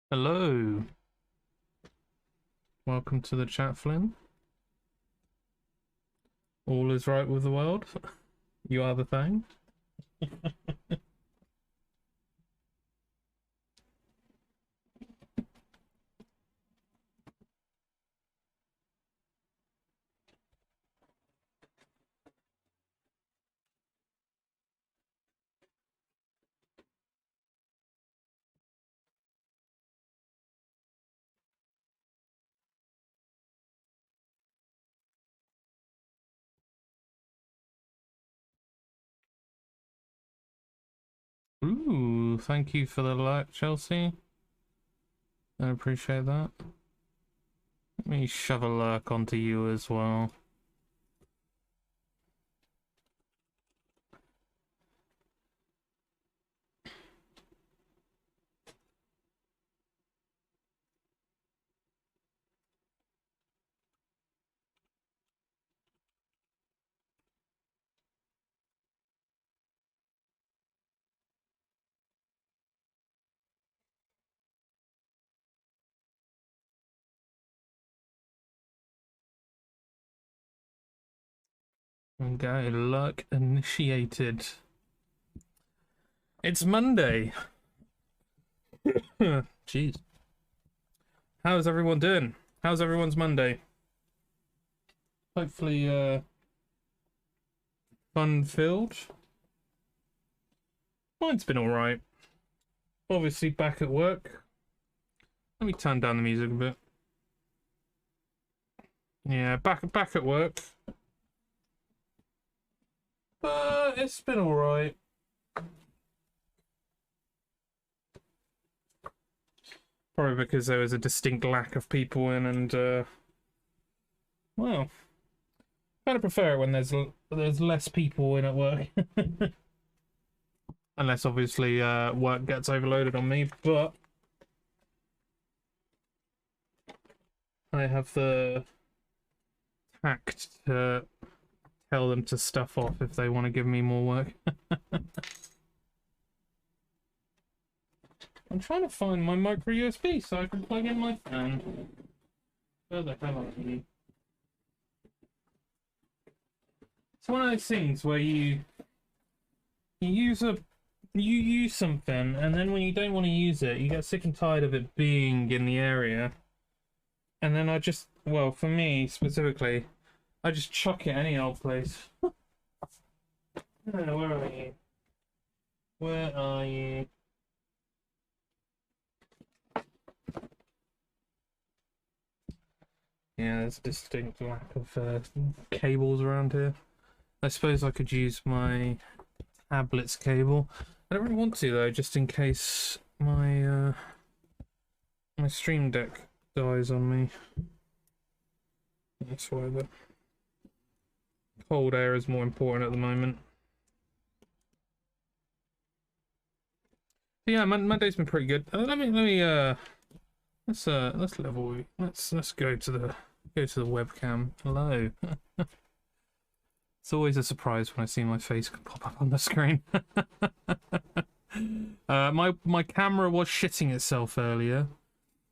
Hello, welcome to the chat, Flynn. All is right with the world. You are the thing. Ooh, thank you for the like, Chelsea. I appreciate that. Let me shove a lurk onto you as well. Okay, lurk initiated. It's Monday. Jeez. How's everyone doing? How's everyone's Monday? Hopefully, fun-filled. Mine's been alright. Obviously back at work. Let me turn down the music a bit. Yeah, back at work. But it's been alright. Probably because there was a distinct lack of people in, and well, kind of prefer it when there's less people in at work. Unless obviously work gets overloaded on me, but I have the tact to tell them to stuff off if they want to give me more work. I'm trying to find my micro USB so I can plug in my fan. Where the hell are you? It's one of those things where you use something, and then when you don't want to use it, you get sick and tired of it being in the area. And then well, for me specifically, I just chuck it any old place. Where are you? Where are you? Yeah, there's a distinct lack of cables around here. I suppose I could use my tablet's cable. I don't really want to though, just in case my my Stream Deck dies on me. That's why the cold air is more important at the moment. But yeah, Monday's been pretty good. Let's level. Let's go to the webcam. Hello. It's always a surprise when I see my face pop up on the screen. My camera was shitting itself earlier.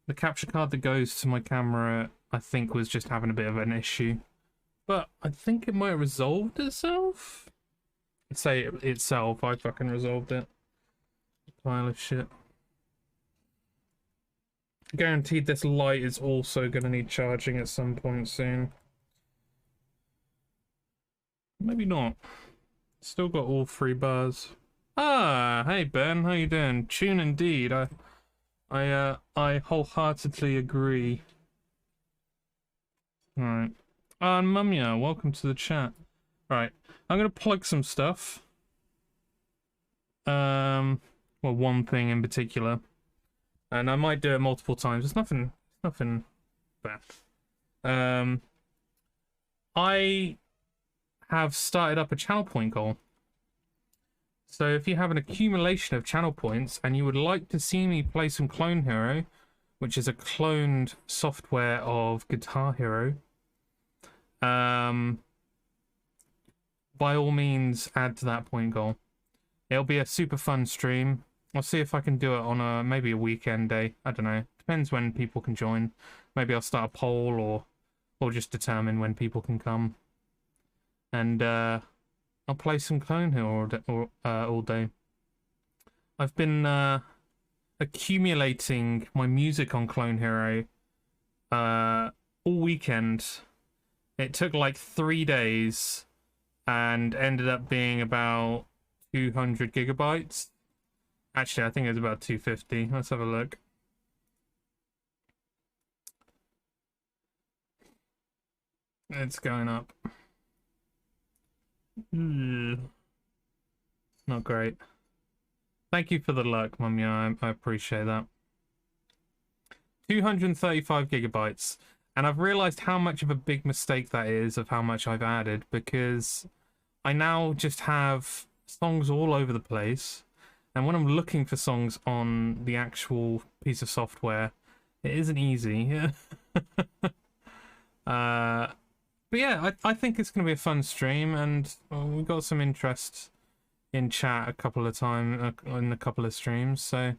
The capture card that goes to my camera, I think, was just having a bit of an issue. But I think it might have resolved itself. Say it itself, I fucking resolved it. Pile of shit. Guaranteed this light is also going to need charging at some point soon. Maybe not. Still got all 3 bars. Ah, hey Ben, how you doing? Tune indeed. I wholeheartedly agree. Alright. And Mumia, welcome to the chat. Right, I'm gonna plug some stuff. Well, one thing in particular. And I might do it multiple times. It's nothing bad. I have started up a channel point goal. So if you have an accumulation of channel points and you would like to see me play some Clone Hero, which is a cloned software of Guitar Hero, by all means add to that point goal. It'll be a super fun stream. I'll see if I can do it on maybe a weekend day. I don't know. Depends when people can join. Maybe I'll start a poll or just determine when people can come. And I'll play some Clone Hero all day. I've been accumulating my music on Clone Hero all weekend. It took like 3 days and ended up being about 200 gigabytes. Actually, I think it's about 250. Let's have a look. It's going up. Not great. Thank you for the luck, Mummy. I appreciate that. 235 gigabytes. And I've realized how much of a big mistake that is of how much I've added, because I now just have songs all over the place. And when I'm looking for songs on the actual piece of software, it isn't easy. But yeah, I think it's going to be a fun stream, and we got some interest in chat a couple of times in a couple of streams. So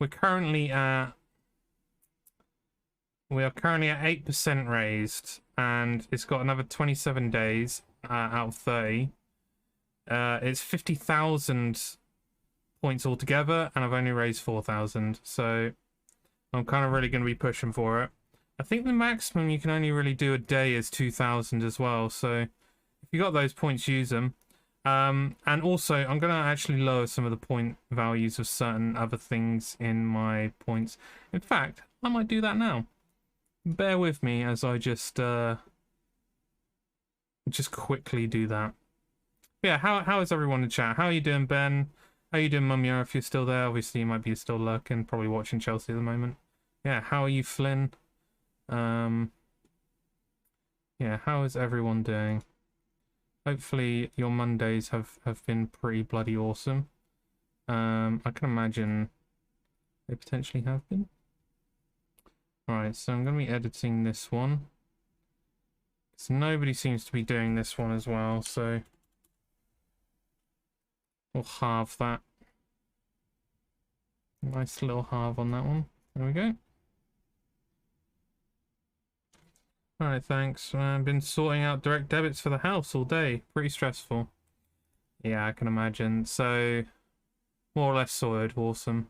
we are currently at 8% raised, and it's got another 27 days out of 30. It's 50,000 points altogether, and I've only raised 4,000. So I'm kind of really going to be pushing for it. I think the maximum you can only really do a day is 2,000 as well. So if you got those points, use them. And also, I'm going to actually lower some of the point values of certain other things in my points. In fact, I might do that now. Bear with me as I just quickly do that. Yeah, how is everyone in chat? How are you doing, Ben? How are you doing, Mumia, if you're still there? Obviously, you might be still lurking, probably watching Chelsea at the moment. Yeah, how are you, Flynn? Yeah, how is everyone doing? Hopefully your Mondays have been pretty bloody awesome. I can imagine they potentially have been. Alright, so I'm going to be editing this one. So nobody seems to be doing this one as well, so we'll halve that. Nice little halve on that one. There we go. Alright, thanks. I've been sorting out direct debits for the house all day. Pretty stressful. Yeah, I can imagine. So, more or less sorted. Awesome.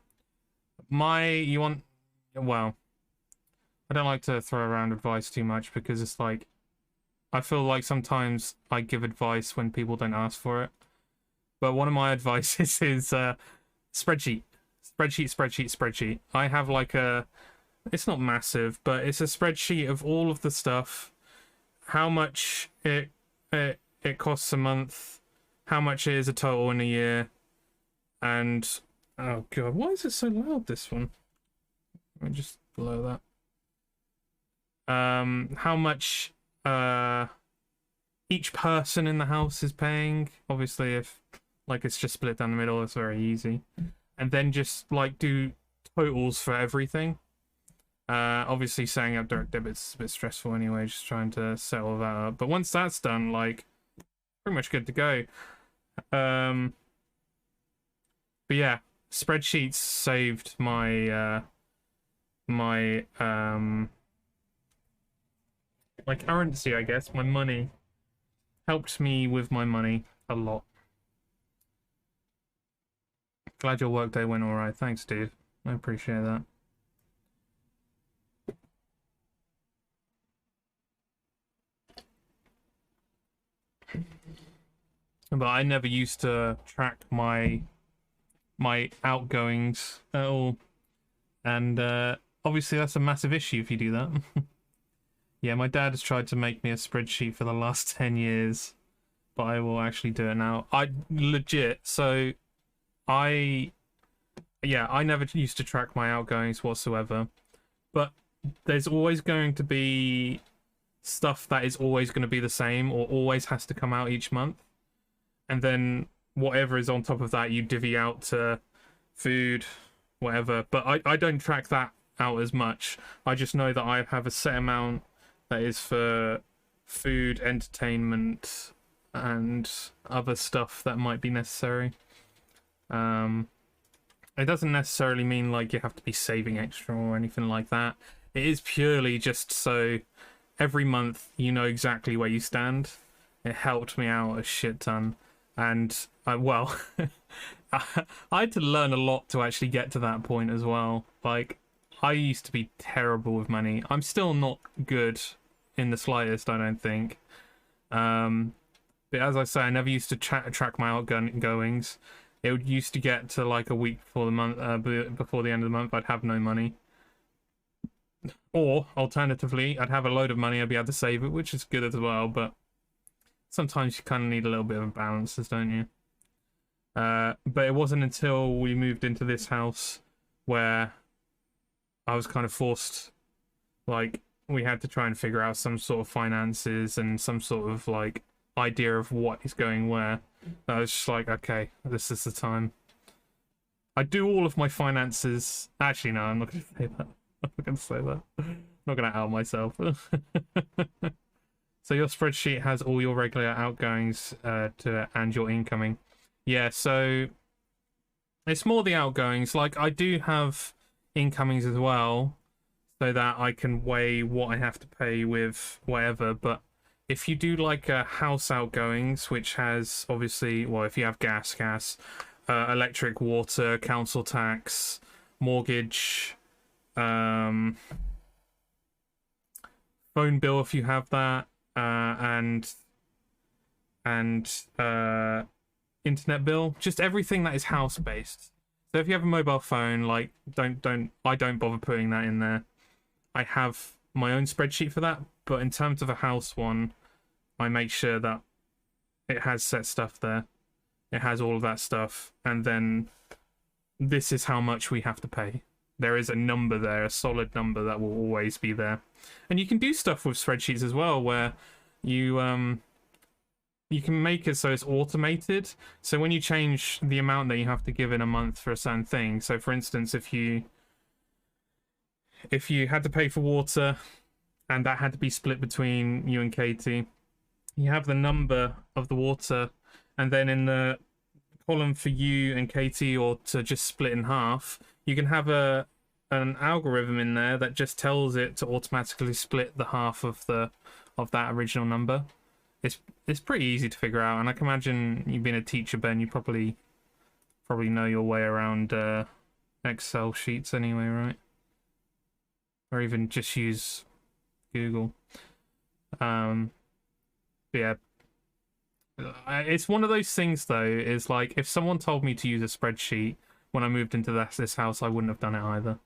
Well, I don't like to throw around advice too much because it's like, I feel like sometimes I give advice when people don't ask for it. But one of my advices is spreadsheet. Spreadsheet. I have like it's not massive, but it's a spreadsheet of all of the stuff, how much it costs a month, how much it is a total in a year, and oh god, why is it so loud, this one? Let me just blow that. How much each person in the house is paying. Obviously, if like it's just split down the middle, it's very easy. And then just like do totals for everything. Obviously setting up direct debits is a bit stressful anyway, just trying to set all that up. But once that's done, like, pretty much good to go. But yeah, spreadsheets saved my my currency, I guess, my money. Helped me with my money a lot. Glad your workday went alright. Thanks, Steve. I appreciate that. But I never used to track my outgoings at all. And obviously that's a massive issue if you do that. Yeah, my dad has tried to make me a spreadsheet for the last 10 years. But I will actually do it now. I never used to track my outgoings whatsoever. But there's always going to be stuff that is always going to be the same or always has to come out each month. And then whatever is on top of that, you divvy out to food, whatever. But I don't track that out as much. I just know that I have a set amount that is for food, entertainment, and other stuff that might be necessary. It doesn't necessarily mean like you have to be saving extra or anything like that. It is purely just so every month you know exactly where you stand. It helped me out a shit ton. And, well, I had to learn a lot to actually get to that point as well. Like, I used to be terrible with money. I'm still not good in the slightest, I don't think. But as I say, I never used to track my outgoings. It used to get to like a week before the month, before the end of the month, I'd have no money. Or alternatively, I'd have a load of money, I'd be able to save it, which is good as well. But sometimes you kind of need a little bit of a balance, don't you? But it wasn't until we moved into this house where I was kind of forced, like, we had to try and figure out some sort of finances and some sort of like idea of what is going where. I was just like, okay, this is the time. I do all of my finances. Actually, no, I'm not going to say that. I'm not going to say that. I'm not going to out myself. So your spreadsheet has all your regular outgoings and your incoming. Yeah, so it's more the outgoings. Like, I do have incomings as well, so that I can weigh what I have to pay with whatever. But if you do like house outgoings, which has obviously, well, if you have gas, electric, water, council tax, mortgage, phone bill if you have that, and internet bill, just everything that is house based. So if you have a mobile phone, like I don't bother putting that in there. I have my own spreadsheet for that, but in terms of a house one, I make sure that it has set stuff there. It has all of that stuff, and then this is how much we have to pay. There is a number there, a solid number that will always be there. And you can do stuff with spreadsheets as well, where you can make it so it's automated. So when you change the amount that you have to give in a month for a certain thing, so for instance, if you had to pay for water and that had to be split between you and Katie, you have the number of the water, and then in the column for you and Katie, or to just split in half, you can have an algorithm in there that just tells it to automatically split the half of that original number. It's pretty easy to figure out, and I can imagine you being a teacher, Ben, you probably know your way around Excel sheets anyway, right? Or even just use Google. But yeah, it's one of those things though. Is like, if someone told me to use a spreadsheet when I moved into this house, I wouldn't have done it either.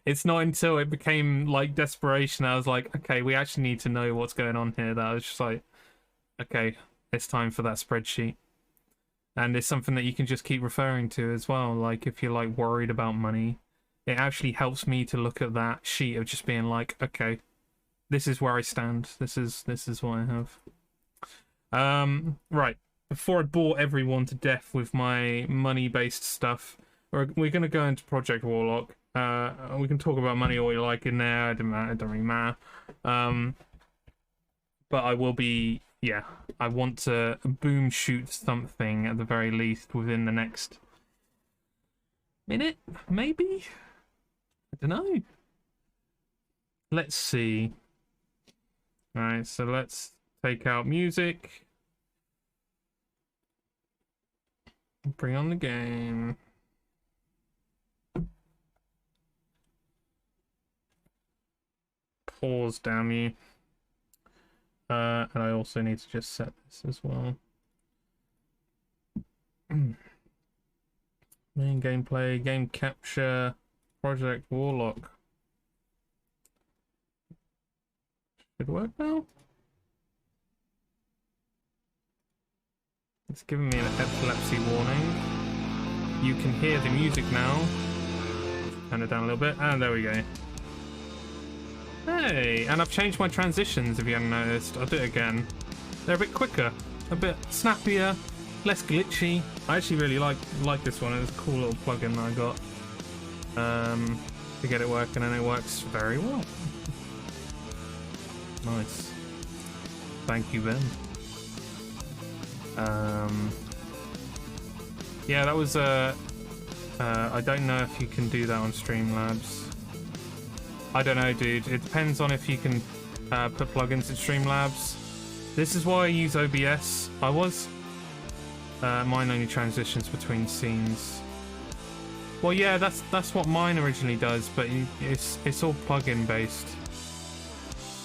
It's not until it became like desperation, I was like, okay, we actually need to know what's going on here, that I was just like, okay, it's time for that spreadsheet. And it's something that you can just keep referring to as well. Like, if you're like worried about money, it actually helps me to look at that sheet of just being like, okay, this is where I stand. This is what I have. Right. Before I bore everyone to death with my money-based stuff, we're going to go into Project Warlock. We can talk about money all you like in there. It don't really matter. But I will be, yeah, I want to boom shoot something at the very least within the next minute, maybe? I don't know. Let's see. Alright, so let's take out music. Bring on the game. Pause, damn you. And I also need to just set this as well. Main gameplay, game capture, Project Warlock. Should work now? It's giving me an epilepsy warning. You can hear the music now. Turn it down a little bit, and there we go. Hey, and I've changed my transitions, if you haven't noticed. I'll do it again. They're a bit quicker, a bit snappier, less glitchy. I actually really like this one. It was a cool little plugin that I got to get it working, and it works very well. Nice. Thank you, Ben. Yeah, that was I don't know if you can do that on Streamlabs. I don't know, dude. It depends on if you can put plugins in Streamlabs. This is why I use OBS. Mine only transitions between scenes. Well, yeah, that's what mine originally does, but it's all plugin based.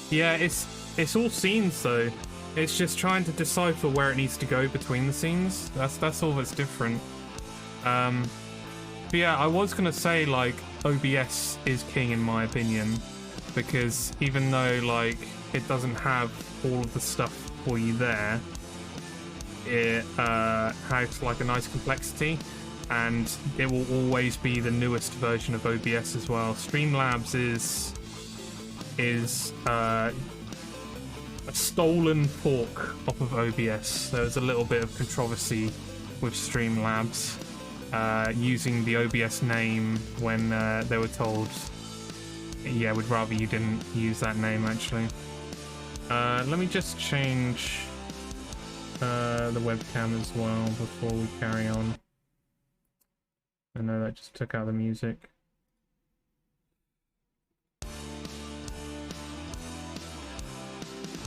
Yeah, it's all scenes though. It's just trying to decipher where it needs to go between the scenes. That's all that's different. But yeah, I was gonna say like OBS is king in my opinion, because even though like it doesn't have all of the stuff for you there, it has like a nice complexity, and it will always be the newest version of OBS as well. Streamlabs is a stolen fork off of OBS. There was a little bit of controversy with Streamlabs using the OBS name when they were told, yeah, we'd rather you didn't use that name actually. Let me just change the webcam as well before we carry on. I know that just took out the music.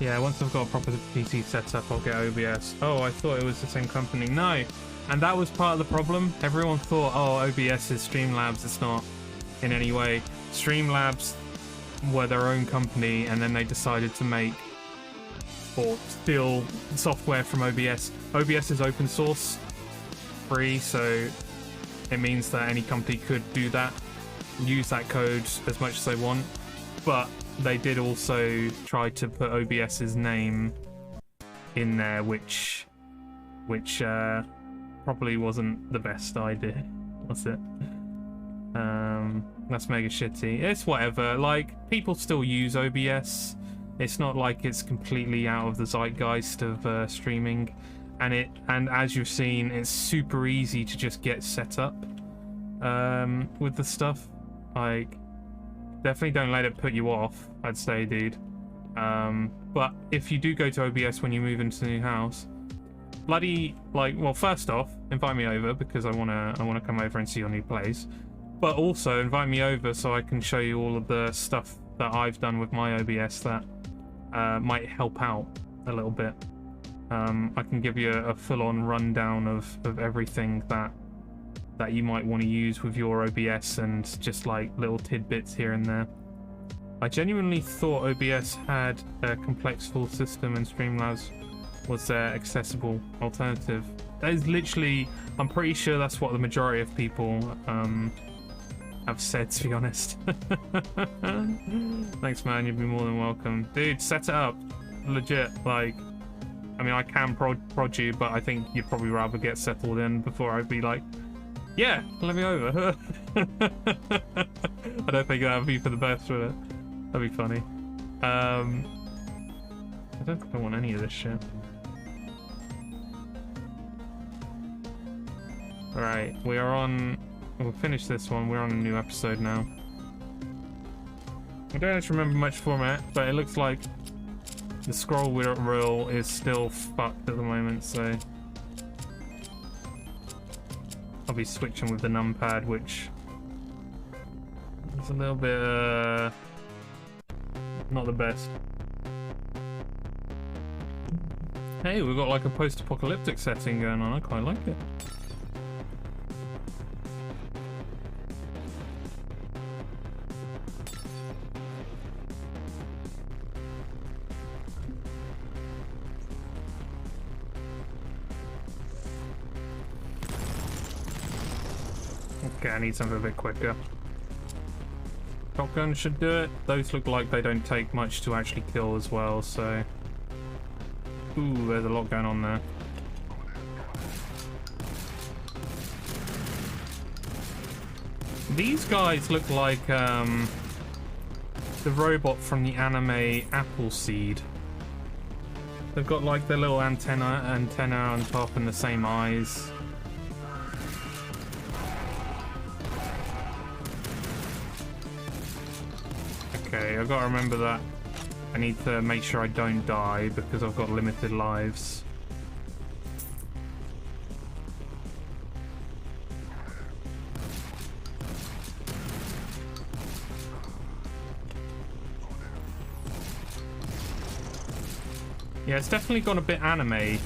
Yeah, once I've got a proper PC set up, I'll get OBS. Oh, I thought it was the same company. No! And that was part of the problem. Everyone thought, oh, OBS is Streamlabs. It's not in any way. Streamlabs were their own company, and then they decided to make or steal software from OBS. OBS is open source, free, so it means that any company could do that, use that code as much as they want. But they did also try to put OBS's name in there, which probably wasn't the best idea, was it? That's mega shitty. It's whatever, like, people still use OBS. It's not like it's completely out of the zeitgeist of streaming, and as you've seen, it's super easy to just get set up with the stuff. Like, definitely don't let it put you off, I'd say, dude. But if you do go to OBS when you move into the new house, bloody, like, well, first off, invite me over because I wanna come over and see your new place. But also invite me over so I can show you all of the stuff that I've done with my OBS that might help out a little bit. I can give you a full-on rundown of everything that you might want to use with your OBS, and just like little tidbits here and there. I genuinely thought OBS had a complex full system and Streamlabs was their accessible alternative. That is literally, I'm pretty sure that's what the majority of people have said, to be honest. Thanks, man, you'd be more than welcome. Dude, set it up. Legit, like, I mean, I can prod you, but I think you'd probably rather get settled in before I'd be like, yeah, let me over. I don't think that would be for the best, would it? That'd be funny. I don't think I want any of this shit. Alright, we are on... We'll finish this one. We're on a new episode now. I don't actually remember much format, but it looks like the scroll wheel is still fucked at the moment, so I'll be switching with the numpad, which is a little bit not the best. Hey, we've got like a post-apocalyptic setting going on. I quite like it. Okay, I need something a bit quicker. Shotgun should do it. Those look like they don't take much to actually kill as well, so... Ooh, there's a lot going on there. These guys look like the robot from the anime Appleseed. They've got like their little antenna on top and the same eyes. Okay, I've got to remember that I need to make sure I don't die because I've got limited lives. Yeah, it's definitely gone a bit anime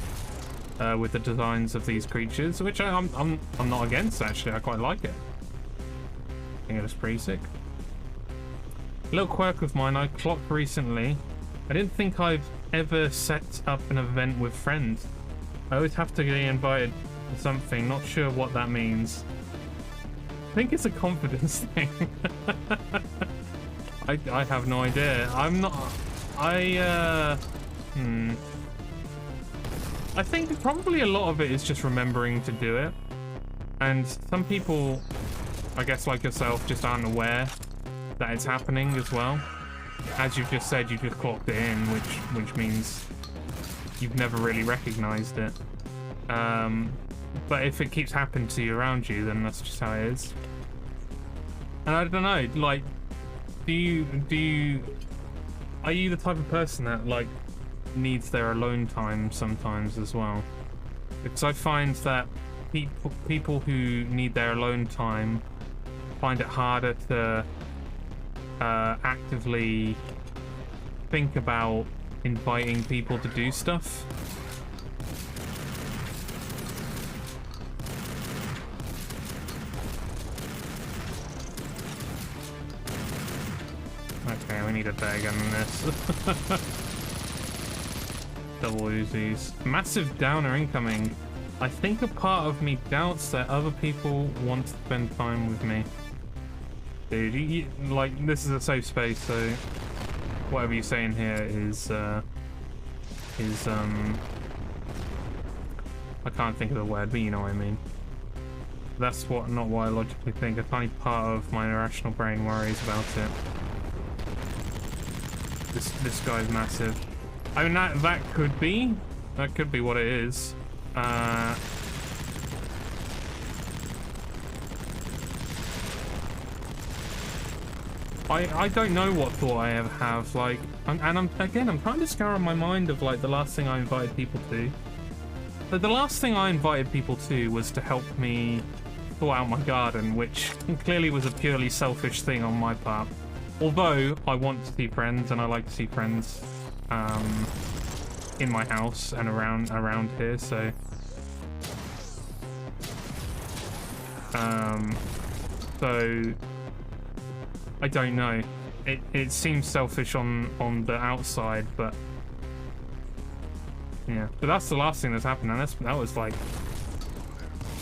with the designs of these creatures, which I'm not against actually. I quite like it. I think it was pretty sick. A little quirk of mine I clocked recently. I didn't think I've ever set up an event with friends. I always have to get invited to something. Not sure what that means. I think it's a confidence thing. I have no idea. I'm not. I think probably a lot of it is just remembering to do it, and some people, I guess like yourself, just aren't aware that it's happening as well. As you've just said, you just clocked it in, which means you've never really recognized it. But if it keeps happening to you around you, then that's just how it is. And I don't know, like, are you the type of person that like needs their alone time sometimes as well? Because I find that people who need their alone time find it harder to actively think about inviting people to do stuff. Okay, we need a better gun than this. Double Uzis. Massive downer incoming. I think a part of me doubts that other people want to spend time with me. Dude, like, this is a safe space, so whatever you say in here is I can't think of the word, but you know what I mean. That's not what I logically think. A tiny part of my irrational brain worries about it. This guy's massive. I mean, that could be what it is. I don't know what thought I ever have, like, I'm trying to scour my mind of like the last thing I invited people to. But the last thing I invited people to was to help me sort out my garden, which clearly was a purely selfish thing on my part. Although I want to see friends, and I like to see friends in my house and around here, so so I don't know. It seems selfish on the outside, but yeah. But that's the last thing that's happened, and that was like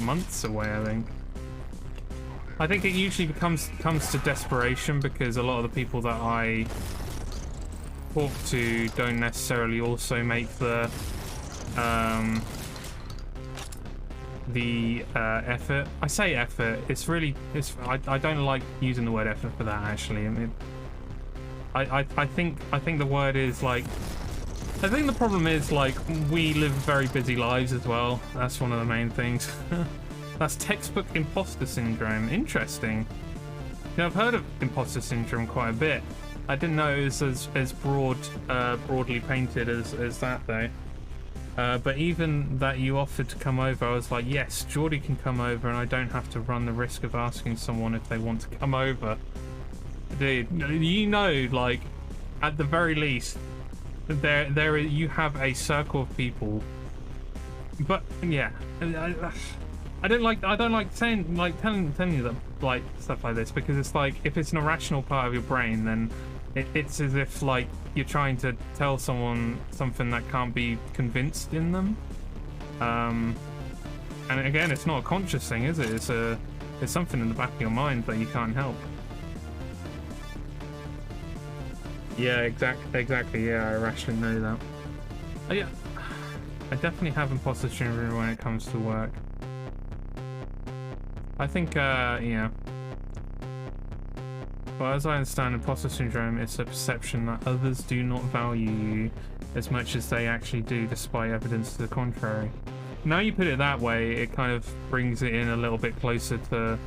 months away, I think. I think it usually comes to desperation, because a lot of the people that I talk to don't necessarily also make the effort. I say effort. It's really I don't like using the word effort for that, actually. I mean, I think the word is like. I think the problem is like we live very busy lives as well. That's one of the main things. That's textbook imposter syndrome. Interesting. You know, I've heard of imposter syndrome quite a bit. I didn't know it was as broadly painted as that though. But even that you offered to come over, I was like, yes, Geordie can come over, and I don't have to run the risk of asking someone if they want to come over. Dude, you know, like, at the very least, you have a circle of people. But yeah, I don't like saying, like, telling you that, like, stuff like this, because it's like, if it's an irrational part of your brain, then it's as if like you're trying to tell someone something that can't be convinced in them. And again, it's not a conscious thing, is it? It's something in the back of your mind that you can't help. Yeah, exactly. Yeah, I rationally know that. Yeah, I definitely have imposter syndrome when it comes to work. I think, yeah. Well, as I understand, imposter syndrome is a perception that others do not value you as much as they actually do, despite evidence to the contrary. Now you put it that way, it kind of brings it in a little bit closer to...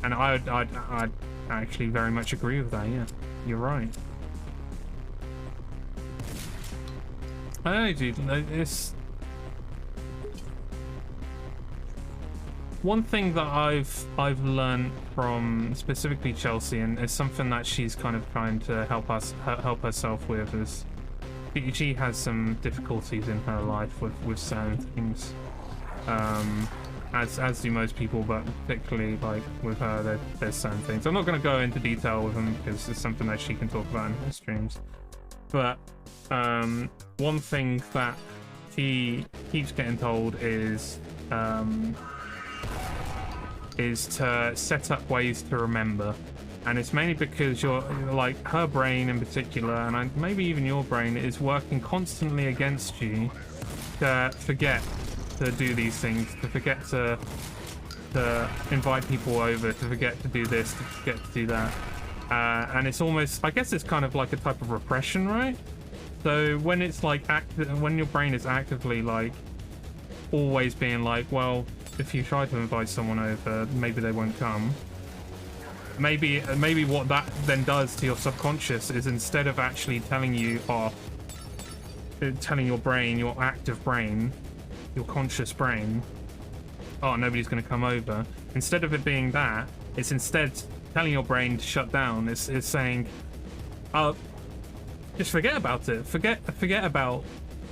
And I'd actually very much agree with that, yeah. You're right. I don't know, dude, it's... One thing that I've learned from specifically Chelsea, and it's something that she's kind of trying to help herself with, is she has some difficulties in her life with certain things, as do most people, but particularly like with her, there's certain things. I'm not going to go into detail with them because it's something that she can talk about in her streams. But one thing that she keeps getting told is to set up ways to remember. And it's mainly because you're like, her brain in particular, and maybe even your brain, is working constantly against you to forget to do these things, to forget to invite people over, to forget to do this, to forget to do that. And it's almost, I guess it's kind of like a type of repression, right? So when it's like, when your brain is actively like always being like, well, if you try to invite someone over, maybe they won't come. Maybe what that then does to your subconscious is, instead of actually telling you, or telling your brain, your active brain, your conscious brain, oh, nobody's going to come over. Instead of it being that, it's instead telling your brain to shut down. It's saying, oh, just forget about it. Forget about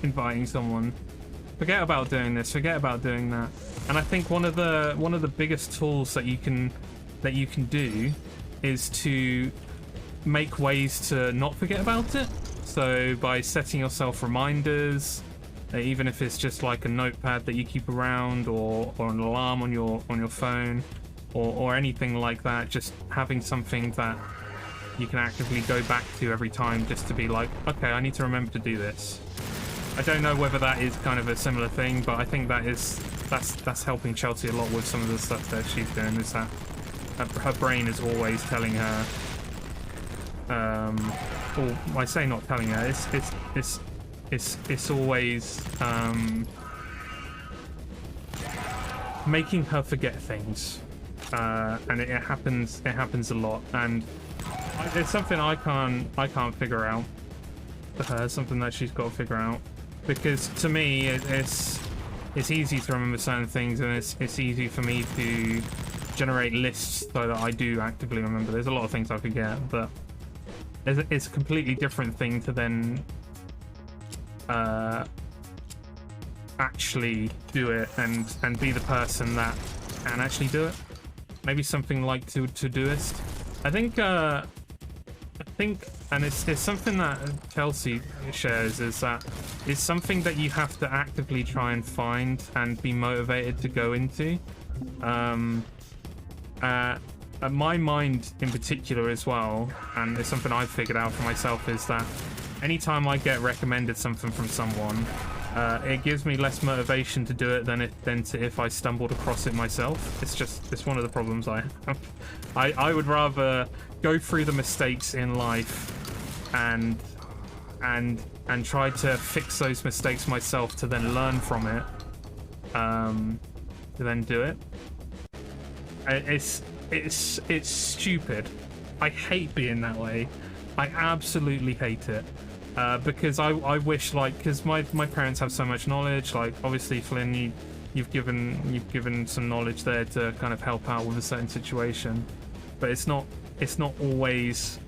inviting someone. Forget about doing this. Forget about doing that. And I think one of the biggest tools that you can do is to make ways to not forget about it. So by setting yourself reminders, even if it's just like a notepad that you keep around, or an alarm on your phone, or anything like that, just having something that you can actively go back to every time, just to be like, okay, I need to remember to do this. I don't know whether that is kind of a similar thing, but I think that's helping Chelsea a lot with some of the stuff that she's doing, is that her brain is always telling her, or I say not telling her, it's always making her forget things, and it happens a lot, and it's something I can't figure out for her, something that she's got to figure out, because to me it's easy to remember certain things, and it's easy for me to generate lists so that I do actively remember. There's a lot of things I forget, but it's a completely different thing to then actually do it and be the person that can actually do it. Maybe something like Todoist. I think, and it's something that Chelsea shares, is that it's something that you have to actively try and find and be motivated to go into. My mind in particular as well, and it's something I've figured out for myself, is that anytime I get recommended something from someone, it gives me less motivation to do it than if I stumbled across it myself. It's one of the problems I have. I would rather go through the mistakes in life and try to fix those mistakes myself, to then learn from it, to then do it. It's stupid. I hate being that way. I absolutely hate it. Because I wish, like, because my parents have so much knowledge. Like, obviously, Flynn, you've given some knowledge there to kind of help out with a certain situation, but it's not always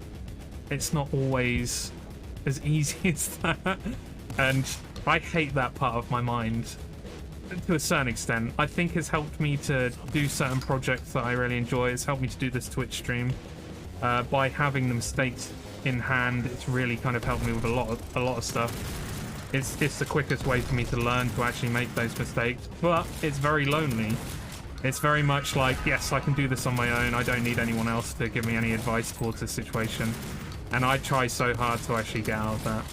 as easy as that. And I hate that part of my mind to a certain extent. I think it's helped me to do certain projects that I really enjoy. It's helped me to do this Twitch stream. By having the mistakes in hand, it's really kind of helped me with a lot of stuff. It's the quickest way for me to learn to actually make those mistakes, but it's very lonely. It's very much like, yes, I can do this on my own. I don't need anyone else to give me any advice towards this situation. And I try so hard to actually get out of that.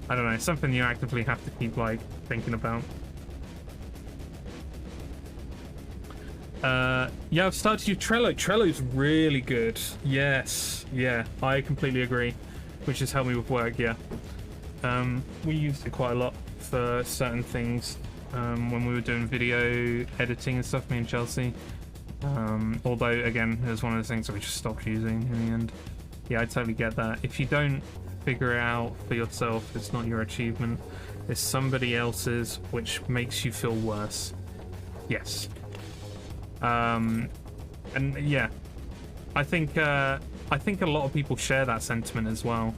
I don't know, it's something you actively have to keep, like, thinking about. Yeah, I've started to use Trello. Trello's really good. Yes, yeah, I completely agree. Which has helped me with work, yeah. We used it quite a lot for certain things when we were doing video editing and stuff, me and Chelsea. Although, again, it was one of the things that we just stopped using in the end. Yeah, I totally get that. If you don't figure it out for yourself, it's not your achievement. It's somebody else's, which makes you feel worse. Yes. And yeah, I think a lot of people share that sentiment as well.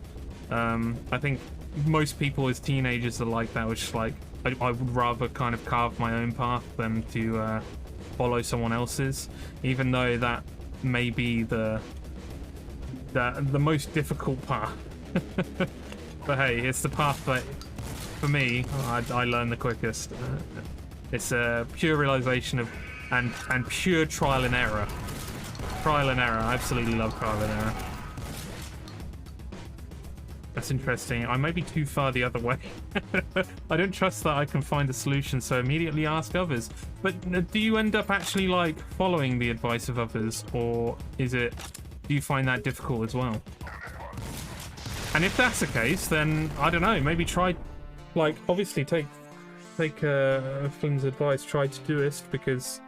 I think most people as teenagers are like that, which is like I would rather kind of carve my own path than to follow someone else's, even though that may be the most difficult path. But hey, it's the path that, for me, I learn the quickest. It's a pure realization of and pure trial and error. Trial and error. I absolutely love trial and error. That's interesting. I may be too far the other way. I don't trust that I can find a solution, so immediately ask others. But do you end up actually like following the advice of others, or do you find that difficult as well? And if that's the case, then I don't know. Maybe try, like, obviously take Flynn's advice. Try Todoist, because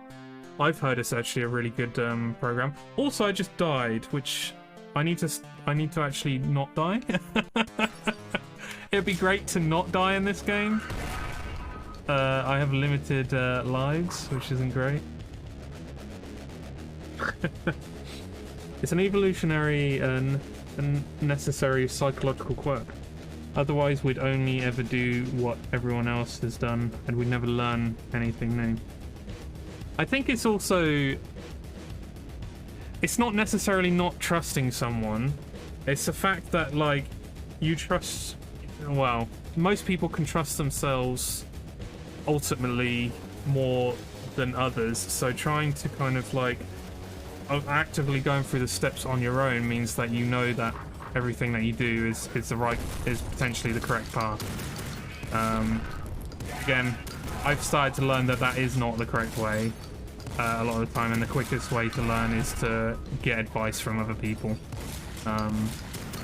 I've heard it's actually a really good program. Also, I just died, which I need to actually not die. It'd be great to not die in this game. I have limited lives, which isn't great. It's an evolutionary and necessary psychological quirk. Otherwise, we'd only ever do what everyone else has done, and we'd never learn anything new. I think it's also... It's not necessarily not trusting someone. It's the fact that, like, you trust... Well, most people can trust themselves ultimately more than others, so trying to kind of, like, actively going through the steps on your own means that you know that everything that you do is potentially the correct path. Again, I've started to learn that that is not the correct way a lot of the time, and the quickest way to learn is to get advice from other people. And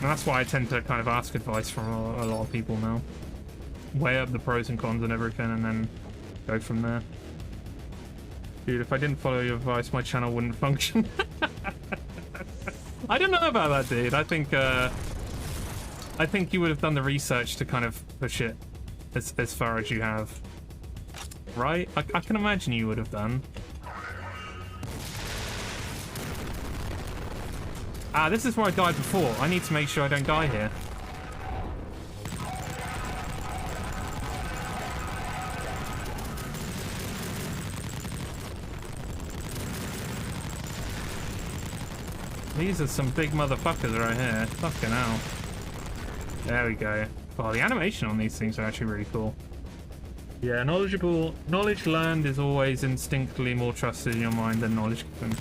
that's why I tend to kind of ask advice from a lot of people now. Weigh up the pros and cons and everything, and then go from there. Dude, if I didn't follow your advice, my channel wouldn't function. I don't know about that, dude. I think you would have done the research to kind of push it as far as you have. Right? I can imagine you would have done. Ah, this is where I died before. I need to make sure I don't die here. These are some big motherfuckers right here. Fucking hell. There we go. Well, the animation on these things are actually really cool. Yeah, knowledge learned is always instinctively more trusted in your mind than knowledge given.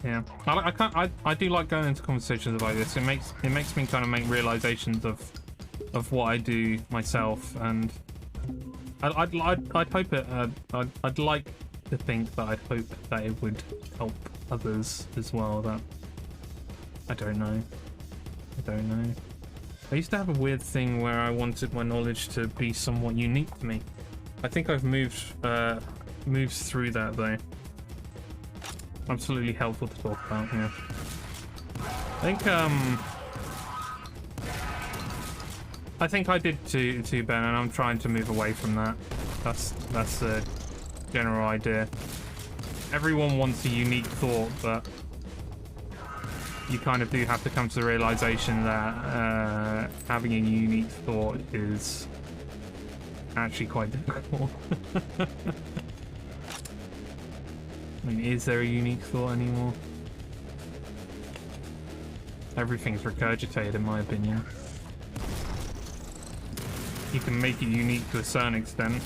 Yeah, I do like going into conversations like this. It makes me kind of make realizations of what I do myself, and I'd hope it. I'd like to think that I'd hope that it would help others as well. That I don't know. I used to have a weird thing where I wanted my knowledge to be somewhat unique to me. I think I've moved through that though. Absolutely helpful to talk about, yeah. I think I did too, Ben, and I'm trying to move away from that. That's the general idea. Everyone wants a unique thought, but you kind of do have to come to the realization that having a unique thought is actually quite difficult. I mean, is there a unique thought anymore? Everything's regurgitated, in my opinion. You can make it unique to a certain extent.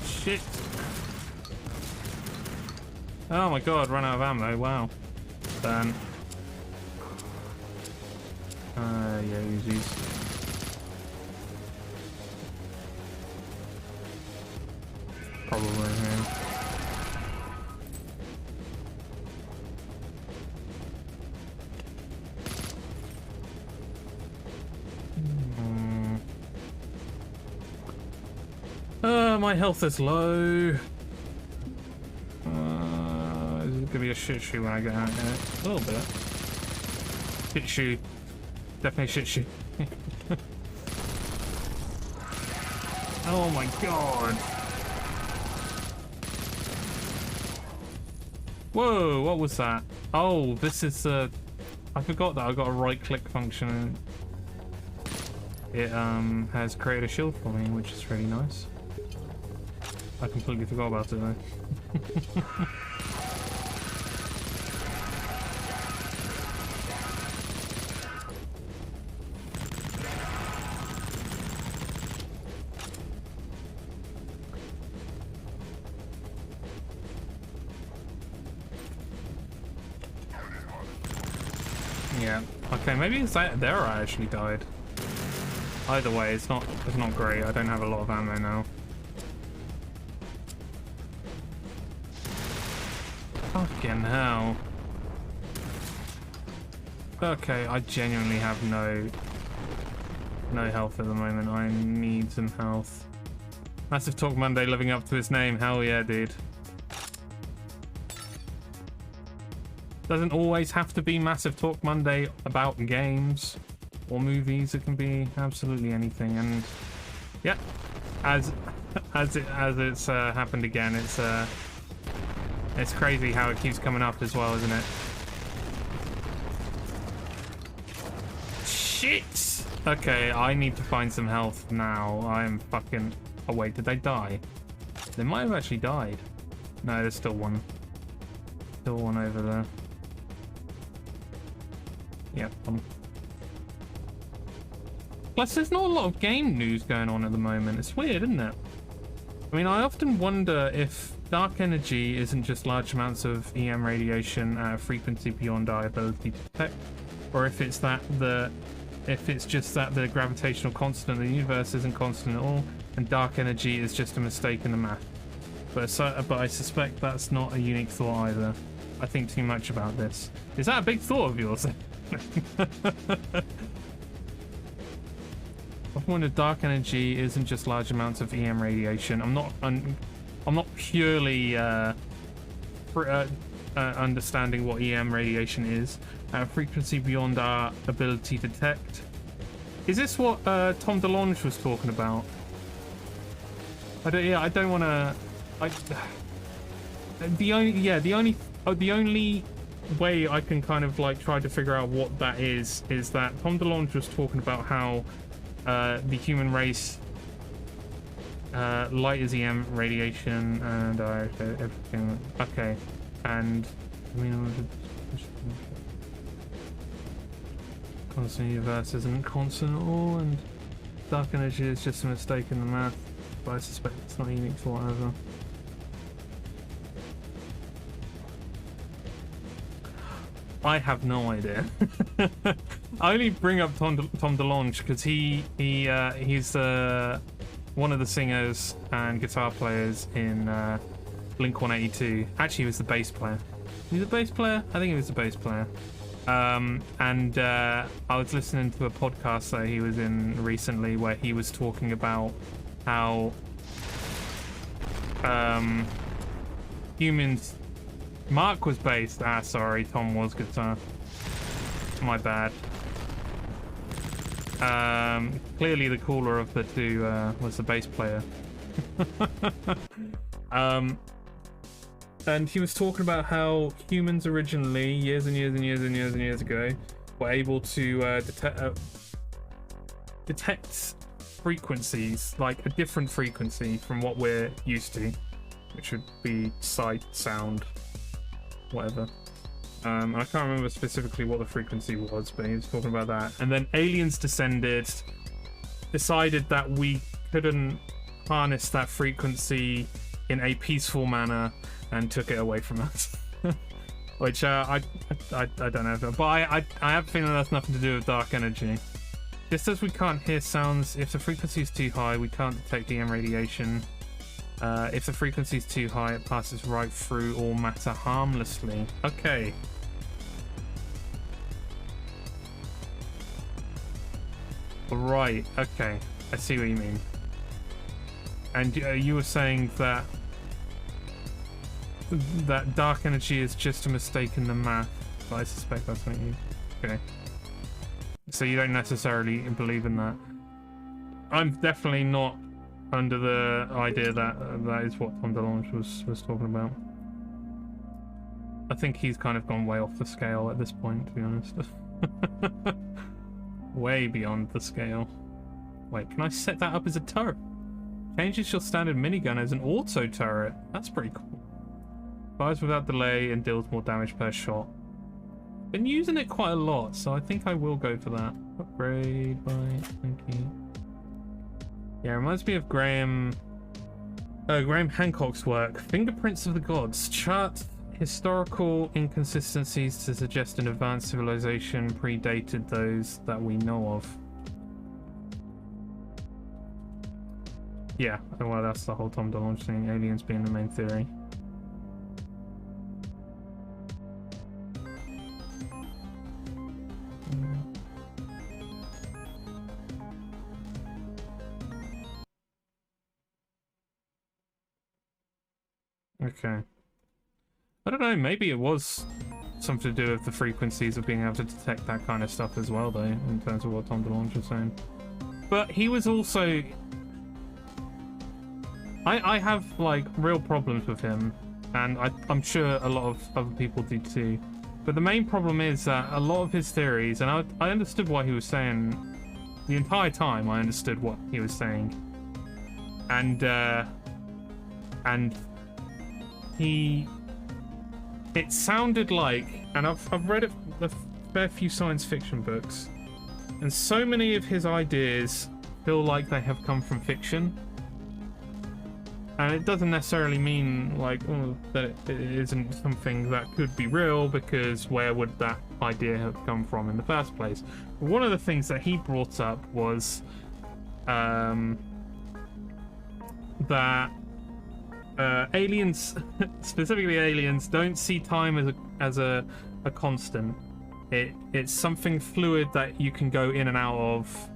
Shit! Oh my god, run out of ammo, wow. Burn. Yeah, Uzis. Probably, yeah. My health is low. This is gonna be a shit shoe when I get out here. A little bit. Shit shoe. Definitely shit shoe. Oh my god. Whoa, what was that? Oh, this is I forgot that I got a right click function and it has created a shield for me, which is really nice. I completely forgot about it though. Yeah. Okay, maybe it's that there I actually died. Either way, it's not great. I don't have a lot of ammo now. Fucking hell. Okay, I genuinely have no health at the moment. I need some health. Massive Talk Monday living up to his name. Hell yeah, dude. Doesn't always have to be Massive Talk Monday about games or movies. It can be absolutely anything. And yeah, as it's happened again, it's crazy how it keeps coming up as well, isn't it? Shit! Okay, I need to find some health now. I am fucking... Oh wait, did they die? They might have actually died. No, there's still one. Still one over there. Yep. Plus, there's not a lot of game news going on at the moment. It's weird, isn't it? I mean, I often wonder if dark energy isn't just large amounts of EM radiation at a frequency beyond our ability to detect, or if it's just that the gravitational constant of the universe isn't constant at all, and dark energy is just a mistake in the math. But I suspect that's not a unique thought either. I think too much about this. Is that a big thought of yours? I wonder dark energy isn't just large amounts of EM radiation. I'm not purely understanding what EM radiation is at a frequency beyond our ability to detect. Is this what Tom DeLonge was talking about? I don't want to. The only way I can kind of like try to figure out what that is that Tom DeLonge was talking about how the human race light is EM radiation and everything. Okay, and I mean, constant universe isn't constant at all, and dark energy is just a mistake in the math. But I suspect it's not unique to whatever. I have no idea. I only bring up Tom DeLonge because he's one of the singers and guitar players in Blink-182. Actually, he was the bass player. He's a bass player? I think he was the bass player. And I was listening to a podcast that he was in recently where he was talking about how humans... Mark was bass. Ah, sorry, Tom was guitar. My bad. Clearly the cooler of the two was the bass player. And he was talking about how humans originally, years and years ago, were able to detect frequencies, like a different frequency from what we're used to, which would be sight, sound, whatever. I can't remember specifically what the frequency was, but he was talking about that. And then aliens descended, decided that we couldn't harness that frequency in a peaceful manner, and took it away from us. Which I don't know, but I have a feeling that's nothing to do with dark energy. Just as we can't hear sounds, if the frequency is too high, we can't detect EM radiation. If the frequency is too high, it passes right through all matter harmlessly. Okay. Right, okay. I see what you mean. And you were saying that dark energy is just a mistake in the math. But I suspect that's what you... Okay. So you don't necessarily believe in that. I'm definitely not under the idea that that is what Tom DeLonge was talking about. I think he's kind of gone way off the scale at this point, to be honest. Way beyond the scale. Wait, can I set that up as a turret? Changes your standard minigun as an auto turret. That's pretty cool. Fires without delay and deals more damage per shot. Been using it quite a lot, so I think I will go for that. Upgrade by... Thank you. Yeah, it reminds me of Graham Hancock's work. Fingerprints of the Gods. Chart historical inconsistencies to suggest an advanced civilization predated those that we know of. Yeah, well, that's the whole Tom DeLonge thing, aliens being the main theory. Okay. I don't know, maybe it was something to do with the frequencies of being able to detect that kind of stuff as well, though, in terms of what Tom DeLonge was saying. But he was also... I have, like, real problems with him, and I'm sure a lot of other people do too. But the main problem is that a lot of his theories, and I understood what he was saying the entire time. I understood what he was saying. And it sounded like, and I've read a fair few science fiction books, and so many of his ideas feel like they have come from fiction. And it doesn't necessarily mean, like, that it isn't something that could be real, because where would that idea have come from in the first place? One of the things that he brought up was that aliens, specifically aliens, don't see time as a constant. It's something fluid that you can go in and out of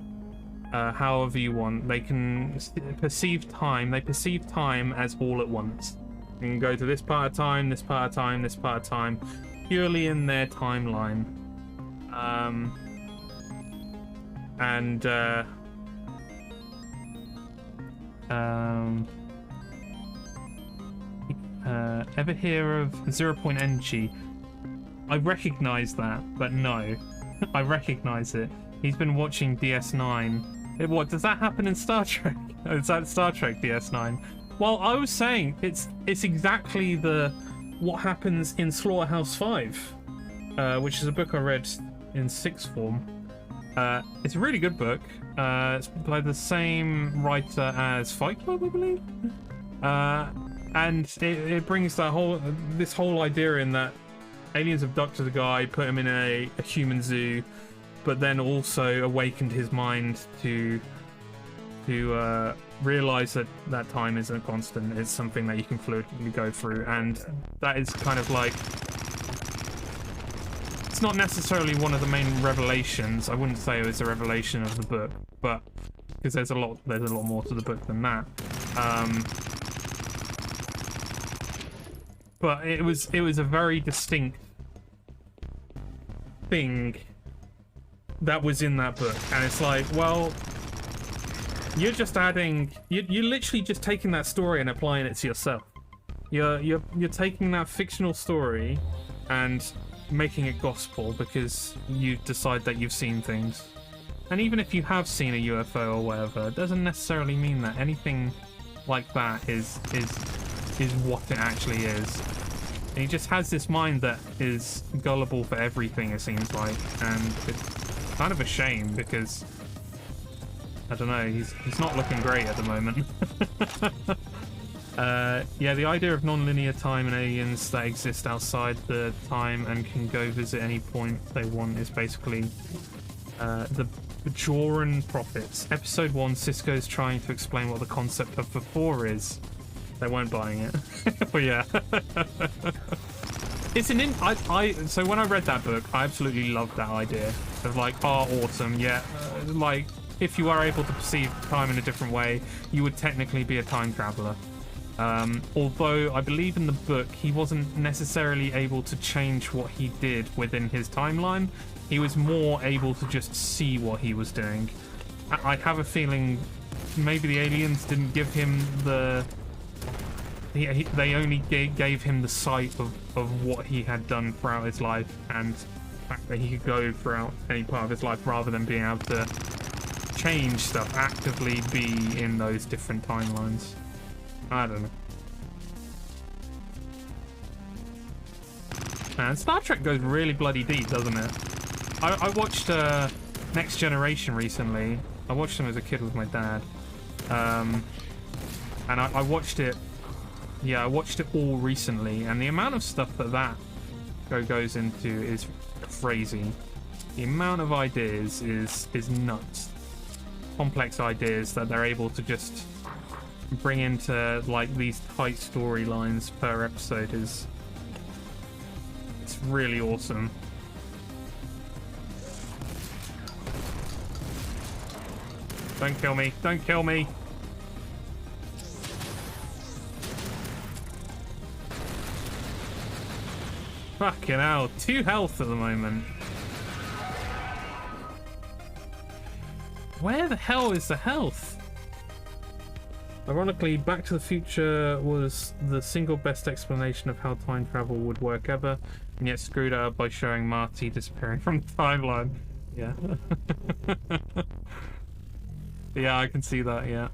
however you want. They can perceive time. They perceive time as all at once. You can go to this part of time, this part of time, this part of time, purely in their timeline. Ever hear of 0 energy? I recognize that, but no. I recognize it. He's been watching DS9. What does that happen in Star Trek? Is that Star Trek DS9? Well, I was saying it's exactly what happens in Slaughterhouse 5, which is a book I read in sixth form. It's a really good book. It's by the same writer as Fight Club, I believe. And it brings this whole idea in that aliens abducted a guy, put him in a human zoo, but then also awakened his mind to realize that time isn't constant. It's something that you can fluidly go through, and that is kind of like, it's not necessarily one of the main revelations. I wouldn't say it was a revelation of the book, but because there's a lot more to the book than that. But it was a very distinct thing that was in that book, and it's like, well, you're just adding, you're literally just taking that story and applying it to yourself. You're taking that fictional story and making it gospel because you decide that you've seen things. And even if you have seen a UFO or whatever, it doesn't necessarily mean that anything like that is what it actually is. And he just has this mind that is gullible for everything, it seems like, and it's kind of a shame because, I don't know, he's not looking great at the moment. Yeah, the idea of non-linear time and aliens that exist outside the time and can go visit any point they want is basically the Bajoran Prophets. Episode 1, Cisco's trying to explain what the concept of before is. They weren't buying it. But yeah. It's so when I read that book, I absolutely loved that idea of like, awesome, yeah, like if you are able to perceive time in a different way, you would technically be a time traveler. Although I believe in the book he wasn't necessarily able to change what he did within his timeline. He was more able to just see what he was doing. I have a feeling maybe the aliens didn't give him the... They only gave him the sight of what he had done throughout his life, and the fact that he could go throughout any part of his life rather than being able to change stuff, actively be in those different timelines. I don't know. Man, Star Trek goes really bloody deep, doesn't it? I watched Next Generation recently. I watched them as a kid with my dad. And I watched it... Yeah, I watched it all recently, and the amount of stuff that goes into is crazy. The amount of ideas is nuts. Complex ideas that they're able to just bring into like these tight storylines per episode it's really awesome. Don't kill me, don't kill me. Fucking hell, 2 health at the moment. Where the hell is the health? Ironically, Back to the Future was the single best explanation of how time travel would work ever, and yet screwed up by showing Marty disappearing from the timeline. Yeah. Yeah, I can see that, yeah.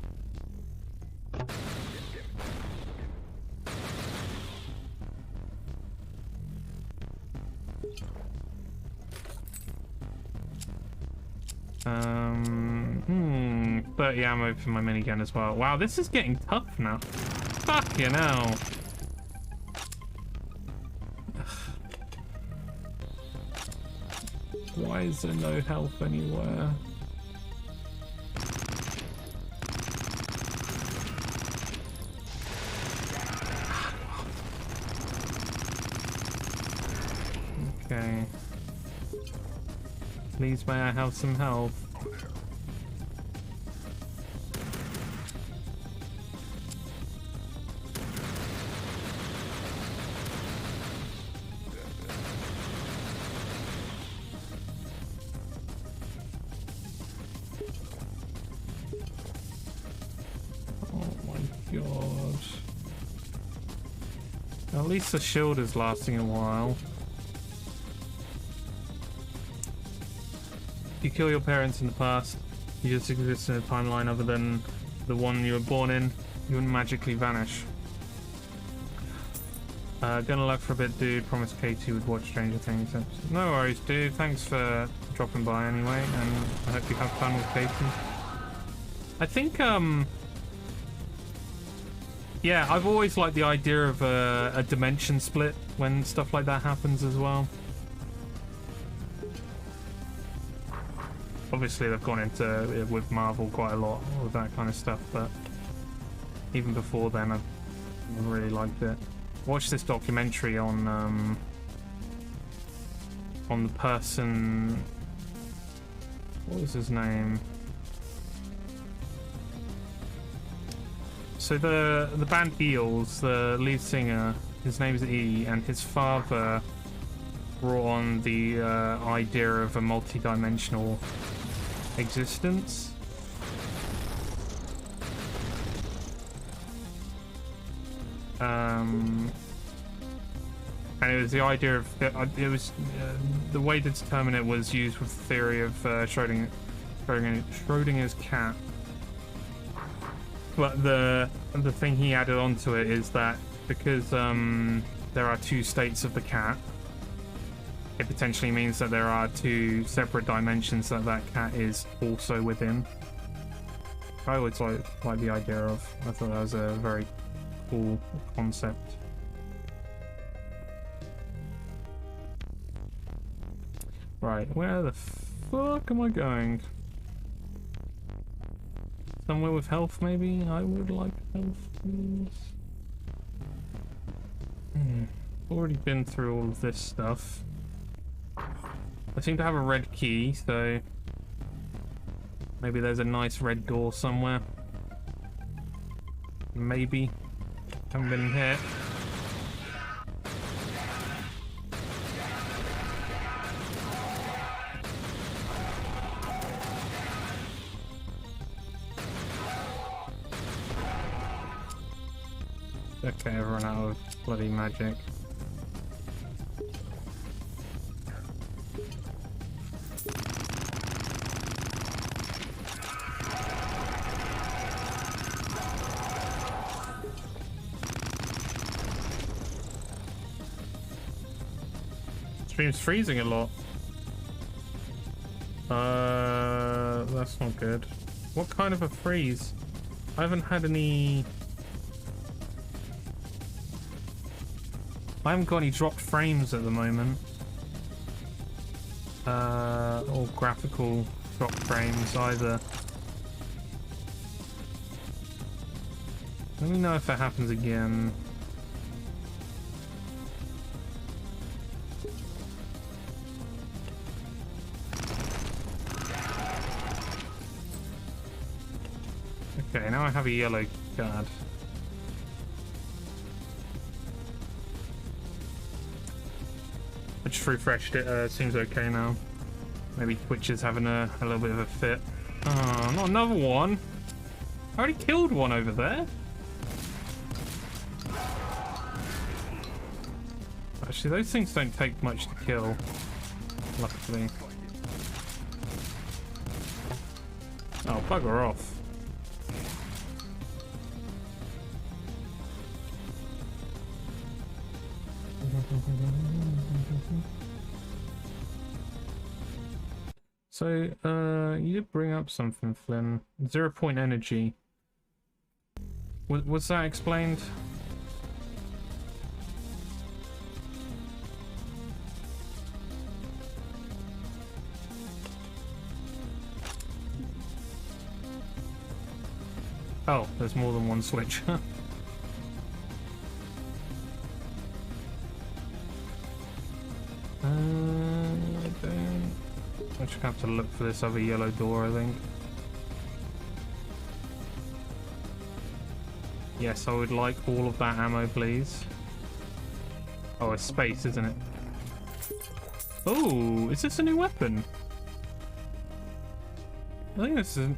Hmm, 30 ammo for my minigun as well. Wow, this is getting tough now. Fucking hell. Why is there no health anywhere? Okay. Please may I have some health? Oh my god. At least the shield is lasting a while. If you kill your parents in the past, you just exist in a timeline other than the one you were born in, you wouldn't magically vanish. Gonna look for a bit, dude. Promised Katie would watch Stranger Things. No worries, dude. Thanks for dropping by anyway, and I hope you have fun with Katie. I think, yeah, I've always liked the idea of a dimension split when stuff like that happens as well. Obviously, they've gone into with Marvel quite a lot with that kind of stuff, but even before then, I really liked it. Watched this documentary on the person. What was his name? So the band Eels, the lead singer, his name is E, and his father brought on the idea of a multi-dimensional existence. And it was the idea of it was the way to determine it was used with the theory of Schrodinger's cat. But the thing he added onto it is that because there are 2 states of the cat, it potentially means that there are 2 separate dimensions that cat is also within. I always like the idea of. I thought that was a very cool concept. Right, where the fuck am I going? Somewhere with health, maybe? I would like health, please. Already been through all of this stuff. I seem to have a red key, so Maybe there's a nice red door somewhere. Maybe. Haven't been hit. Okay, I've run out of bloody magic. Stream's freezing a lot. That's not good. What kind of a freeze? I haven't had any... I haven't got any dropped frames at the moment. Or graphical dropped frames either. Let me know if that happens again. Okay, now I have a yellow card. I just refreshed it, seems okay now. Maybe Twitch is having a little bit of a fit. Oh, not another one! I already killed one over there! Actually, those things don't take much to kill, luckily. Oh, bugger off. So, you did bring up something, Flynn. 0 point energy. Was that explained? Oh, there's more than one switch. I just have to look for this other yellow door, I think. Yes, I would like all of that ammo, please. Oh, it's space, isn't it? Oh, is this a new weapon? I think this is...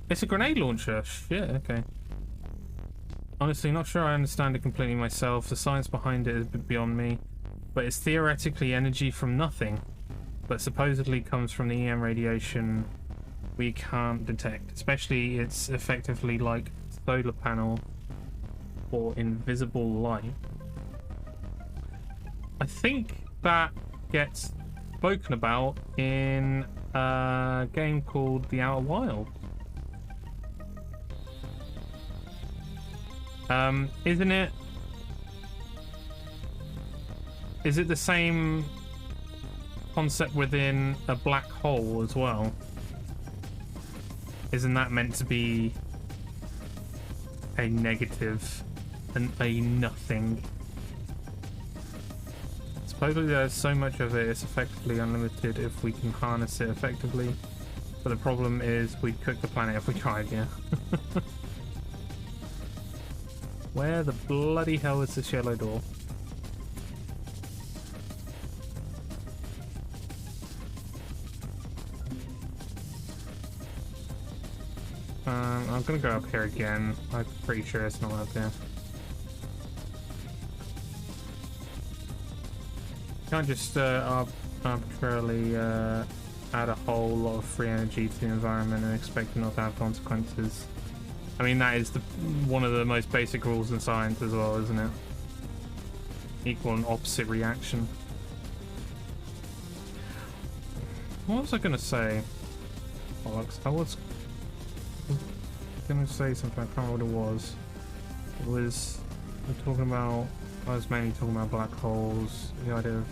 It's a grenade launcher. Shit, okay. Honestly, not sure I understand it completely myself. The science behind it is a bit beyond me. But it's theoretically energy from nothing. But supposedly comes from the EM radiation we can't detect. Especially it's effectively like solar panel or invisible light. I think that gets spoken about in a game called The Outer Wilds. Isn't it? Is it the same concept within a black hole as well? Isn't that meant to be a negative and a nothing? Supposedly there's so much of it, it's effectively unlimited if we can harness it effectively. But the problem is we'd cook the planet if we tried, yeah. Where the bloody hell is this yellow door? I'm gonna go up here again. I'm pretty sure it's not up there. Can't just arbitrarily add a whole lot of free energy to the environment and expect it not to have consequences. I mean, that is one of the most basic rules in science as well, isn't it? Equal and opposite reaction. What was I gonna say? Bollocks. I was gonna say something, I can't remember what it was. It was... I was mainly talking about black holes, the idea of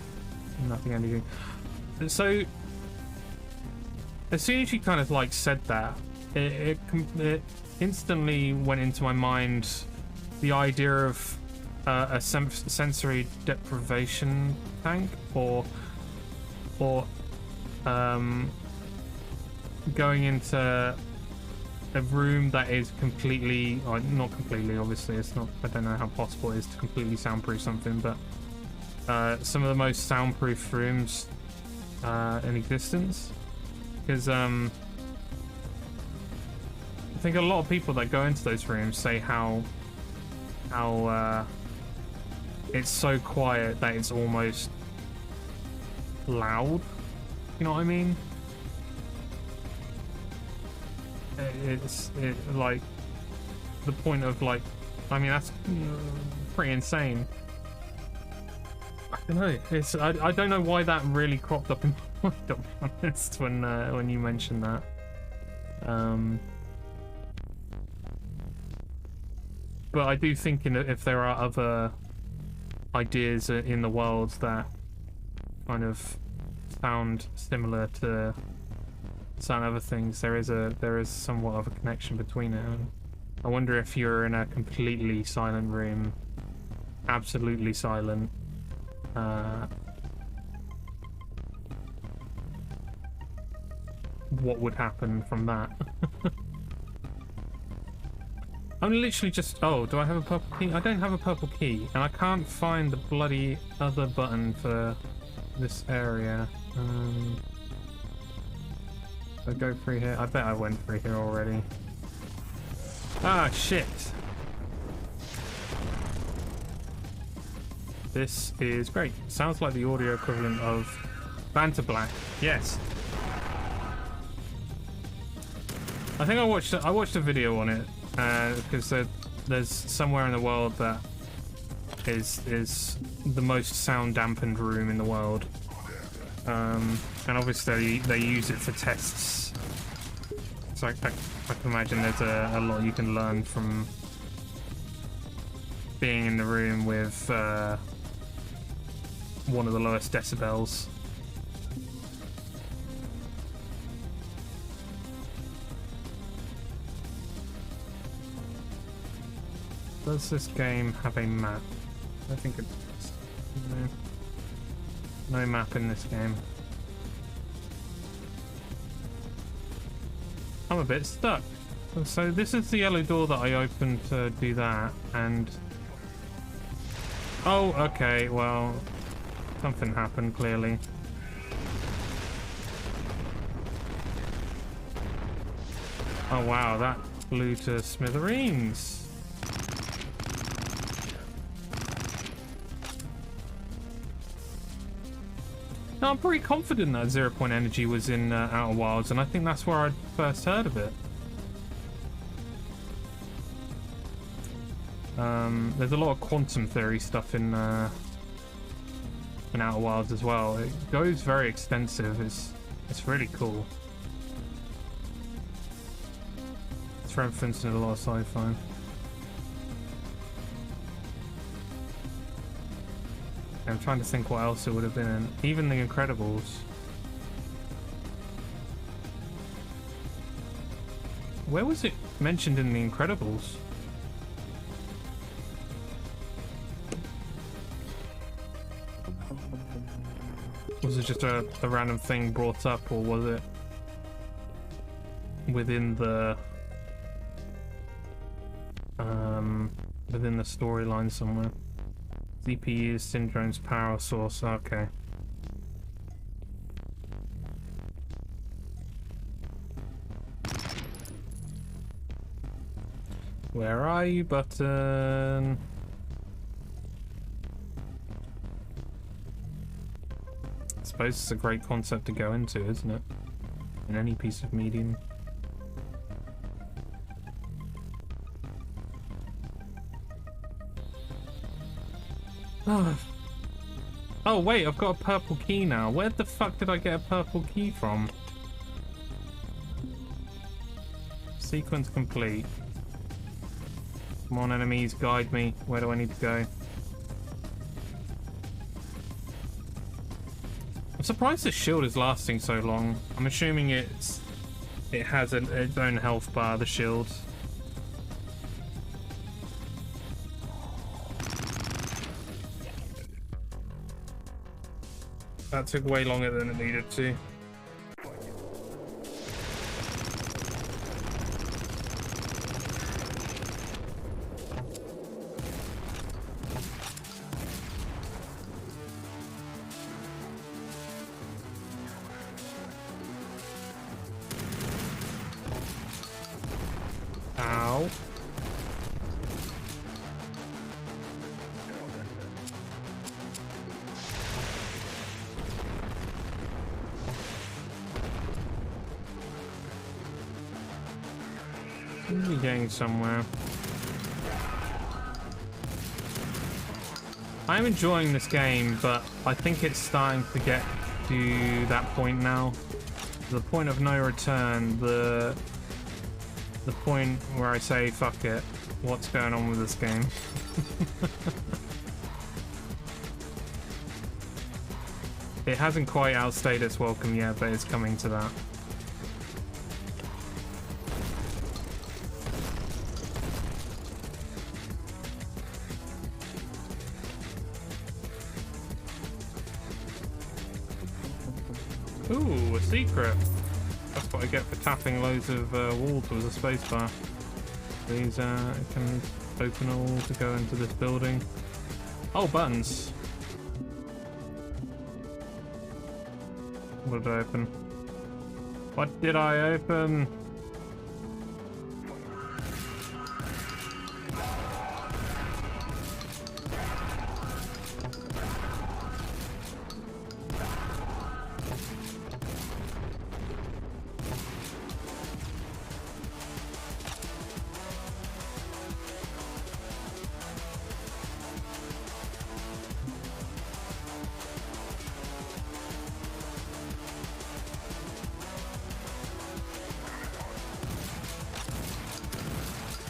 nothing anything. So, as soon as you kind of like said that, it instantly went into my mind the idea of a sensory deprivation tank, or going into a room that is completely, not completely, obviously, it's not, I don't know how possible it is to completely soundproof something, but some of the most soundproof rooms in existence. Because I think a lot of people that go into those rooms say how it's so quiet that it's almost loud. You know what I mean? It's like the point of like, I mean, that's pretty insane. I don't know. It's I don't know why that really cropped up in my mind, to be honest, when you mentioned that. But I do think if there are other ideas in the world that kind of sound similar to some other things, there is somewhat of a connection between it. I wonder if you're in a completely silent room, absolutely silent, what would happen from that? I'm literally just... Oh, do I have a purple key? I don't have a purple key, and I can't find the bloody other button for this area. I go through here. I bet I went through here already. Ah, shit. This is great. Sounds like the audio equivalent of Banter Black. Yes. I think I watched a video on it because there's somewhere in the world that is the most sound dampened room in the world. And obviously they use it for tests, so I can imagine there's a lot you can learn from being in the room with one of the lowest decibels. Does this game have a map? I think it does. No map in this game. I'm a bit stuck. So this is the yellow door that I opened to do that, and... Oh, okay, well... Something happened, clearly. Oh wow, that blew to smithereens. No, I'm pretty confident that Zero Point Energy was in Outer Wilds, and I think that's where I first heard of it. There's a lot of quantum theory stuff in Outer Wilds as well. It goes very extensive. It's really cool. It's referenced in a lot of sci-fi. I'm trying to think what else it would have been in. Even The Incredibles. Where was it mentioned in The Incredibles? Was it just a random thing brought up, or was it within the storyline somewhere? CPU Syndrome's power source, okay. Where are you, button? I suppose it's a great concept to go into, isn't it? In any piece of medium. Oh wait, I've got a purple key now. Where the fuck did I get a purple key from? Sequence complete. Come on, enemies, guide me. Where do I need to go? I'm surprised this shield is lasting so long. I'm assuming it has its own health bar, the shield. That took way longer than it needed to. Seems to be getting somewhere. I'm enjoying this game, but I think it's starting to get to that point now. The point of no return, the point where I say, fuck it, what's going on with this game? It hasn't quite outstayed its welcome yet, but it's coming to that. Ooh, a secret. That's what I get for tapping loads of walls with a spacebar. These can open all to go into this building. Oh, buttons. What did I open? What did I open?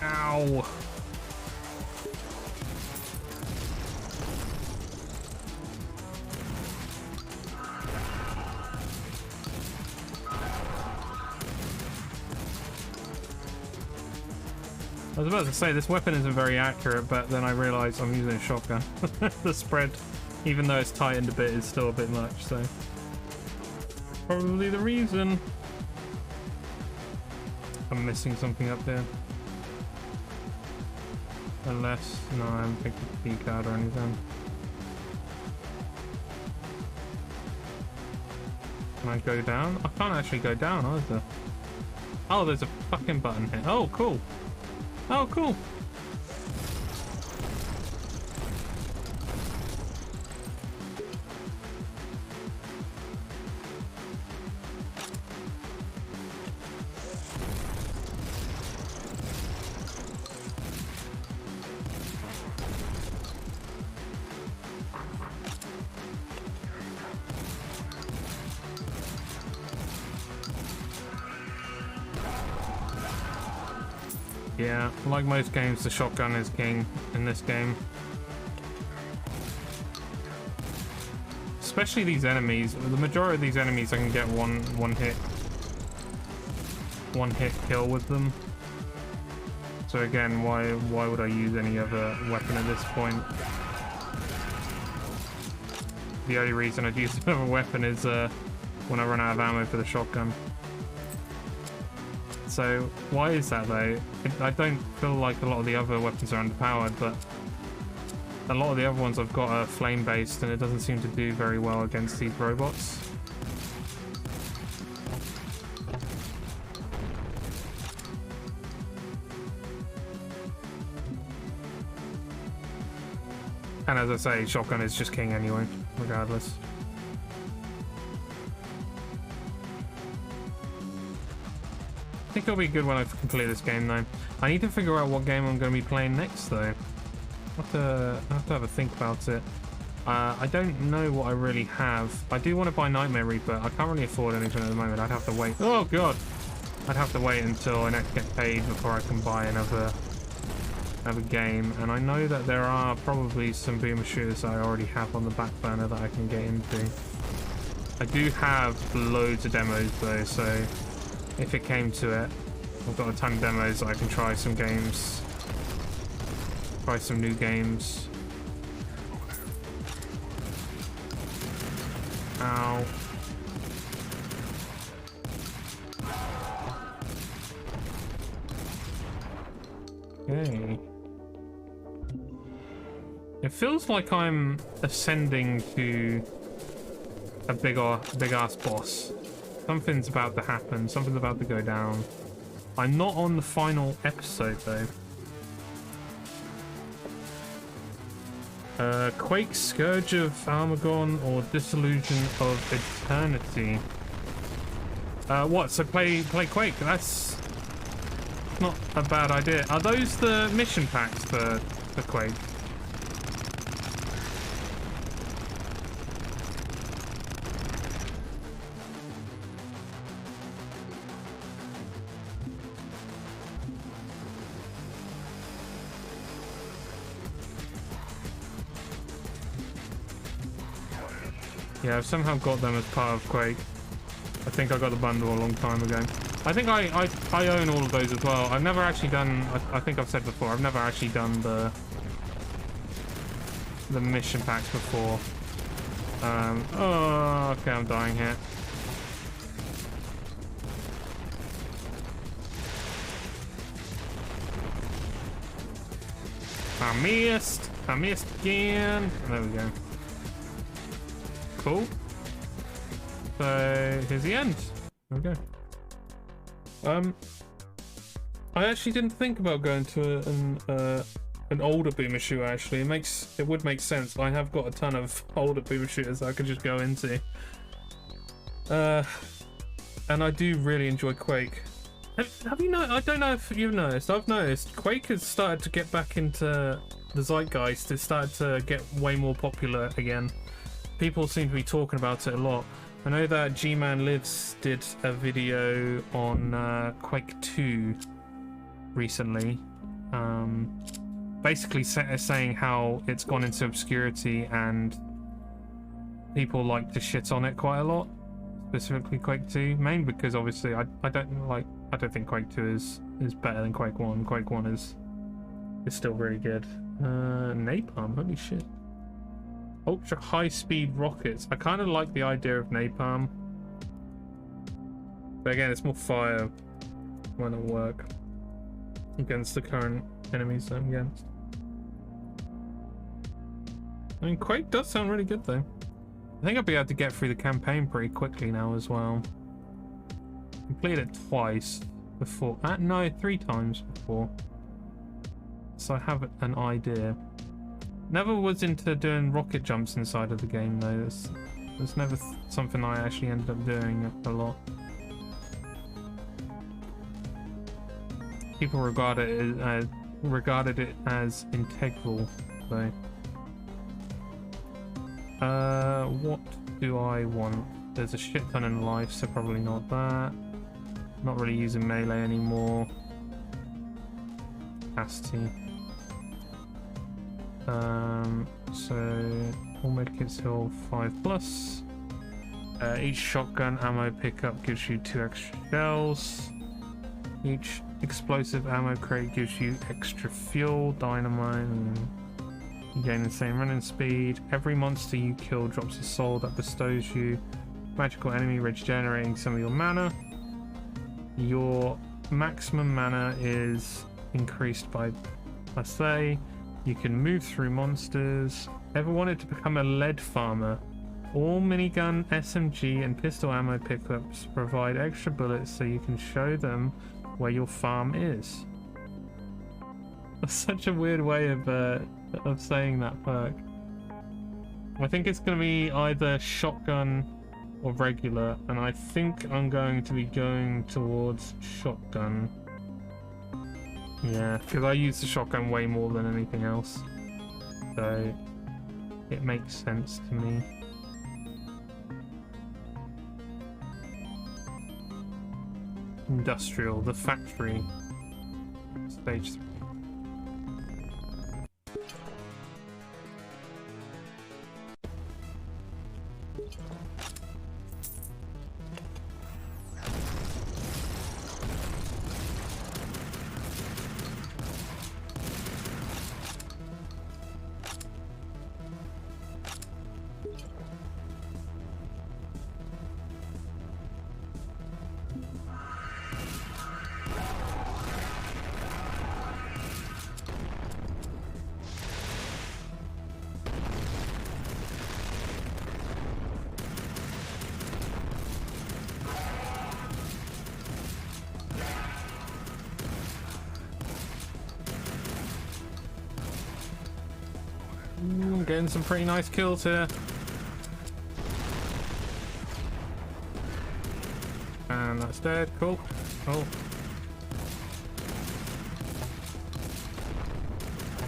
Ow. I was about to say, this weapon isn't very accurate, but then I realised I'm using a shotgun. The spread, even though it's tightened a bit, is still a bit much, so... Probably the reason. I'm missing something up there. Unless... no, I haven't picked up the key card or anything. Can I go down? I can't actually go down either. Oh, there's a fucking button here. Oh, cool. Oh, cool. Yeah, like most games, the shotgun is king in this game. Especially these enemies. The majority of these enemies I can get one hit kill with them. So again, why would I use any other weapon at this point? The only reason I'd use another weapon is when I run out of ammo for the shotgun. So why is that though? I don't feel like a lot of the other weapons are underpowered, but a lot of the other ones I've got are flame based and it doesn't seem to do very well against these robots. And as I say, shotgun is just king anyway, regardless. I think it'll be good when I complete this game though. I need to figure out what game I'm going to be playing next though. I have to have a think about it. I don't know what I really have. I do want to buy Nightmare Reaper. I can't really afford anything at the moment. I'd have to wait. Oh god! I'd have to wait until I next get paid before I can buy another game. And I know that there are probably some boomer shooters that I already have on the back burner that I can get into. I do have loads of demos though, so if it came to it, I've got a ton of demos that I can try some games. Try some new games. Ow. Okay. It feels like I'm ascending to a big ass boss. Something's about to happen. Something's about to go down. I'm not on the final episode though. Quake, Scourge of Armageddon, or Disillusion of Eternity. What? So play Quake. That's not a bad idea. Are those the mission packs for Quake? Yeah, I've somehow got them as part of Quake. I think I got the bundle a long time ago. I think I own all of those as well. I've never actually done, I think I've said before, I've never actually done the mission packs before. Oh, okay, I'm dying here. I missed again. There we go. Cool. So here's the end. There we go. I actually didn't think about going to an older boomer shooter. Actually, it would make sense. I have got a ton of older boomer shooters I could just go into. And I do really enjoy Quake. Have you know? I don't know if you've noticed. I've noticed Quake has started to get back into the zeitgeist. It's started to get way more popular again. People seem to be talking about it a lot. I know that G-Man Lives did a video on Quake 2 recently, basically saying how it's gone into obscurity and people like to shit on it quite a lot, specifically Quake 2, mainly because obviously I don't think Quake 2 is better than Quake 1. Quake 1 is still really good. Napalm, holy shit. Ultra high-speed rockets. I kind of like the idea of napalm, but again, it's more fire when it'll work against the current enemies I'm against. I mean, Quake does sound really good though. I think I'll be able to get through the campaign pretty quickly now as well. Completed it twice before. No, 3 times before. So I have an idea. Never was into doing rocket jumps inside of the game though. That's never something I actually ended up doing a lot. People regarded it as integral though. What do I want? There's a shit ton in life, so probably not that. Not really using melee anymore. Capacity. So all medkits heal 5+. Each shotgun ammo pickup gives you 2 extra shells. Each explosive ammo crate gives you extra fuel, dynamite, and you gain the same running speed. Every monster you kill drops a soul that bestows you magical enemy, regenerating some of your mana. Your maximum mana is increased by +A. You can move through monsters. Ever wanted to become a lead farmer? All minigun, SMG, and pistol ammo pickups provide extra bullets so you can show them where your farm is. That's such a weird way of saying that perk. I think it's going to be either shotgun or regular, and I think I'm going to be going towards shotgun. Yeah, because I use the shotgun way more than anything else, so it makes sense to me. Industrial, the factory, stage 3. Getting some pretty nice kills here. And that's dead. Cool. Cool.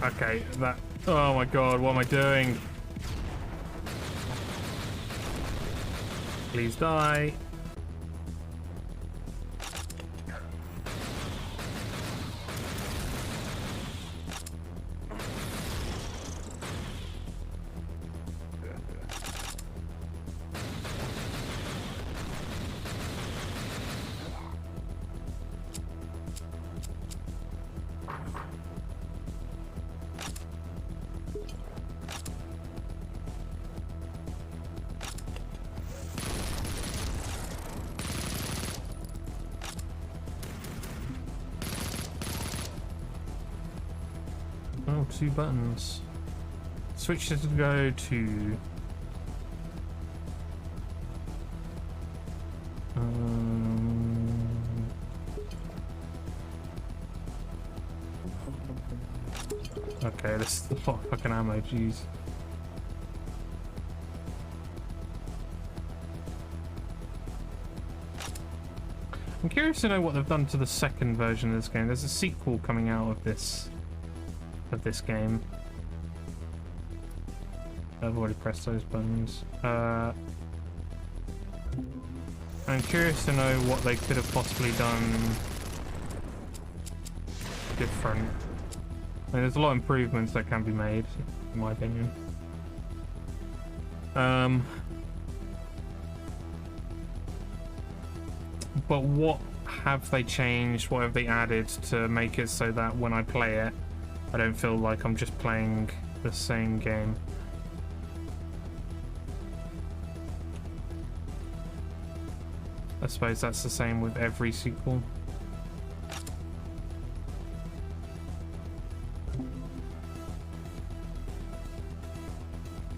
Okay, that... Oh my god, what am I doing? Please die. Oh, 2 buttons. Switch to go to... Okay, this is a lot of fucking ammo, jeez. I'm curious to know what they've done to the second version of this game. There's a sequel coming out of this game. I've already pressed those buttons. I'm curious to know what they could have possibly done different. I mean, there's a lot of improvements that can be made, in my opinion. But what have they changed? What have they added to make it so that when I play it, I don't feel like I'm just playing the same game? I suppose that's the same with every sequel.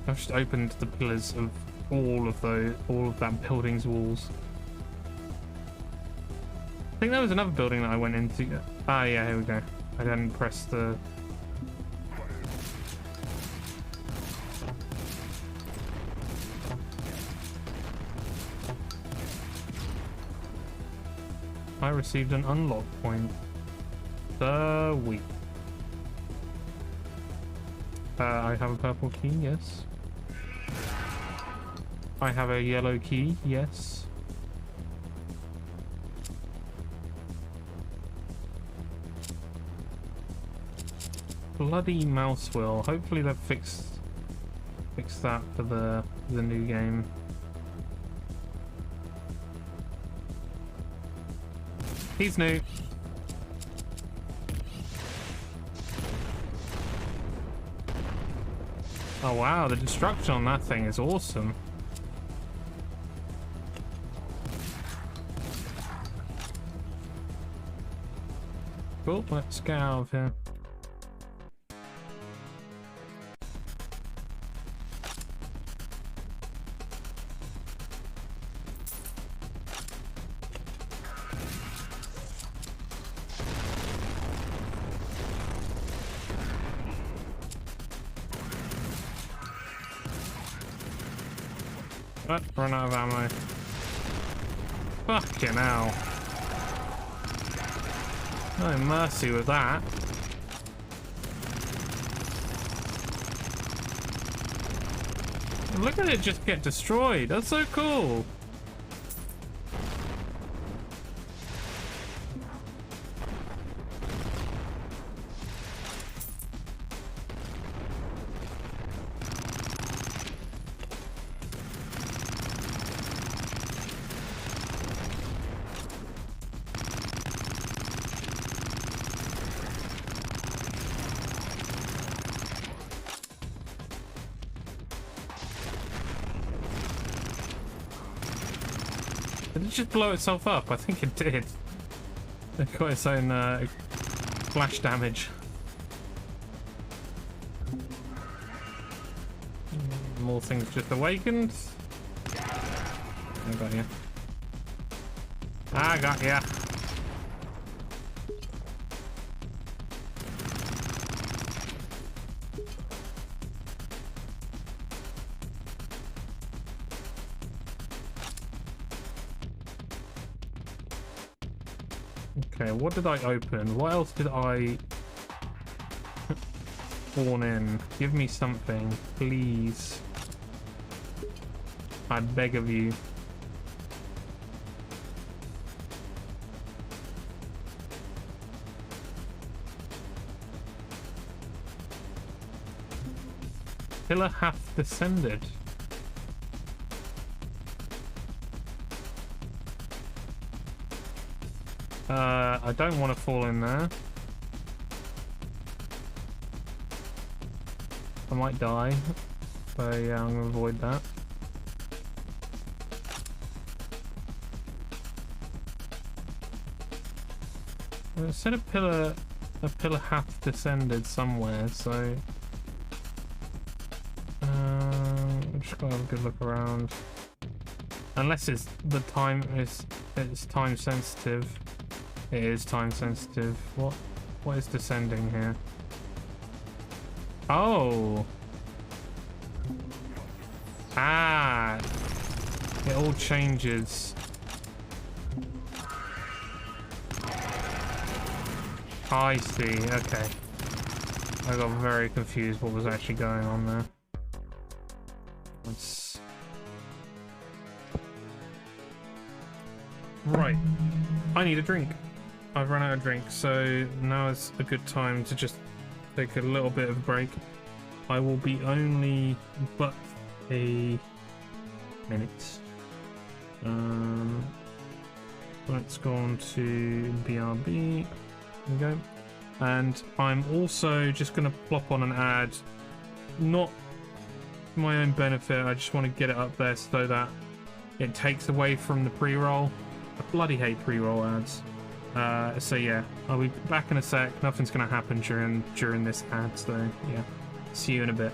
I've just opened the pillars of all of that building's walls. I think there was another building that I went into. Ah, yeah, here we go. I didn't press the... I received an unlock point. Sweet. I have a purple key, yes. I have a yellow key, yes. Bloody mouse wheel. Hopefully they've fixed that for the new game. He's new. Oh wow, the destruction on that thing is awesome. Cool, let's get out of here. Run out of ammo. Fucking hell. No mercy with that. Look at it just get destroyed. That's so cool. Did it just blow itself up? I think it did. It got its own flash damage. More things just awakened. I got you. I got ya. Okay, what did I open? What else did I... spawn in. Give me something, please. I beg of you. Pillar hath descended. I don't want to fall in there. I might die. So yeah, I'm gonna avoid that. It said a pillar hath descended somewhere, so I'm just gonna have a good look around. Unless it's time sensitive. It is time sensitive. What is descending here? Oh. Ah. It all changes. I see. Okay. I got very confused what was actually going on there. Let's... Right. I need a drink. I've run out of drink, so now is a good time to just take a little bit of a break. I will be only but a minute. Let's go on to BRB. There we go. And I'm also just going to plop on an ad, not for my own benefit, I just want to get it up there so that it takes away from the pre-roll. I bloody hate pre-roll ads. So yeah, I'll be back in a sec. Nothing's going to happen during this ad, so yeah. See you in a bit.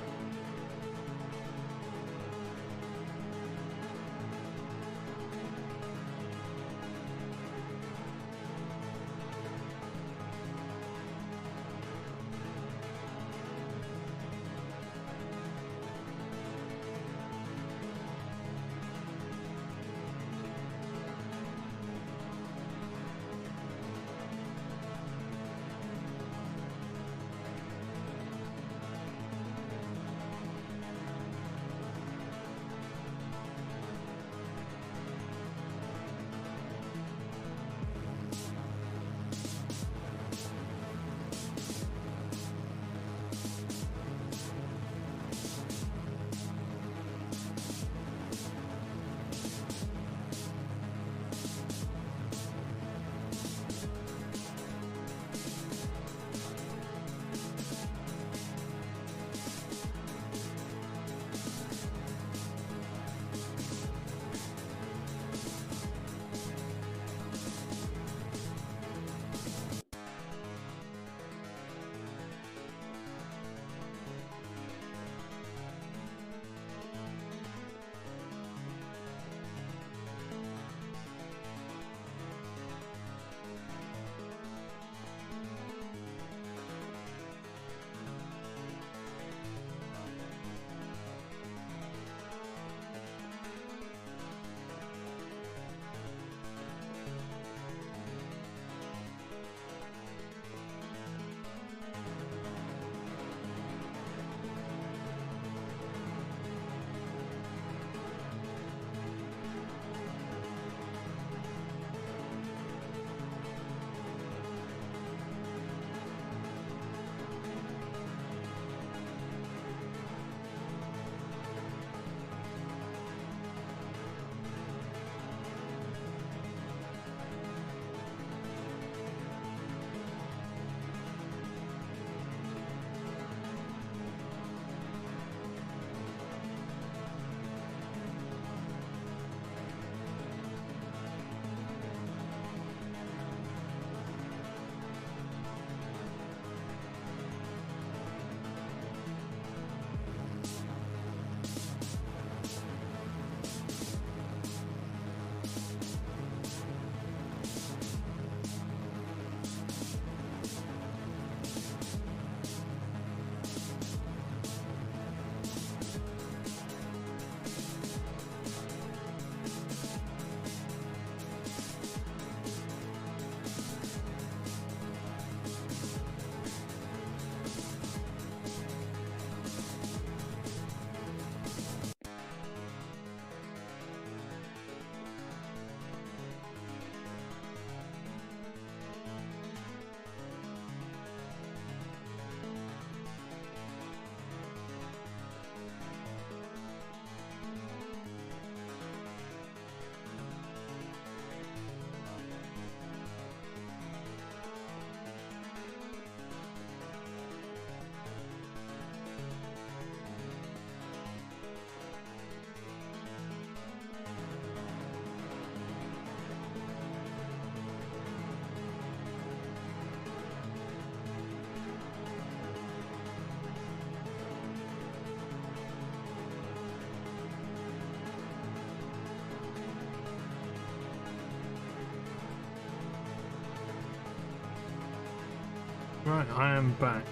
Right, I am back.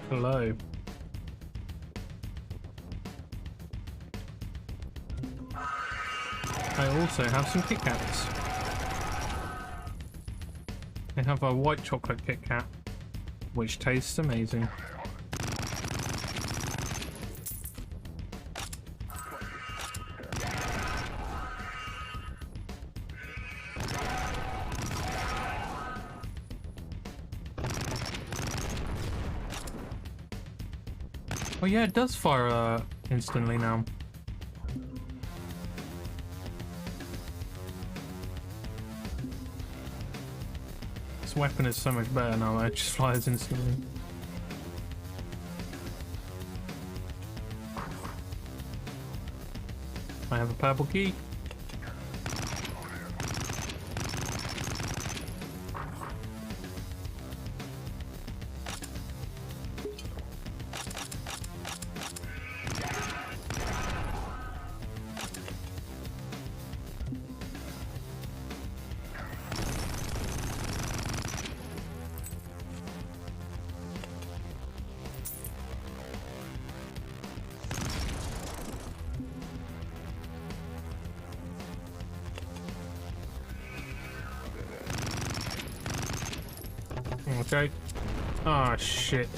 Hello. I also have some Kit Kats. I have a white chocolate Kit Kat, which tastes amazing. Oh yeah, it does fire instantly now. This weapon is so much better now, it just fires instantly. I have a purple key. Okay. Ah, shit.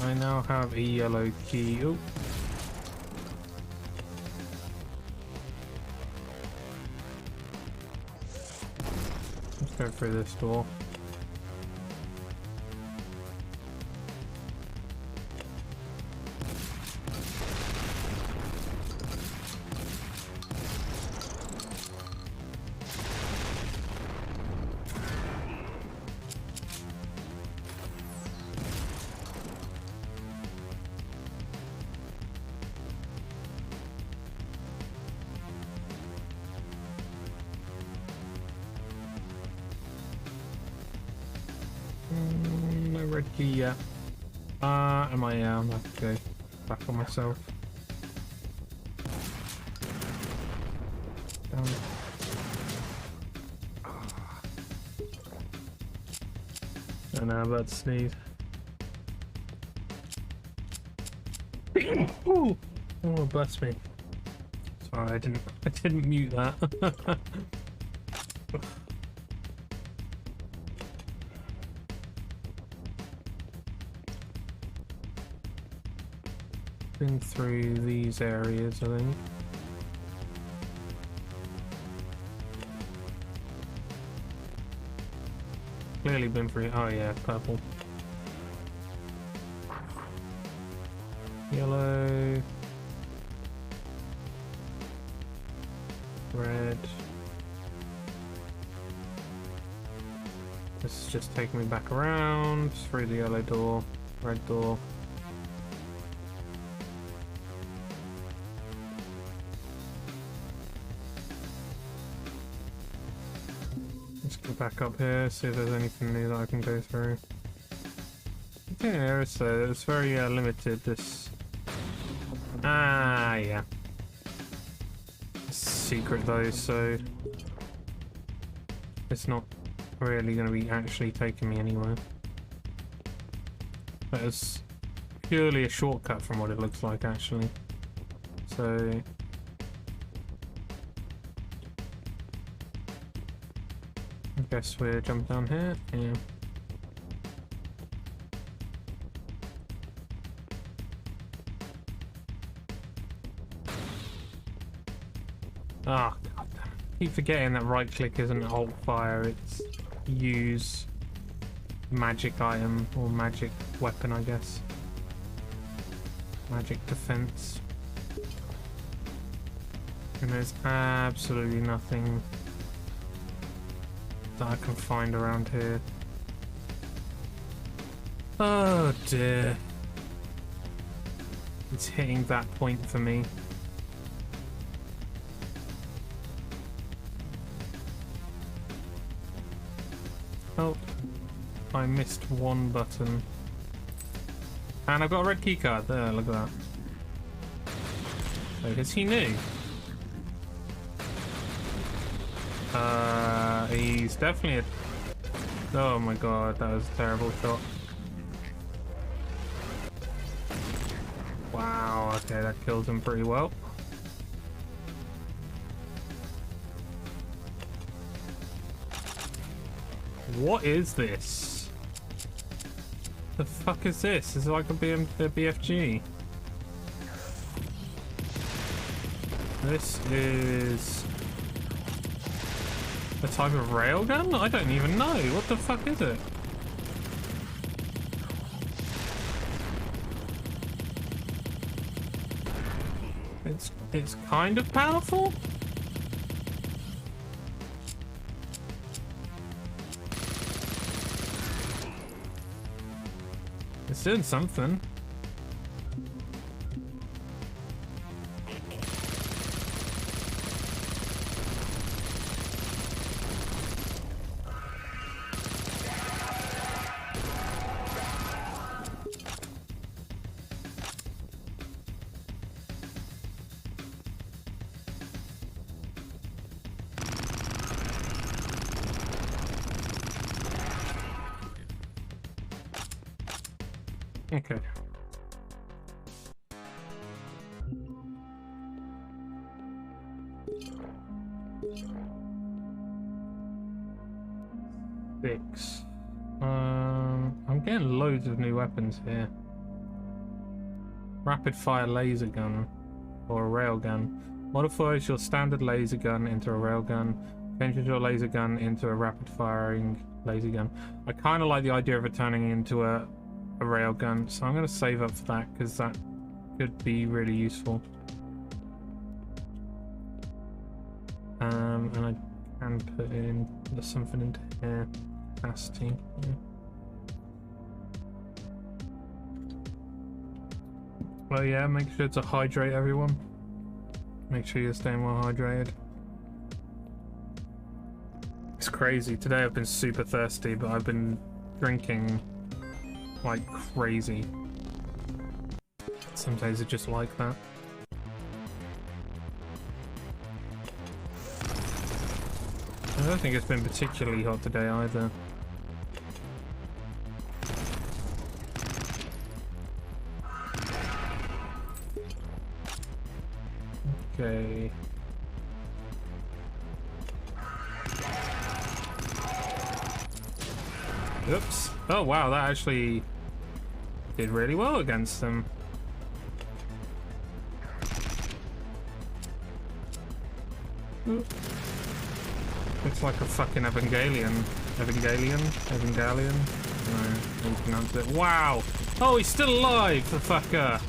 I now have a yellow key. Oh. Let's go through this door. No red key yet. Am I? Yeah, I'm gonna have to go back on myself. Down. And now I'm about to sneeze. Ooh. Oh, bless me. Sorry, I didn't mute that. Been through these areas, I think. Clearly been through. Oh yeah, purple. Yellow. Red. This is just taking me back around through the yellow door, red door. Let's go back up here, see if there's anything new that I can go through. I think there is though, it's very limited, this... Ah, yeah. It's secret though, so... It's not really going to be actually taking me anywhere. But it's purely a shortcut from what it looks like actually. So... I guess we'll jump down here. Yeah. Ah, oh, God. Keep forgetting that right click isn't alt fire, it's use magic item or magic weapon, I guess. Magic defense. And there's absolutely nothing that I can find around here. Oh dear. It's hitting that point for me. Oh, I missed one button. And I've got a red keycard there, look at that. So is he new? He's definitely a... Oh my god, that was a terrible shot. Wow, okay, that kills him pretty well. What is this? The fuck is this? This is like a BFG. This is a type of railgun? I don't even know. What the fuck is it? It's kind of powerful. It's doing something. Okay. Six. I'm getting loads of new weapons here. Rapid fire laser gun or a railgun. Modifies your standard laser gun into a railgun. Changes your laser gun into a rapid firing laser gun. I kind of like the idea of it turning into a railgun, so I'm going to save up for that because that could be really useful. And I can put in something into here. Capacity. Yeah. Well, yeah, make sure to hydrate everyone. Make sure you're staying well hydrated. It's crazy. Today I've been super thirsty, but I've been drinking like crazy. Some days are just like that. I don't think it's been particularly hot today either. Okay. Oops. Oh wow, that actually did really well against them. Oop. Looks like a fucking Evangelion. Evangelion? Evangelion? No, how you pronounce it. Wow! Oh, he's still alive, the fucker!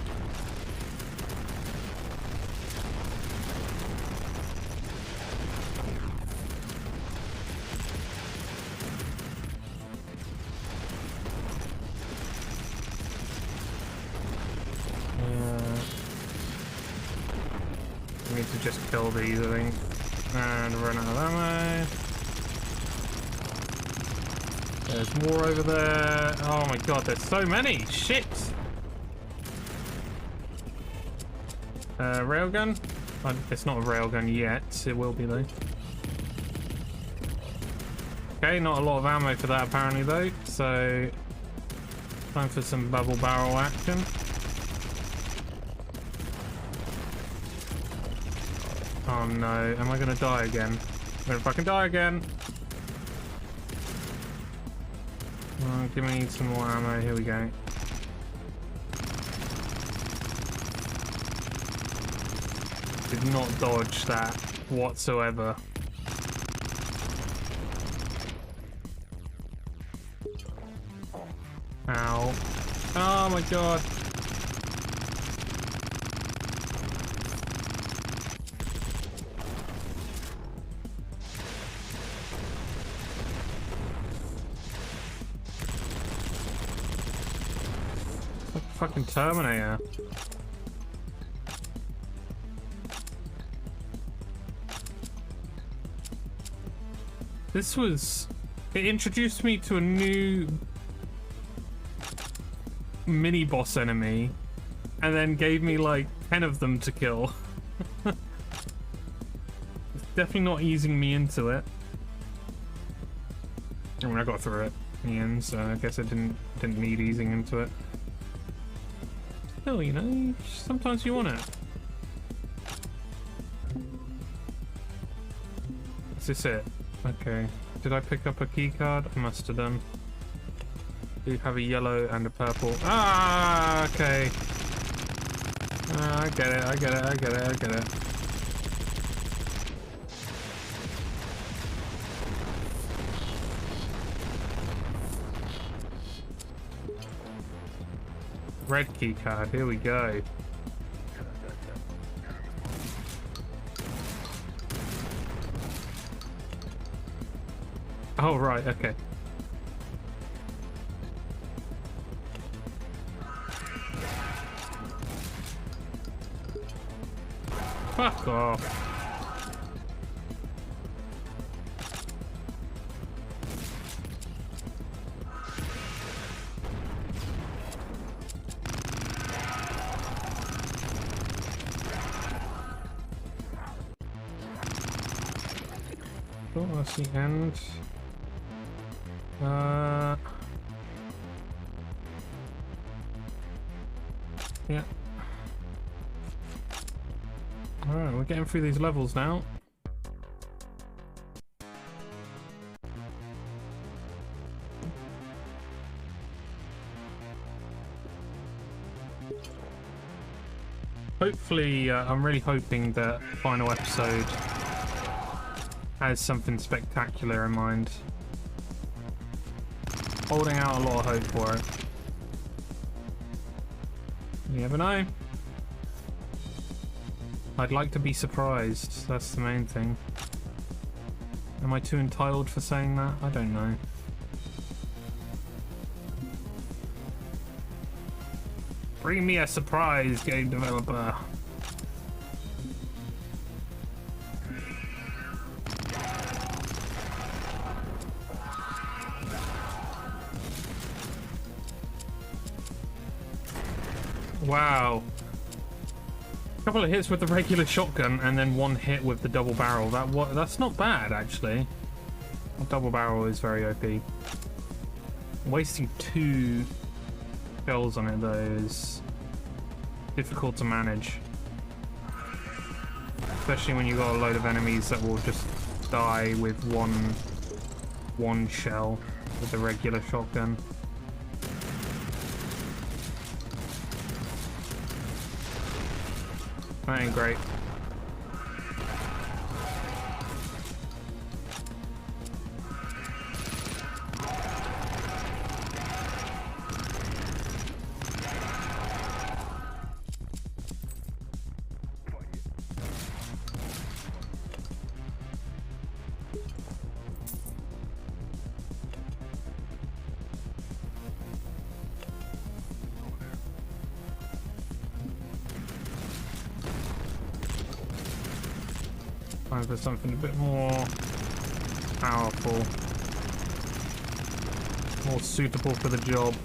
I need to just kill these, I think. And run out of ammo. There's more over there. Oh my god, there's so many! Shit! Railgun? It's not a railgun yet. It will be though. Okay, not a lot of ammo for that apparently though. So, time for some bubble barrel action. Oh no, am I gonna die again? I'm gonna fucking die again! Oh, give me some more ammo, here we go. Did not dodge that whatsoever. Ow. Oh my god. Fucking Terminator. This was... It introduced me to a new mini-boss enemy and then gave me like 10 of them to kill. definitely not easing me into it. I mean, I got through it in the end, so I guess I didn't need easing into it. Still, you know, sometimes you want it. Is this it? Okay. Did I pick up a key card? I must have done. Do you have a yellow and a purple? Ah, okay. I get it, I get it, I get it, I get it. Red key card, here we go. Oh, right, okay. Fuck off. Oh, that's the end. Yeah. Alright, we're getting through these levels now. Hopefully, I'm really hoping that final episode has something spectacular in mind. Holding out a lot of hope for it. You never know. I'd like to be surprised. That's the main thing. Am I too entitled for saying that? I don't know. Bring me a surprise, game developer. Wow. A couple of hits with the regular shotgun and then one hit with the double barrel. That's not bad, actually. The double barrel is very OP. Wasting 2 shells on it, though, is difficult to manage. Especially when you've got a load of enemies that will just die with one shell with the regular shotgun. That ain't great. Time for something a bit more powerful, more suitable for the job.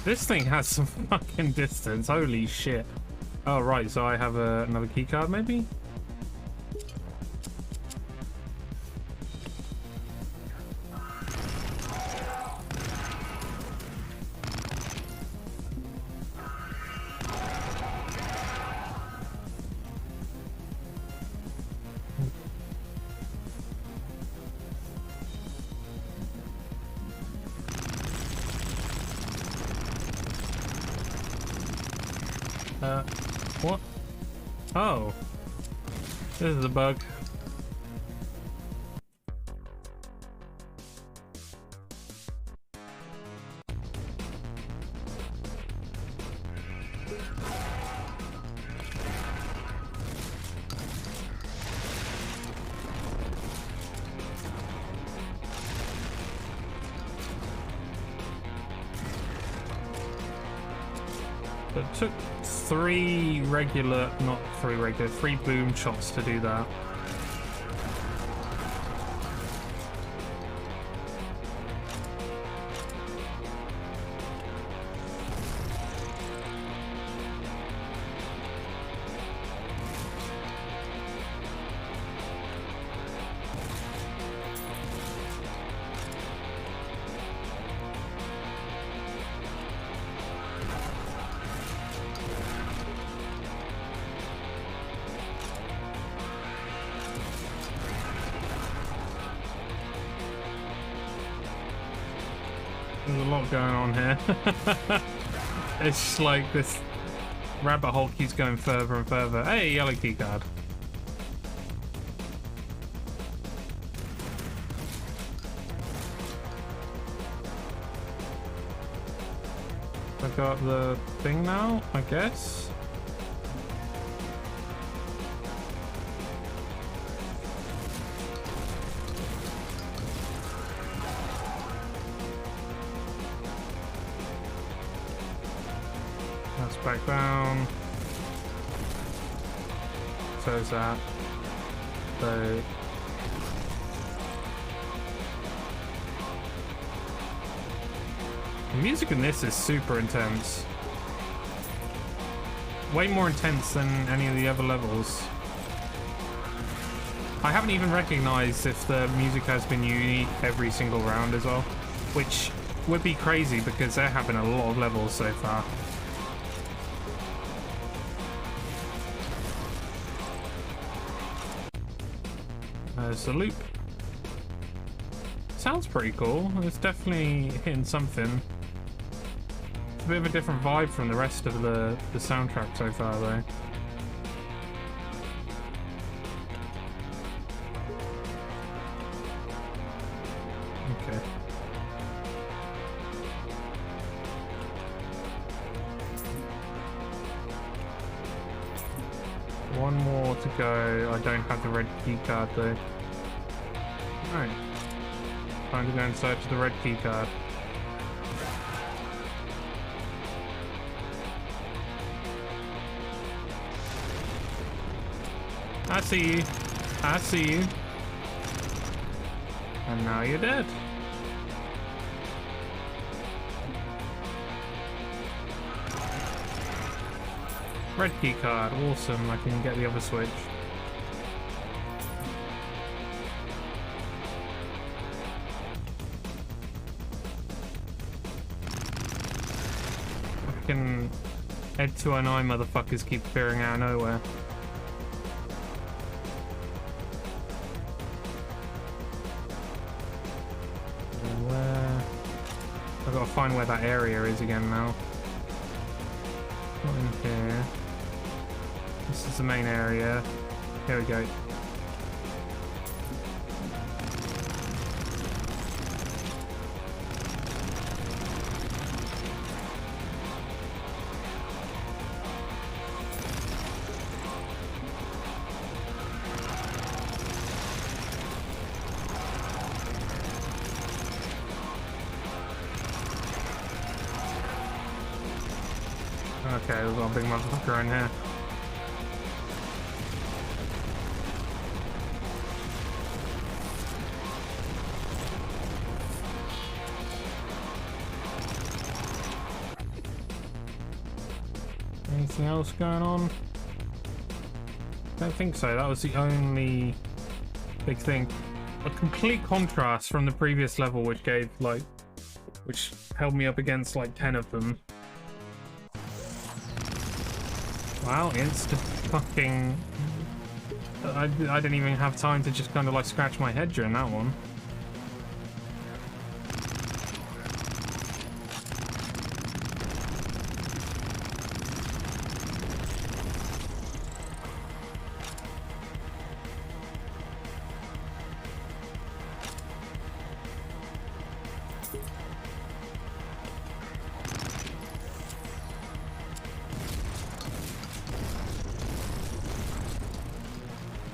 This thing has some fucking distance, holy shit. Oh right, so I have another key card maybe? What? Oh. This is a bug. It took three boom shots to do that. There's a lot going on here. It's just like this rabbit hole keeps going further and further. Hey, yellow key card. I got the thing now, I guess. Back down. So is that. So the music in this is super intense. Way more intense than any of the other levels. I haven't even recognized if the music has been unique every single round as well, which would be crazy because they're having a lot of levels so far. There's a loop. Sounds pretty cool. It's definitely hitting something. It's a bit of a different vibe from the rest of the soundtrack so far, though. Okay. One more to go. I don't have the red key card though. Alright. Time to go and search the red key card. I see you. I see you. And now you're dead. Red key card, awesome. I can get the other switch. Fucking Ed 209 motherfuckers keep appearing out of nowhere. Where? I've got to find where that area is again now. Not in here. This is the main area. Here we go. Okay, there's a big motherfucker in here. Anything else going on? Don't think so. That was the only big thing. A complete contrast from the previous level, which held me up against like 10 of them. Wow, insta fucking... I didn't even have time to just kind of like scratch my head during that one.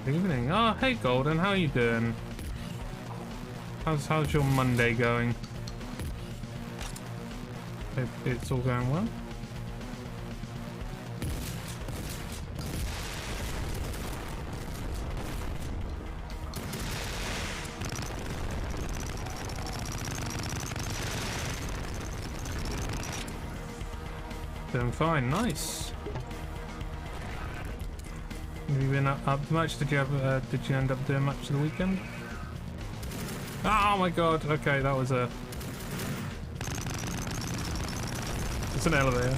Evening. Oh, hey Golden, how you doing? How's your Monday going? Hope it's all going well. Doing fine, nice. Have you been up to much? Did you end up doing much of the weekend? Oh my god, okay, that was a... It's an elevator.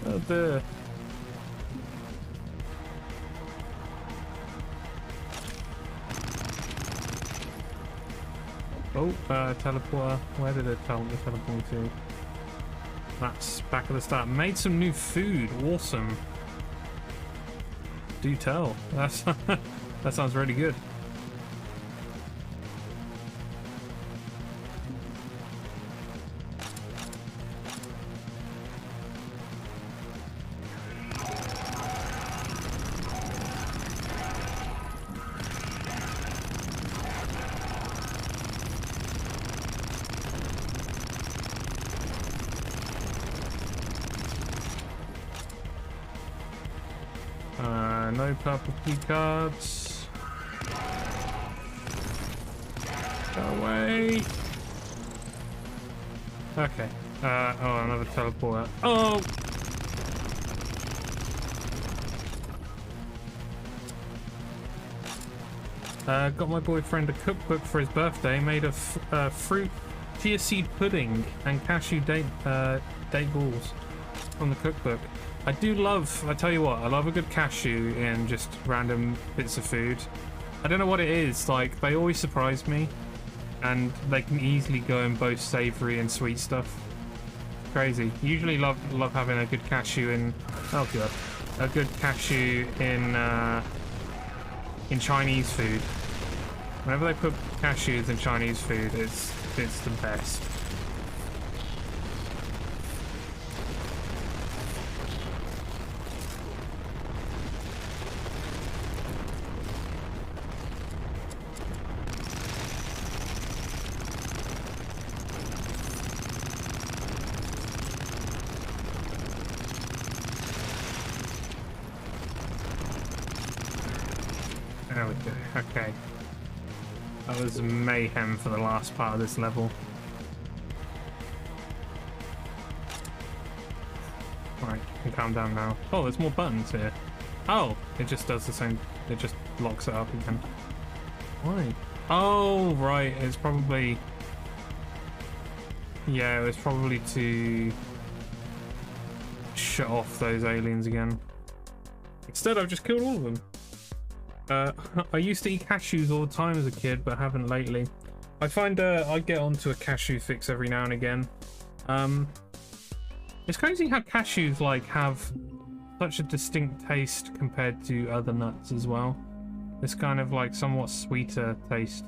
Oh dear. Oh, teleporter. Where did it teleport to? That's back at the start. Made some new food. Awesome. Do tell. That's that sounds really good. No purple key cards. Go away. Okay. Oh, another teleporter. Oh! Got my boyfriend a cookbook for his birthday. Made a fruit chia seed pudding and cashew date balls from the cookbook. I tell you what, I love a good cashew in just random bits of food. I don't know what it is, like, they always surprise me. And they can easily go in both savoury and sweet stuff. Crazy. Usually love having a good cashew in... Oh god. A good cashew in Chinese food. Whenever they put cashews in Chinese food, it's the best. There we go. Okay. That was mayhem for the last part of this level. Right, you can calm down now. Oh, there's more buttons here. Oh, it just does the same. It just locks it up again. Why? Oh, right. It's probably... Yeah, it was probably to shut off those aliens again. Instead, I've just killed all of them. I used to eat cashews all the time as a kid, but haven't lately. I find I get onto a cashew fix every now and again. It's crazy how cashews like have such a distinct taste compared to other nuts as well. This kind of like somewhat sweeter taste.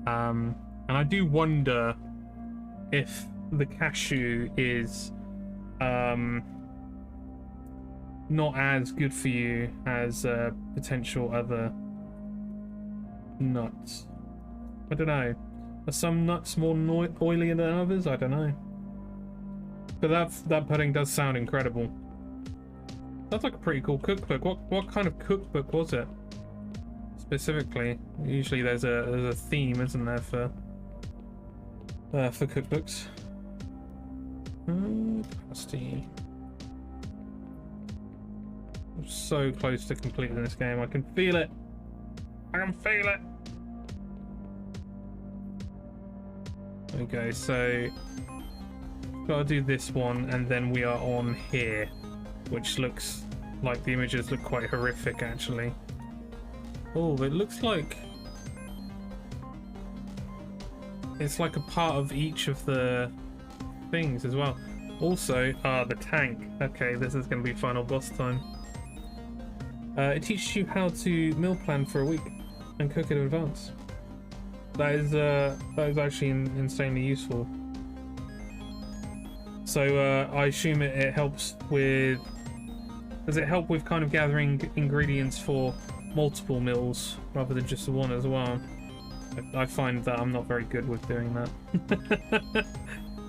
And I do wonder if the cashew is not as good for you as potential other nuts. I don't know. Are some nuts more oily than others? I don't know. But that pudding does sound incredible. That's like a pretty cool cookbook. What kind of cookbook was it specifically? Usually there's a theme, isn't there, for cookbooks? Capacity. I'm so close to completing this game. I can feel it. I can feel it. There we go. So gotta do this one, and then we are on here, which looks like the images look quite horrific, actually. Oh, it looks like it's like a part of each of the things as well. Also, the tank. Okay, this is going to be final boss time. It teaches you how to meal plan for a week and cook in advance. That is actually insanely useful. So I assume it helps with... Does it help with kind of gathering ingredients for multiple meals rather than just the one as well? I find that I'm not very good with doing that.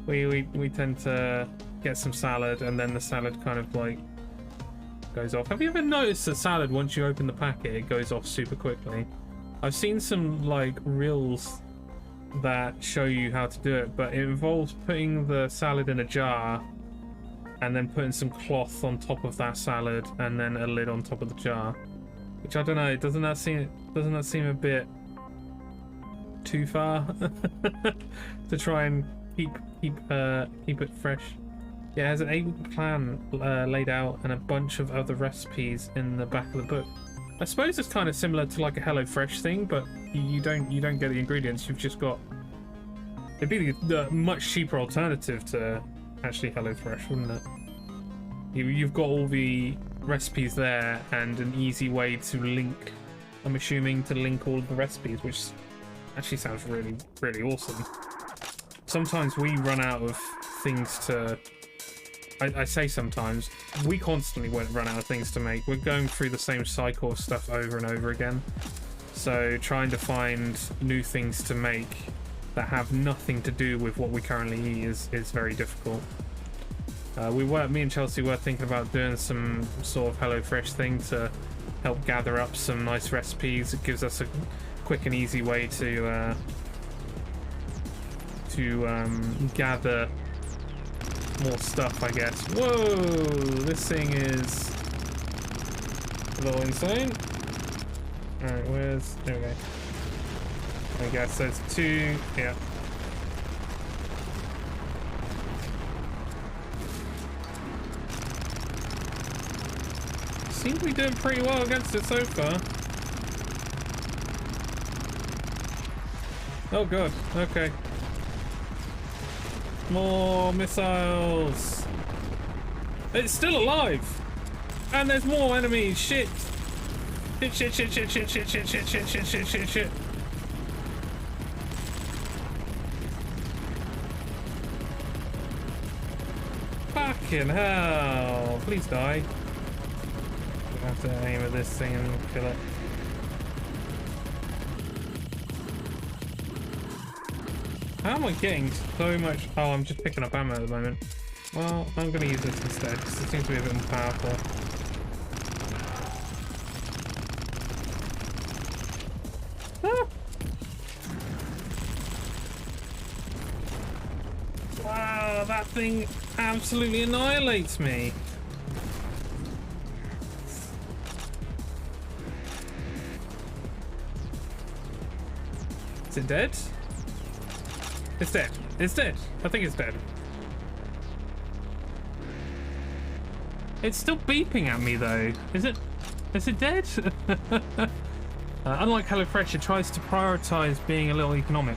we tend to get some salad, and then the salad kind of like goes off. Have you ever noticed that salad, once you open the packet, it goes off super quickly? I've seen some like reels that show you how to do it, but it involves putting the salad in a jar and then putting some cloth on top of that salad and then a lid on top of the jar. Which, I don't know, doesn't that seem a bit too far to try and keep it fresh? Yeah, it has an 8-week plan laid out and a bunch of other recipes in the back of the book. I suppose it's kind of similar to like a HelloFresh thing, but you don't get the ingredients. You've just got. It'd be the much cheaper alternative to actually HelloFresh, wouldn't it? You've got all the recipes there and an easy way to link. I'm assuming to link all of the recipes, which actually sounds really, really awesome. Sometimes we run out of things to. I say sometimes, we constantly run out of things to make. We're going through the same cycle of stuff over and over again. So trying to find new things to make that have nothing to do with what we currently eat is very difficult. Me and Chelsea were thinking about doing some sort of HelloFresh thing to help gather up some nice recipes. It gives us a quick and easy way to gather more stuff, I guess. Whoa, this thing is a little insane. Alright, where's... There we go. I guess there's 2... Yeah. Seem to be doing pretty well against it so far. Oh god, okay. More missiles. It's still alive. And there's more enemies. Shit. Shit. Fucking hell. Please die. I have to aim at this thing and kill it. How am I getting so much? Oh, I'm just picking up ammo at the moment. Well, I'm going to use this instead, because it seems to be a bit more powerful. Ah! Wow, that thing absolutely annihilates me. Is it dead? It's dead. It's dead. I think it's dead. It's still beeping at me though. Is it dead? Unlike HelloFresh, it tries to prioritize being a little economic,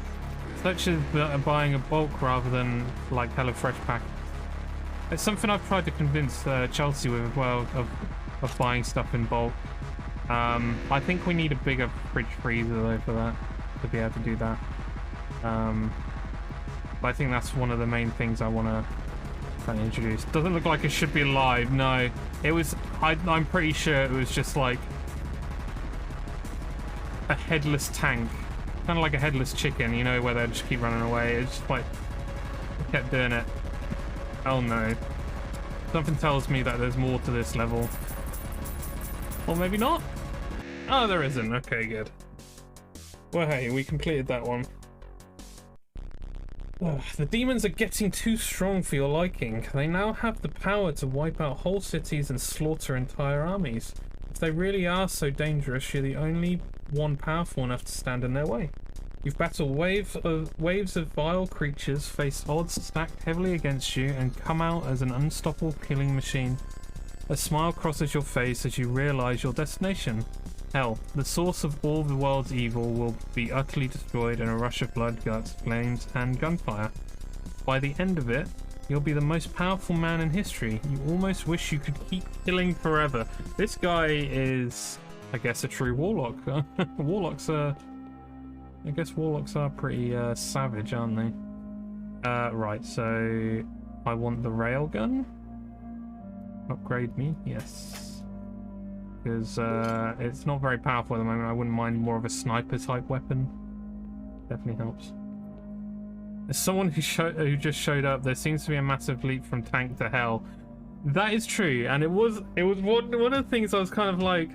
such as buying a bulk rather than like HelloFresh pack. It's something I've tried to convince Chelsea with as well, of buying stuff in bulk. I think we need a bigger fridge freezer though for that, to be able to do that. But I think that's one of the main things I want to kind of introduce. Doesn't look like it should be alive. No, it was. I'm pretty sure it was just like a headless tank, kind of like a headless chicken. You know, where they just keep running away. It's just like it kept doing it. Oh no! Something tells me that there's more to this level, or maybe not. Oh, there isn't. Okay, good. Well, hey, we completed that one. Ugh, the demons are getting too strong for your liking. They now have the power to wipe out whole cities and slaughter entire armies. If they really are so dangerous, you're the only one powerful enough to stand in their way. You've battled waves of vile creatures, faced odds stacked heavily against you, and come out as an unstoppable killing machine. A smile crosses your face as you realise your destination. Hell, the source of all the world's evil will be utterly destroyed in a rush of blood, guts, flames, and gunfire. By the end of it, you'll be the most powerful man in history. You almost wish you could keep killing forever. This guy is, I guess, a true warlock. Warlocks are... I guess warlocks are pretty savage, aren't they? Right, so... I want the railgun. Upgrade me, yes. Because it's not very powerful at the moment. I wouldn't mind more of a sniper type weapon. Definitely helps. As someone who just showed up, there seems to be a massive leap from tank to hell. That is true, and it was one of the things I was kind of like,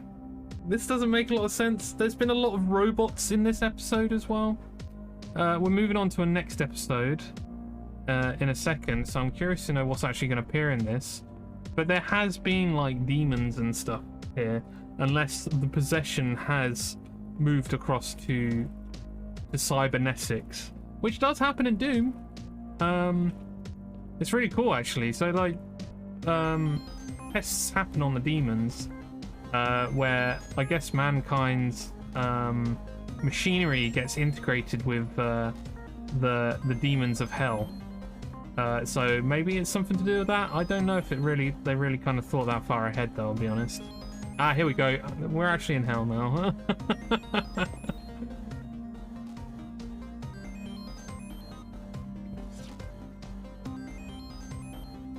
this doesn't make a lot of sense. There's been a lot of robots in this episode as well. We're moving on to a next episode in a second, so I'm curious to know what's actually going to appear in this. But there has been like demons and stuff here, unless the possession has moved across to cybernetics, which does happen in Doom. It's really cool actually. So like tests happen on the demons, where I guess mankind's machinery gets integrated with the demons of hell. So maybe it's something to do with that. I don't know if they really kind of thought that far ahead though, I'll be honest. Ah, here we go. We're actually in hell now.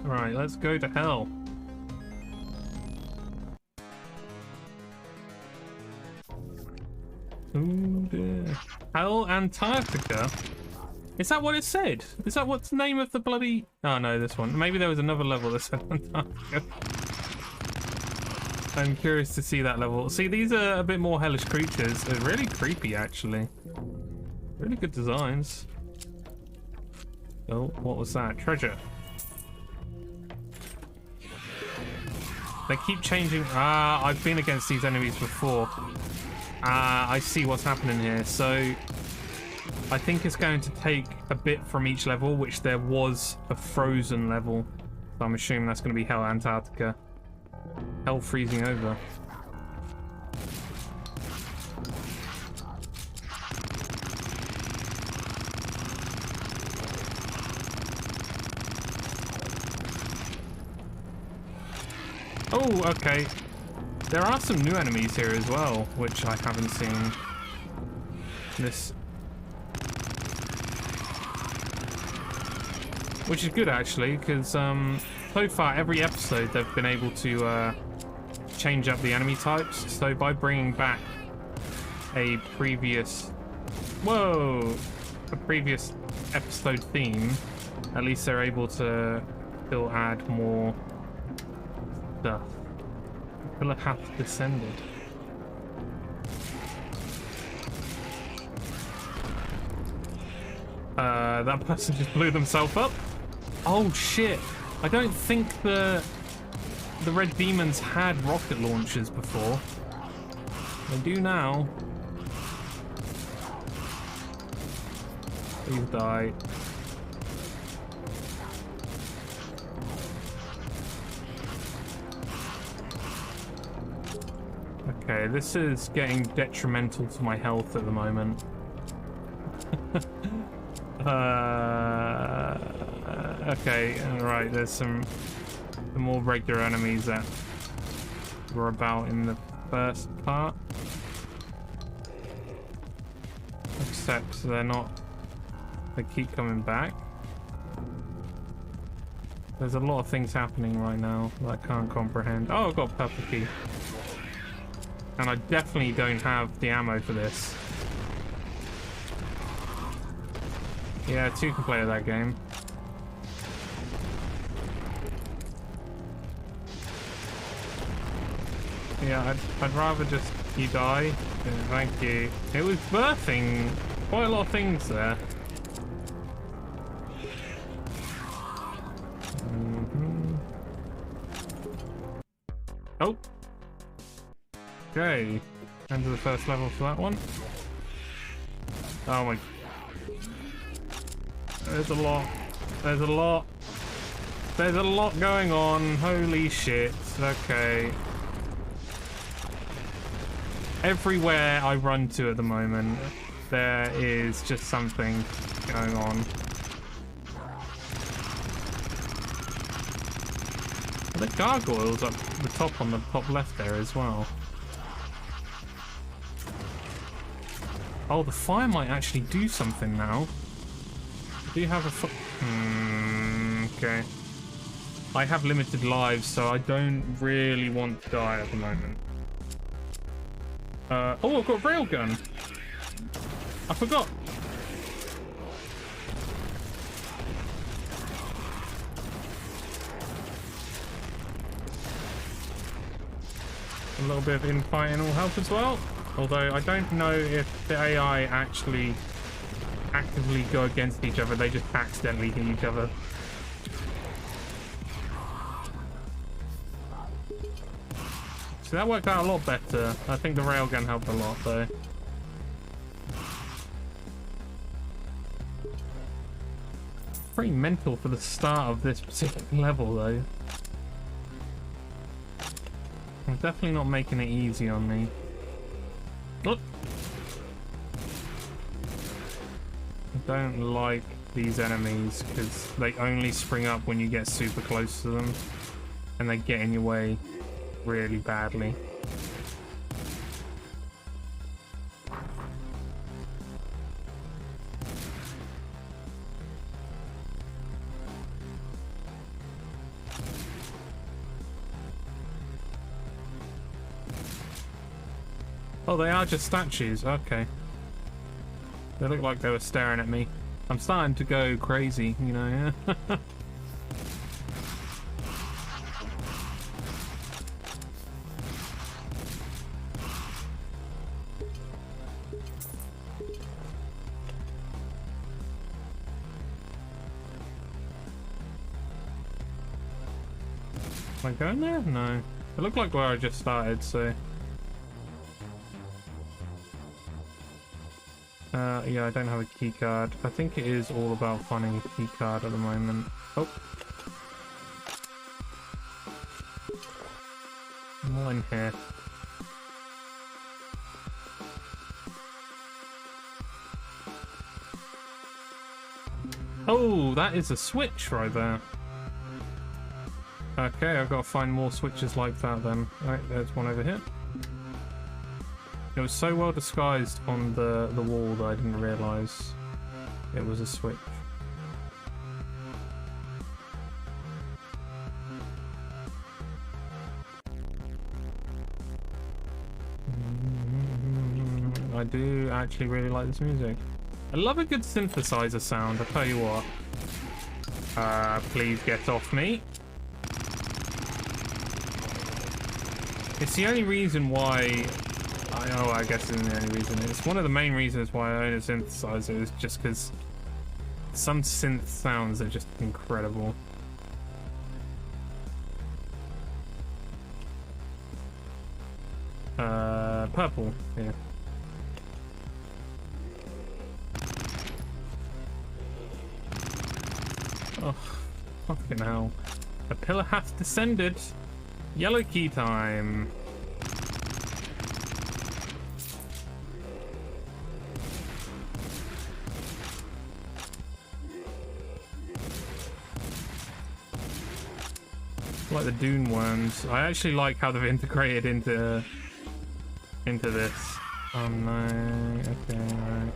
Alright, let's go to hell. Ooh, dear. Hell Antarctica? Is that what it said? Is that what's the name of the bloody... Oh no, this one. Maybe there was another level that said Antarctica. I'm curious to see that level. See, these are a bit more hellish creatures. They're really creepy, actually. Really good designs. Oh, what was that? Treasure. They keep changing. Ah, I've been against these enemies before. Ah, I see what's happening here. So I think it's going to take a bit from each level, which there was a frozen level. So I'm assuming that's going to be Hell Antarctica. Hell freezing over. Oh, okay. There are some new enemies here as well, which I haven't seen. This... Which is good, actually, because so far, every episode, they've been able to change up the enemy types. So by bringing back a previous... Whoa! A previous episode theme, at least they're able to still add more stuff. Pillar hath descended. That person just blew themselves up. Oh shit! I don't think the red demons had rocket launchers before. They do now. Please die. Okay, this is getting detrimental to my health at the moment. Okay, alright, there's some more regular enemies that were about in the first part. Except they're not... They keep coming back. There's a lot of things happening right now that I can't comprehend. Oh, I've got a purple key. And I definitely don't have the ammo for this. Yeah, 2 can play that game. Yeah, I'd rather just you die. Yeah, thank you. It was birthing quite a lot of things there. Oh! Okay. End of the first level for that one. Oh my... There's a lot. There's a lot. There's a lot going on. Holy shit. Okay. Everywhere I run to at the moment, there is just something going on. The gargoyles up the top on the top left there as well. Oh, the fire might actually do something now. Do you have a okay. I have limited lives, so I don't really want to die at the moment. Oh, I've got a railgun. I forgot. A little bit of infighting will help as well. Although I don't know if the AI actually actively go against each other, they just accidentally hit each other. So that worked out a lot better. I think the railgun helped a lot though. Pretty mental for the start of this specific level though. I'm definitely not making it easy on me. Look. I don't like these enemies because they only spring up when you get super close to them and they get in your way really badly. Oh, they are just statues. Okay. They look like they were staring at me. I'm starting to go crazy, you know, yeah? Am I going there? No. It looked like where I just started, so... yeah, I don't have a key card. I think it is all about finding a key card at the moment. Oh. More in here. Oh, that is a switch right there. Okay, I've got to find more switches like that then. Alright, there's one over here. It was so well disguised on the wall that I didn't realise it was a switch. I do actually really like this music. I love a good synthesizer sound, I'll tell you what. Please get off me. It's the only reason why... I guess it's the only reason. It's one of the main reasons why I own a synthesizer, is just because some synth sounds are just incredible. Purple, yeah. Oh, fucking hell. The pillar hath descended. Yellow key time. Like the Dune worms. I actually like how they've integrated into this. Oh no. Okay, right.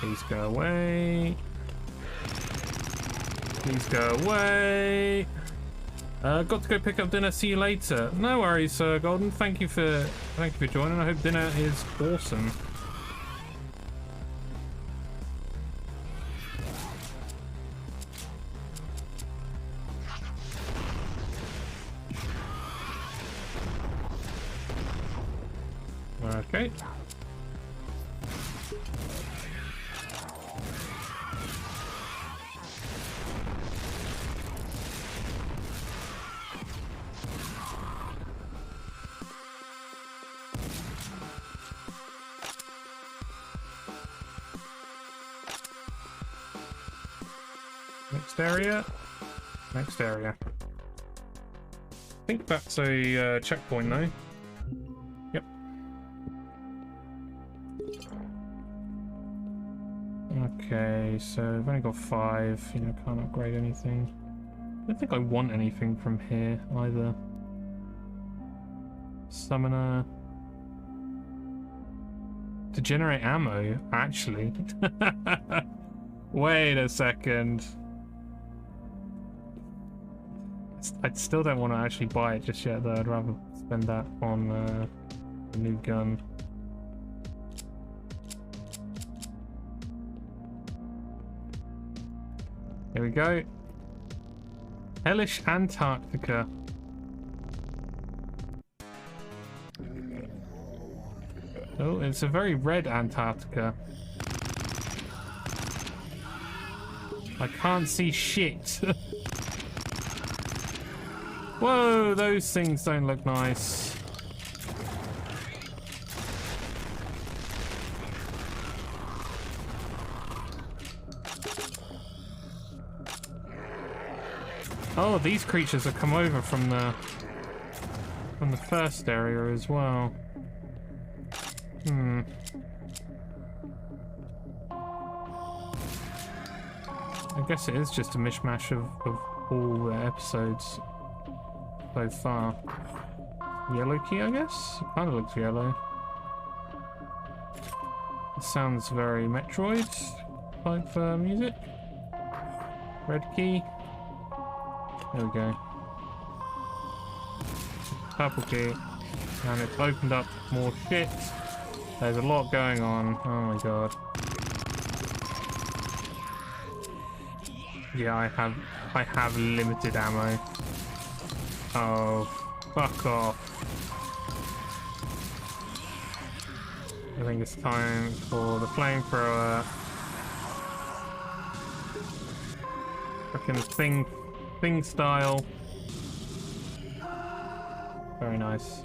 Please go away. Please go away. Got to go pick up dinner. See you later. No worries, Golden. Thank you for joining. I hope dinner is awesome. Okay. Next area. Next area. I think that's a checkpoint though. Yep. Okay, so I've only got 5. You know, can't upgrade anything. I don't think I want anything from here either. Summoner. To generate ammo, actually. Wait a second. I still don't want to actually buy it just yet though. I'd rather spend that on a new gun. Here we go. Hellish Antarctica. Oh, it's a very red Antarctica. I can't see shit. Whoa, those things don't look nice. Oh, these creatures have come over from the first area as well. Hmm. I guess it is just a mishmash of all the episodes so far. Yellow key, I guess? It kind of looks yellow. It sounds very Metroid type music. Red key. There we go. Purple key. And it's opened up more shit. There's a lot going on. Oh my god. Yeah, I have limited ammo. Oh, fuck off. I think it's time for the flamethrower. Fucking thing style. Very nice.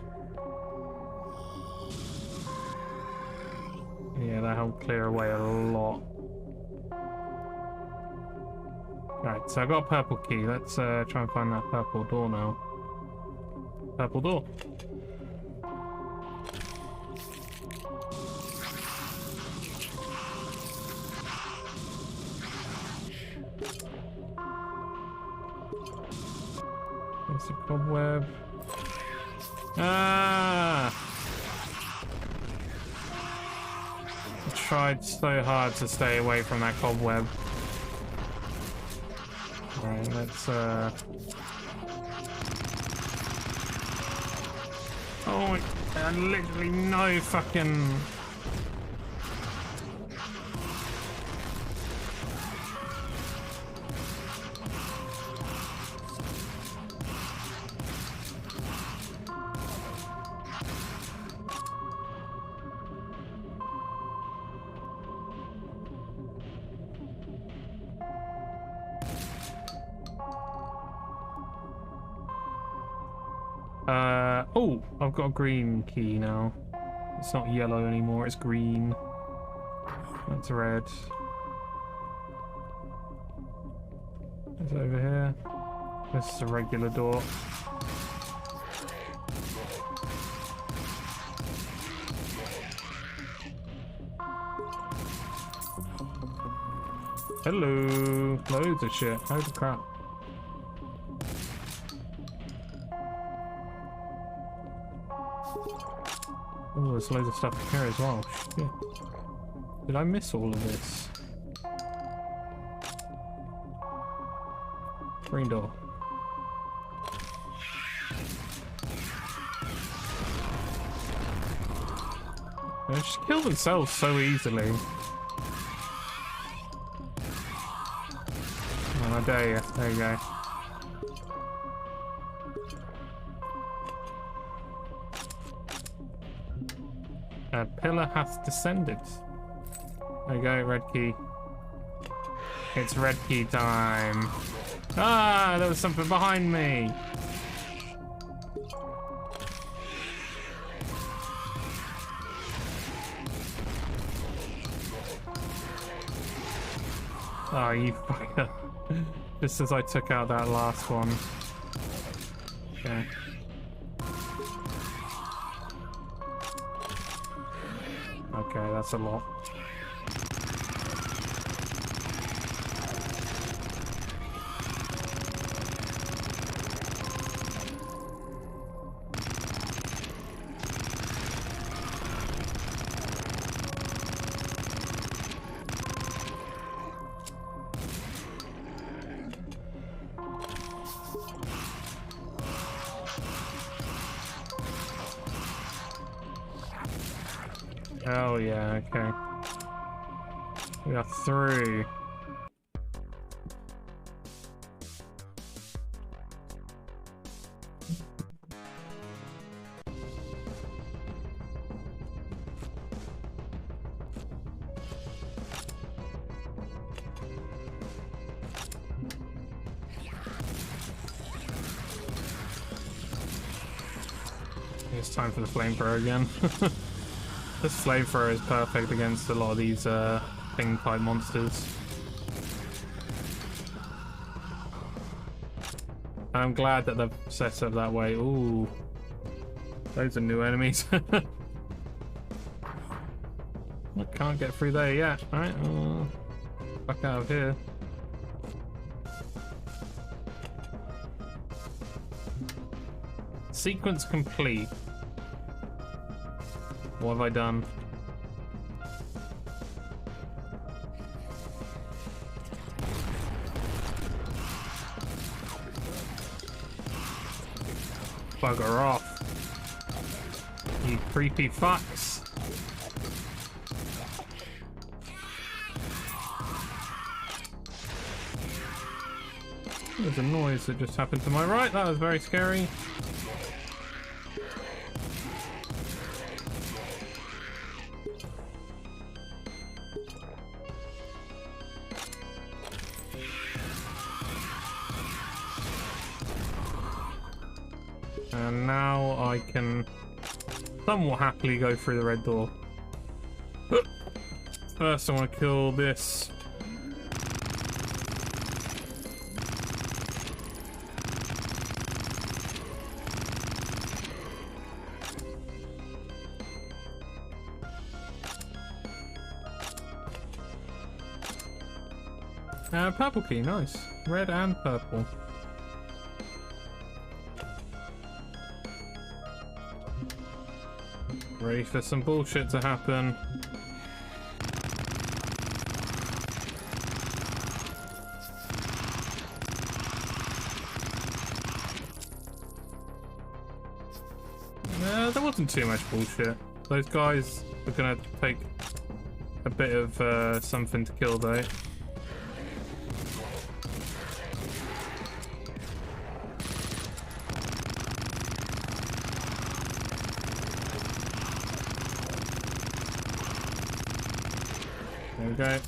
Yeah, that helped clear away a lot. Right, so I got a purple key. Let's try and find that purple door now. Purple door. There's a cobweb. Ah! I tried so hard to stay away from that cobweb. Right, let's oh my god, literally no fucking... oh, I've got a green key now. It's not yellow anymore, it's green. That's red. It's over here. This is a regular door. Hello. Loads of shit. Holy crap. Oh, there's loads of stuff here as well. Shit. Did I miss all of this? Green door. They just kill themselves so easily. Oh, I dare you. There you go. A pillar hath descended. There you go, red key. It's red key time. Ah, there was something behind me. Oh, you fucker. Just as I took out that last one. Okay. Okay, that's a lot. Oh yeah, okay. We are through. It's time for the flamethrower again. This flamethrower is perfect against a lot of these thing type monsters. I'm glad that they've set up that way. Ooh, those are new enemies. I can't get through there yet. Alright, fuck out of here. Sequence complete. What have I done? Bugger off. You creepy fucks. There's a noise that just happened to my right. That was very scary. And now I can somewhat happily go through the red door. First I want to kill this. Purple key, nice. Red and purple. Ready for some bullshit to happen. There wasn't too much bullshit. Those guys are gonna take a bit of something to kill though. There we go.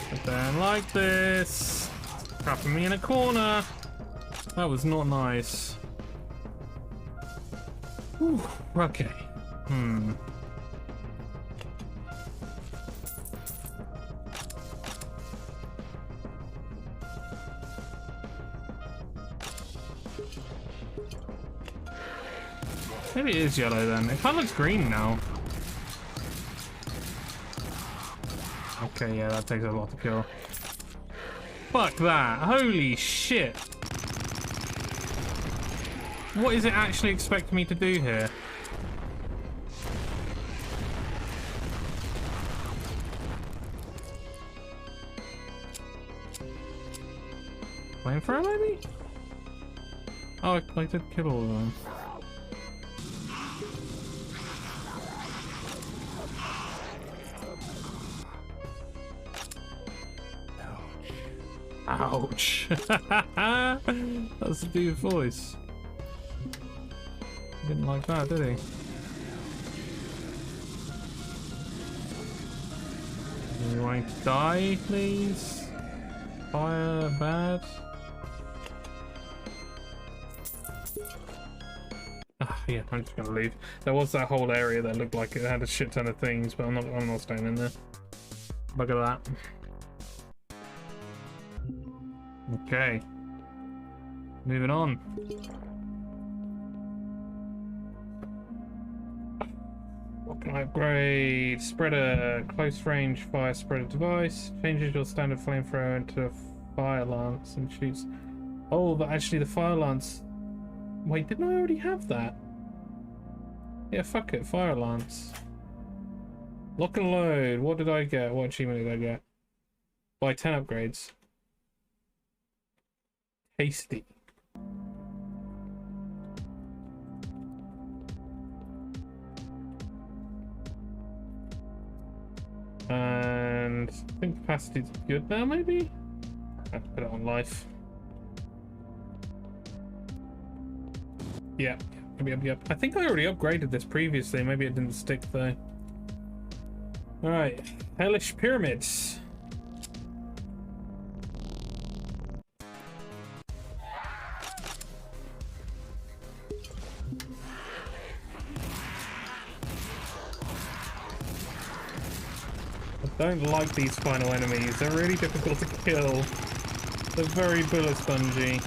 But then like this, trapping me in a corner. That was not nice. Whew, okay. Maybe it is yellow then. It kind of looks green now. Okay, yeah, that takes a lot to kill. Fuck that. Holy shit. What is it actually expecting me to do here? Flamethrower maybe? Oh, I did kill all of them. Ouch. That's a deep voice. Didn't like that, did he? You want to die, please? Fire bad. Yeah, I'm just gonna leave. There was that whole area that looked like it had a shit ton of things, but I'm not staying in there. Bugger that. Okay. Moving on. What can I upgrade? Spreader, close range fire spreader device. Changes your standard flamethrower into a fire lance and shoots. Oh, but actually the fire lance. Wait, didn't I already have that? Yeah, fuck it, fire lance. Lock and load. What did I get? What achievement did I get? Buy 10 upgrades. Tasty. And I think capacity's good now, maybe? I have to put it on life. Yep. Yep. I think I already upgraded this previously. Maybe it didn't stick though. Alright. Hellish Pyramids. I don't like these final enemies. They're really difficult to kill. They're very bullet spongy.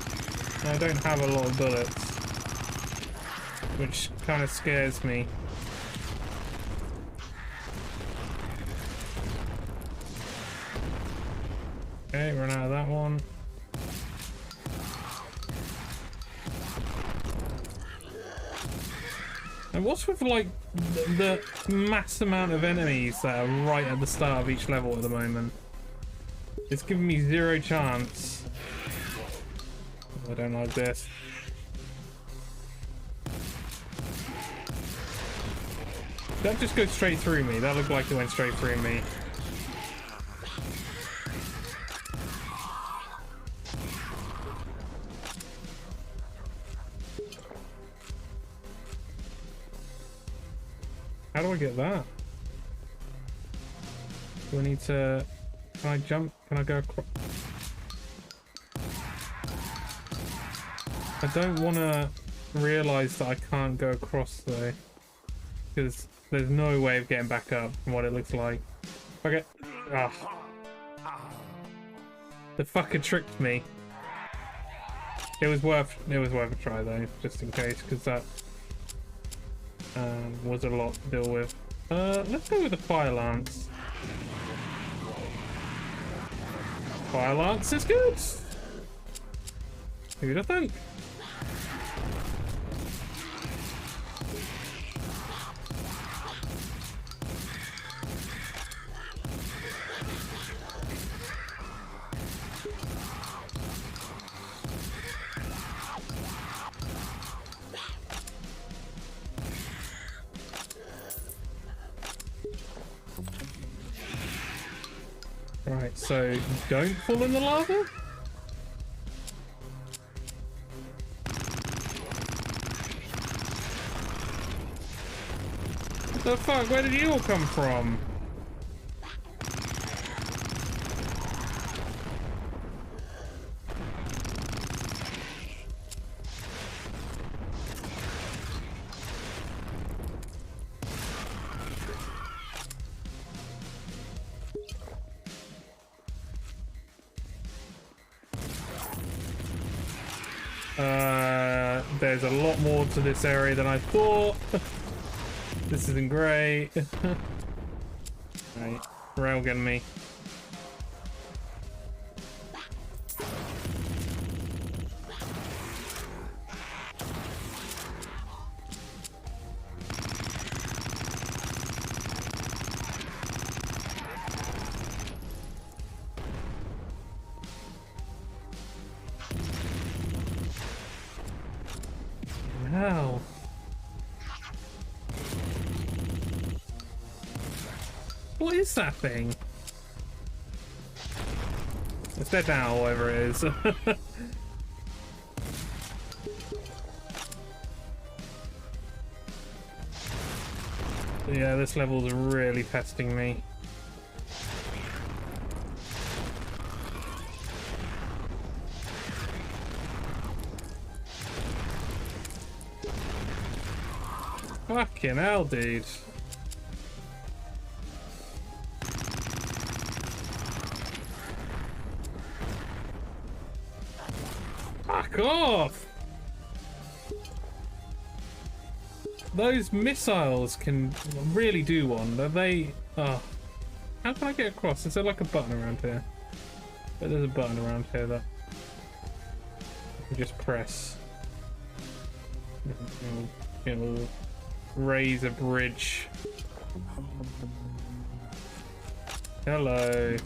I don't have a lot of bullets, which kind of scares me. Okay, run out of that one. And what's with like the mass amount of enemies that are right at the start of each level at the moment? It's giving me zero chance. I don't like this. That just goes straight through me. That looked like it went straight through me. How do I get that? Do I need to... Can I jump? Can I go across? I don't want to realise that I can't go across though, because there's no way of getting back up from what it looks like. Okay. Ah. The fucker tricked me. It was worth a try though, just in case, because that was a lot to deal with. Let's go with the fire lance. Fire lance is good. Who'd have thunk? Right, so don't fall in the lava? What the fuck? Where did you all come from? There's a lot more to this area than I thought. This isn't great. Right, railgun me. Wow. What is that thing? It's dead now, whatever it is. Yeah, this level's really testing me. Fucking hell, dude. Fuck off! Those missiles can really do one, but they... Oh. How can I get across? Is there like a button around here? But there's a button around here that I can just press. It'll raise a bridge. Hello.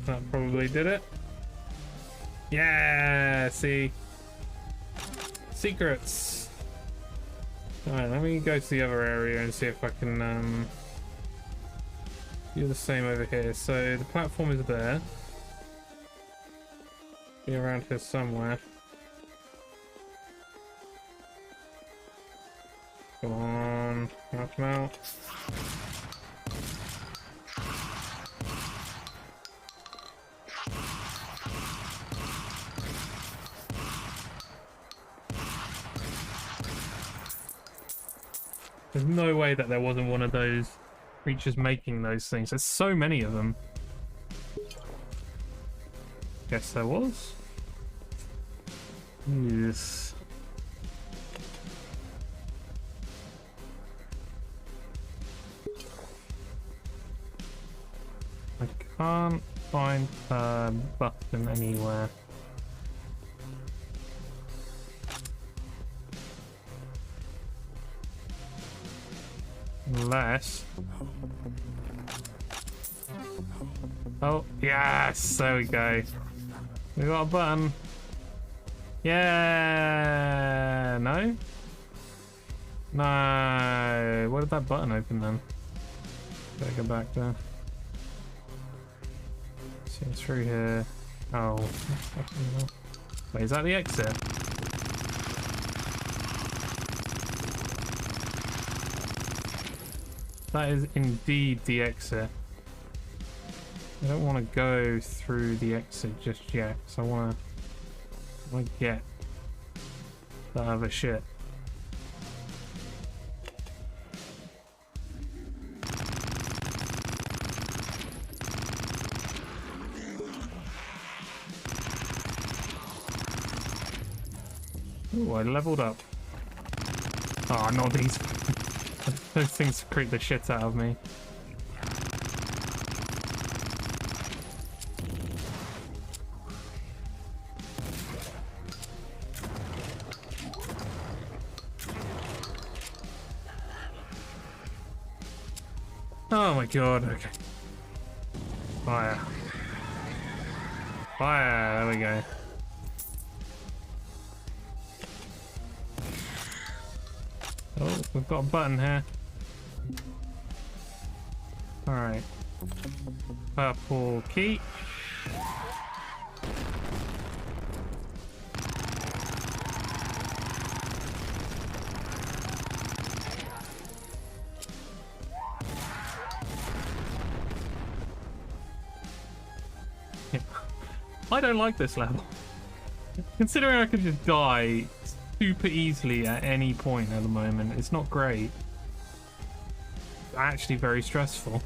That probably did it. Yeah, see? Secrets. Alright, let me go to the other area and see if I can do the same over here. So the platform is there. Be around here somewhere. Come on, knock him out. There's no way that there wasn't one of those creatures making those things. There's so many of them. Guess there was. Yes. I can't find a button anywhere. Unless... Oh, yes! There we go. We got a button. Yeah! No? No! What did that button open then? Gotta go back there. See, it's through here. Oh. Wait, is that the exit? That is indeed the exit. I don't want to go through the exit just yet, because I want to get that other shit. Ooh, I leveled up. Oh, not these. Those things creep the shit out of me. Oh my god, okay. Fire. Fire, there we go. Oh, we've got a button here. Alright. Purple key. I don't like this level. Considering I could just die super easily at any point at the moment, it's not great. It's actually very stressful.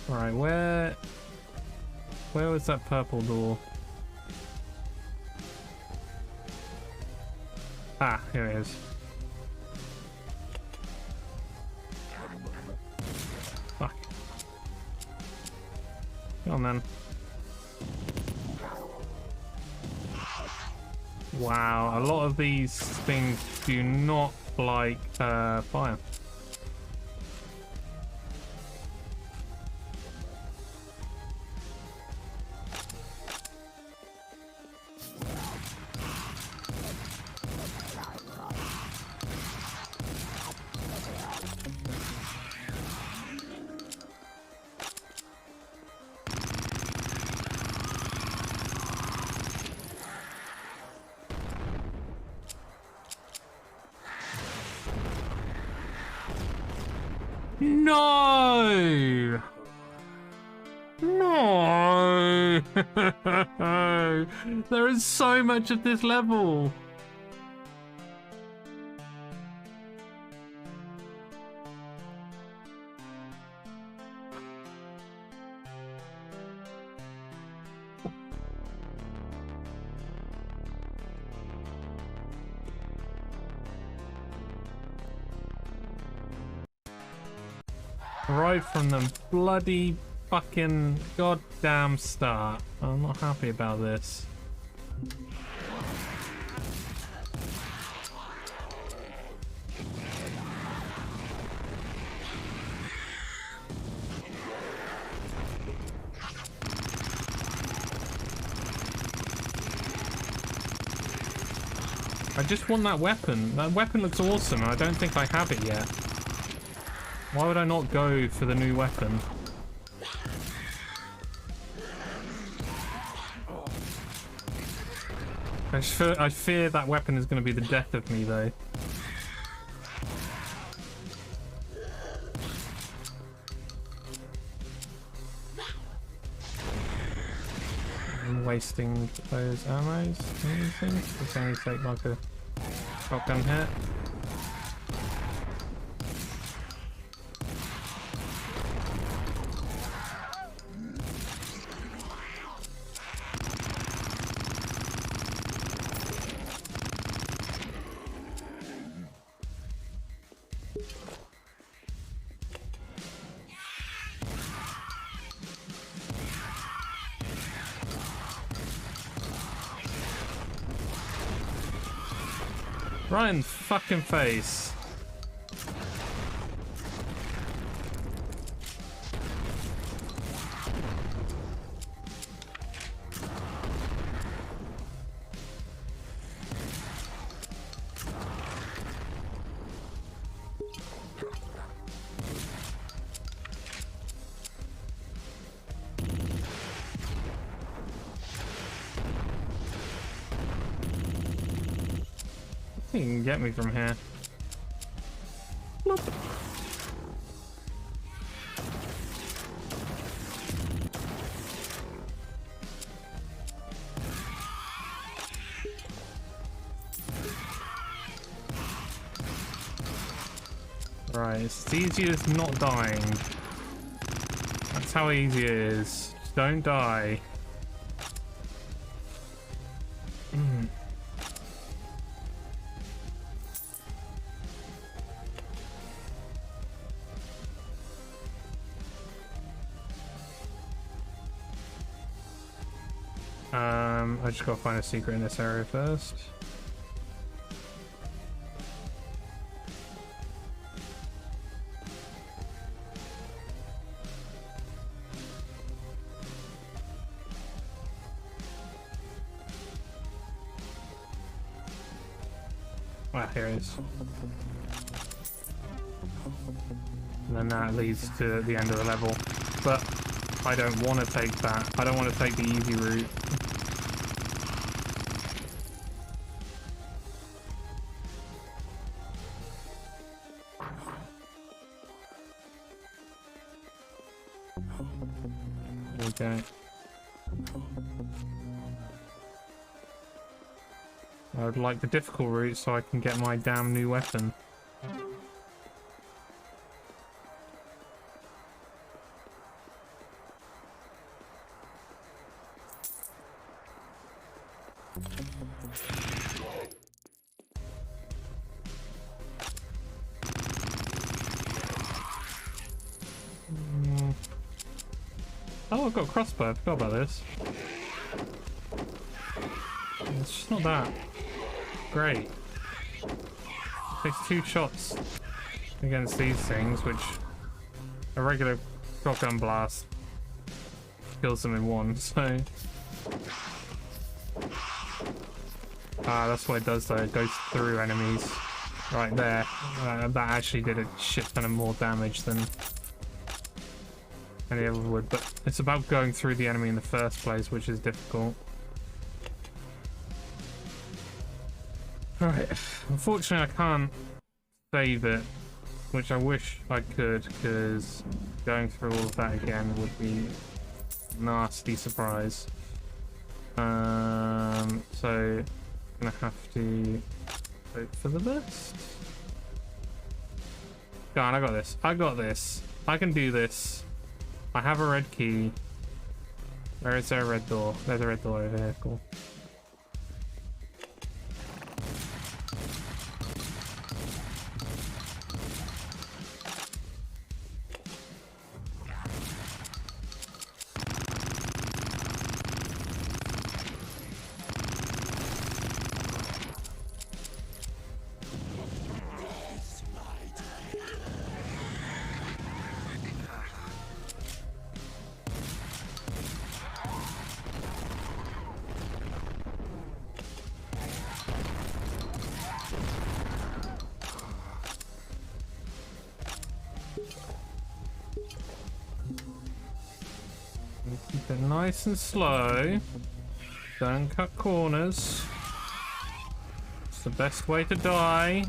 Right, where was that purple door? Ah, here it is. Fuck. Come on then. Wow, a lot of these things do not like fire. No! No! There is so much of this level. Right from the bloody fucking goddamn start. I'm not happy about this. I just want that weapon. That weapon looks awesome. I don't think I have it yet. Why would I not go for the new weapon? I fear that weapon is going to be the death of me, though. I'm wasting those ammos. It's only take like a shotgun hit. Right in the fucking face. You can get me from here. Bloop. Right, it's easy as not dying. That's how easy it is. Just don't die. I just gotta find a secret in this area first. Ah, here it is. And then that leads to the end of the level. But I don't want to take that. I don't want to take the easy route. Okay. I would like the difficult route so I can get my damn new weapon. Oh, I've got a crossbow. I forgot about this. It's just not that great. It takes 2 shots against these things, which a regular shotgun blast kills them in 1, so... Ah, that's what it does though, it goes through enemies. Right there. That actually did a shit ton of more damage than any other would, but it's about going through the enemy in the first place, which is difficult. Alright, unfortunately I can't save it, which I wish I could, because going through all of that again would be a nasty surprise. So I'm gonna have to hope for the best. Go on, I got this. I got this. I can do this. I have a red key. Where is there a red door? There's a red door over here. Cool. Keep it nice and slow. Don't cut corners. It's the best way to die.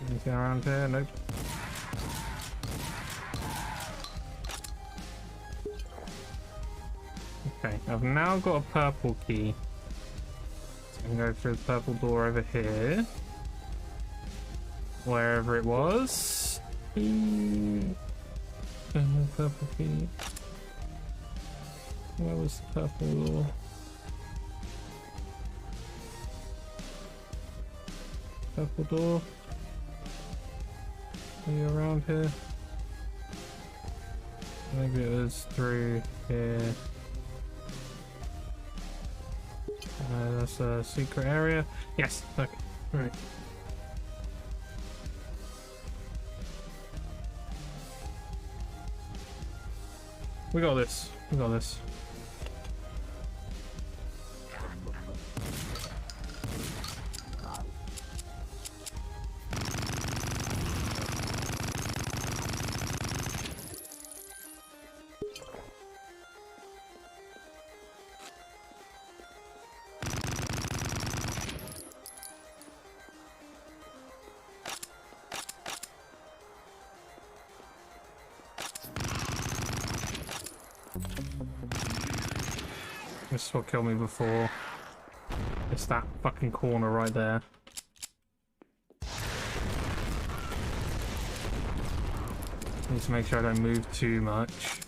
Anything around here? Nope. Okay, I've now got a purple key. So I can go through the purple door over here. Wherever it was. Purple key. Where was the purple door? Purple door. Are you around here? Maybe it was through here. That's a secret area. Yes, okay. Right. We got this. We got this. This is what killed me before. It's that fucking corner right there. Need to make sure I don't move too much.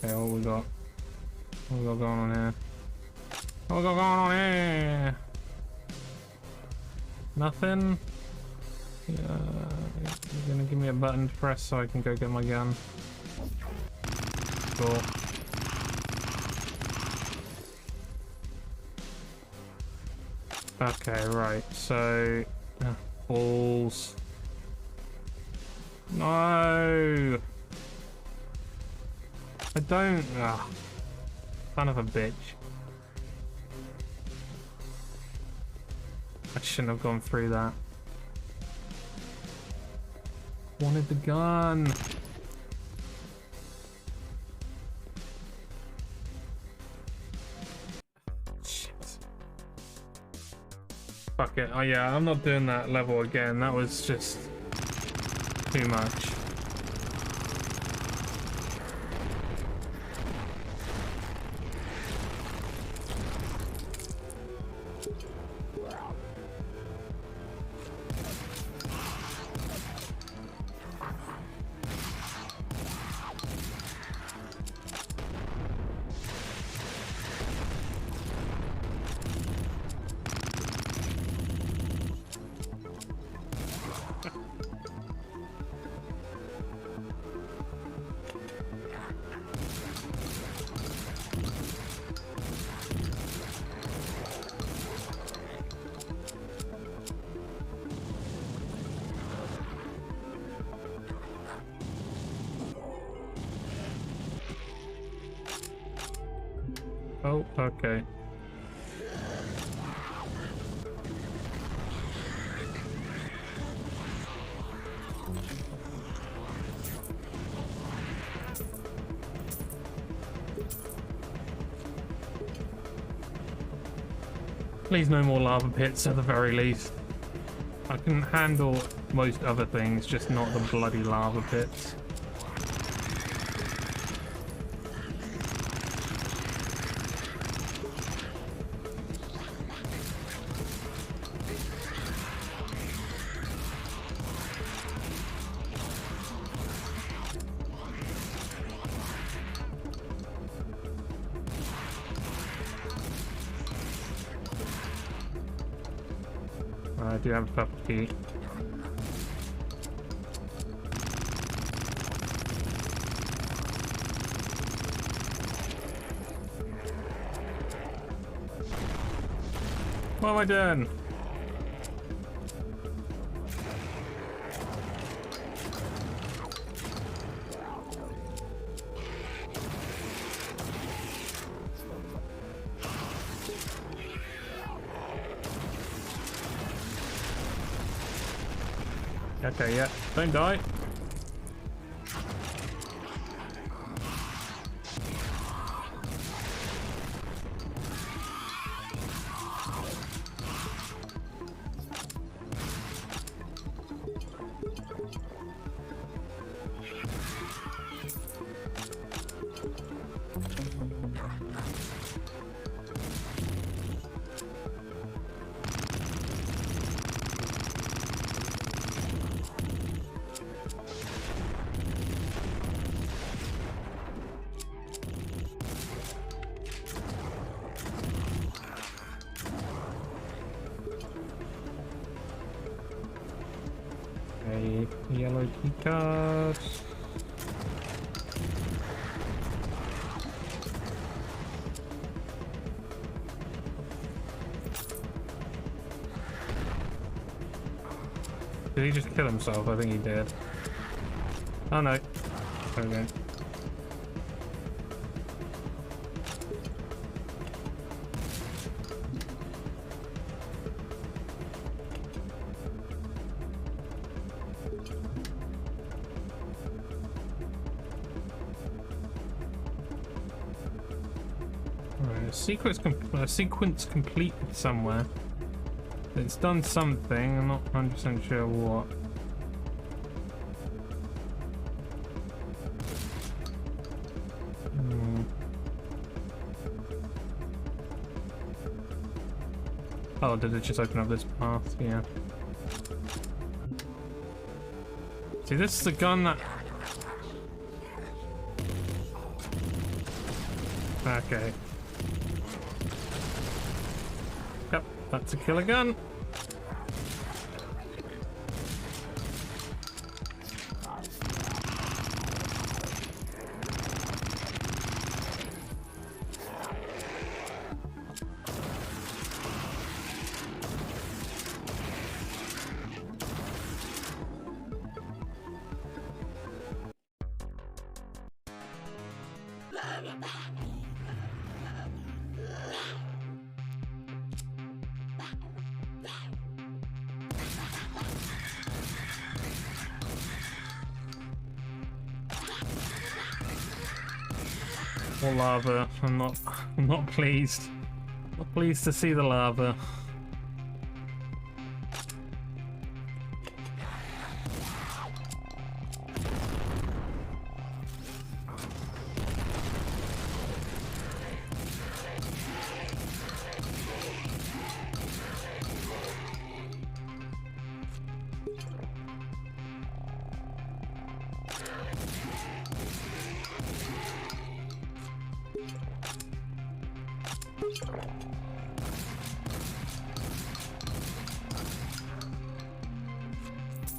Okay, what we got? What we got going on here? What we got going on here? Nothing? You're gonna give me a button to press so I can go get my gun. Cool. Okay, right, so... balls. No! I don't... son of a bitch. I shouldn't have gone through that. Wanted the gun. Shit. Fuck it. Oh yeah, I'm not doing that level again. That was just too much. Oh, okay. Please no more lava pits at the very least. I can handle most other things, just not the bloody lava pits. I do have a purple key. What am I doing? Okay, yeah. Don't die. A yellow key card. Did he just kill himself? I think he did. Oh no. Okay. Sequence complete somewhere. It's done something, I'm not 100% sure what. Oh, did it just open up this path? Yeah. See, this is the gun that... Okay. Yep, that's a killer gun. More lava. I'm not pleased. Not pleased to see the lava.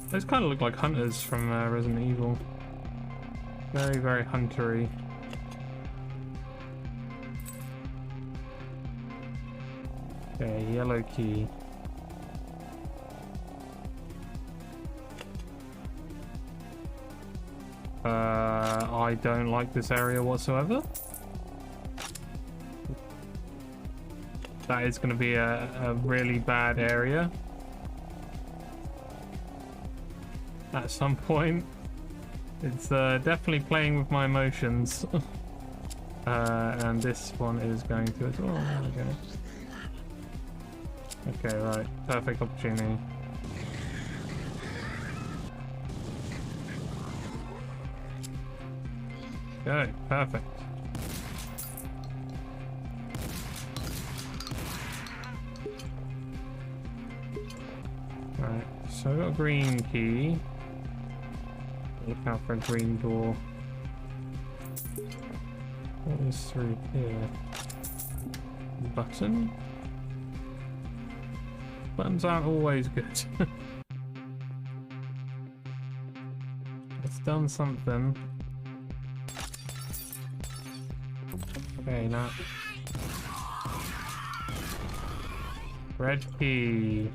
Those kind of look like hunters from Resident Evil. Very, very huntery. Okay, yellow key. I don't like this area whatsoever. That is going to be a really bad area at some point. It's definitely playing with my emotions. And this one is going to as well. Okay, right. Perfect opportunity. Okay, perfect. Right, so I've got a green key. Look out for a green door. What is through here? Button? Buttons aren't always good. It's done something. Okay, now. Red key.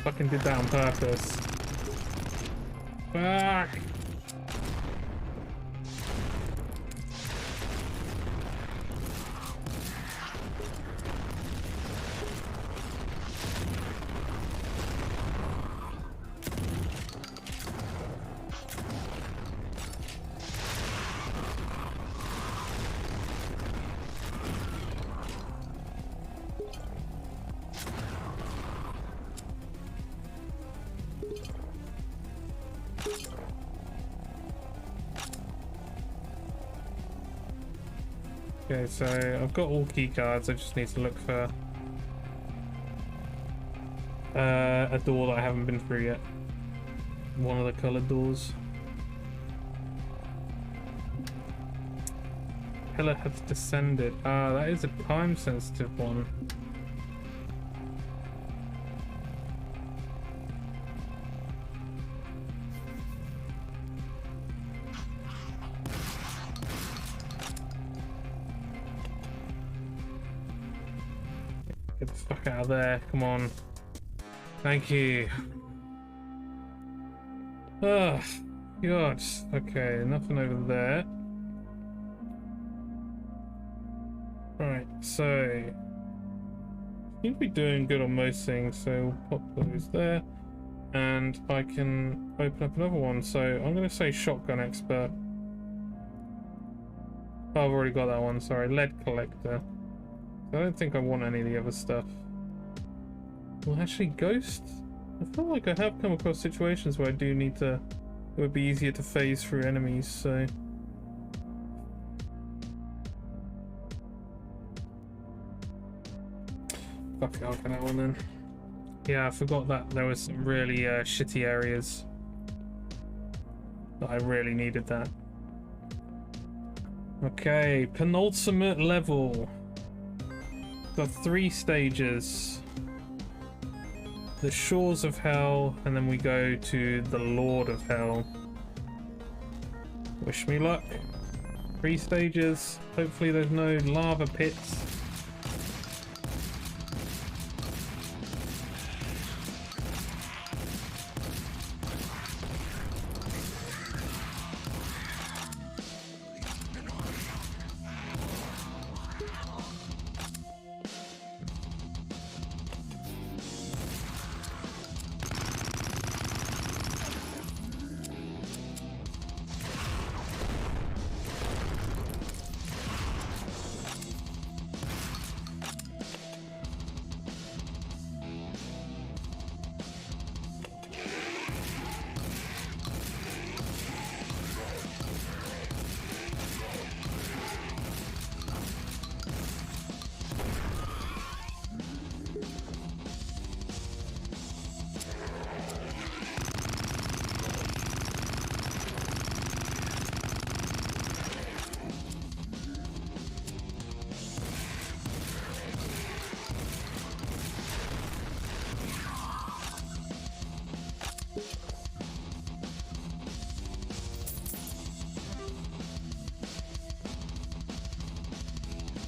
Fucking did that on purpose. Fuck! Okay, so I've got all key cards. I just need to look for a door that I haven't been through yet. One of the coloured doors. Pillar has descended. Ah, that is a time-sensitive one. Get the fuck out of there, come on. Thank you. Oh, God. Okay, nothing over there. Right, so... seem to be doing good on most things, so we'll pop those there. And I can open up another one, so I'm going to say shotgun expert. Oh, I've already got that one, sorry. Lead collector. I don't think I want any of the other stuff. Well, actually, ghosts? I feel like I have come across situations where I do need to... it would be easier to phase through enemies, so... fuck it, I'll get that one then. Yeah, I forgot that there was some really shitty areas that I really needed that. Okay, penultimate level. Got 3 stages. The Shores of Hell, and then we go to the Lord of Hell. Wish me luck. 3 stages. Hopefully there's no lava pits.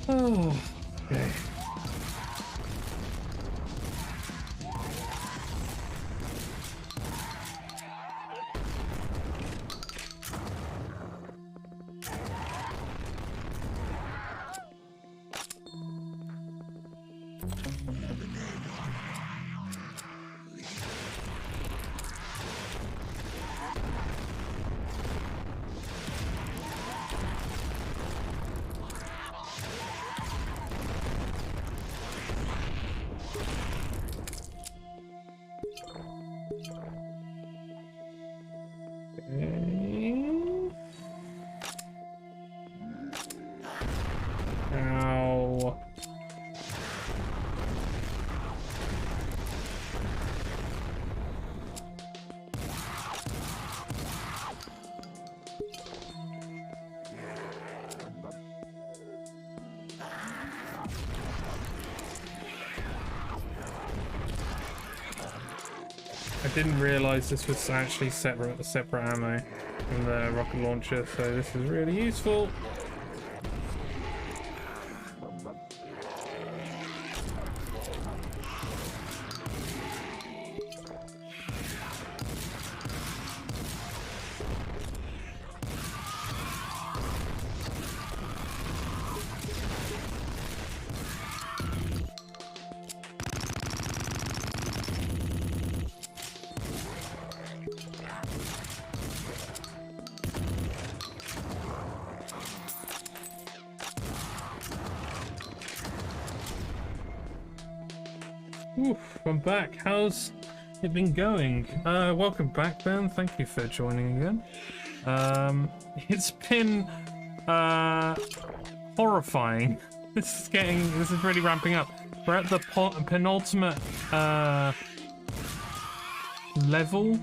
Oh, okay. Ow. I didn't realize this was actually separate ammo from the rocket launcher, so this is really useful. Oof, I'm back. How's it been going? Welcome back, Ben. Thank you for joining again. It's been horrifying. This is really ramping up. We're at the penultimate level,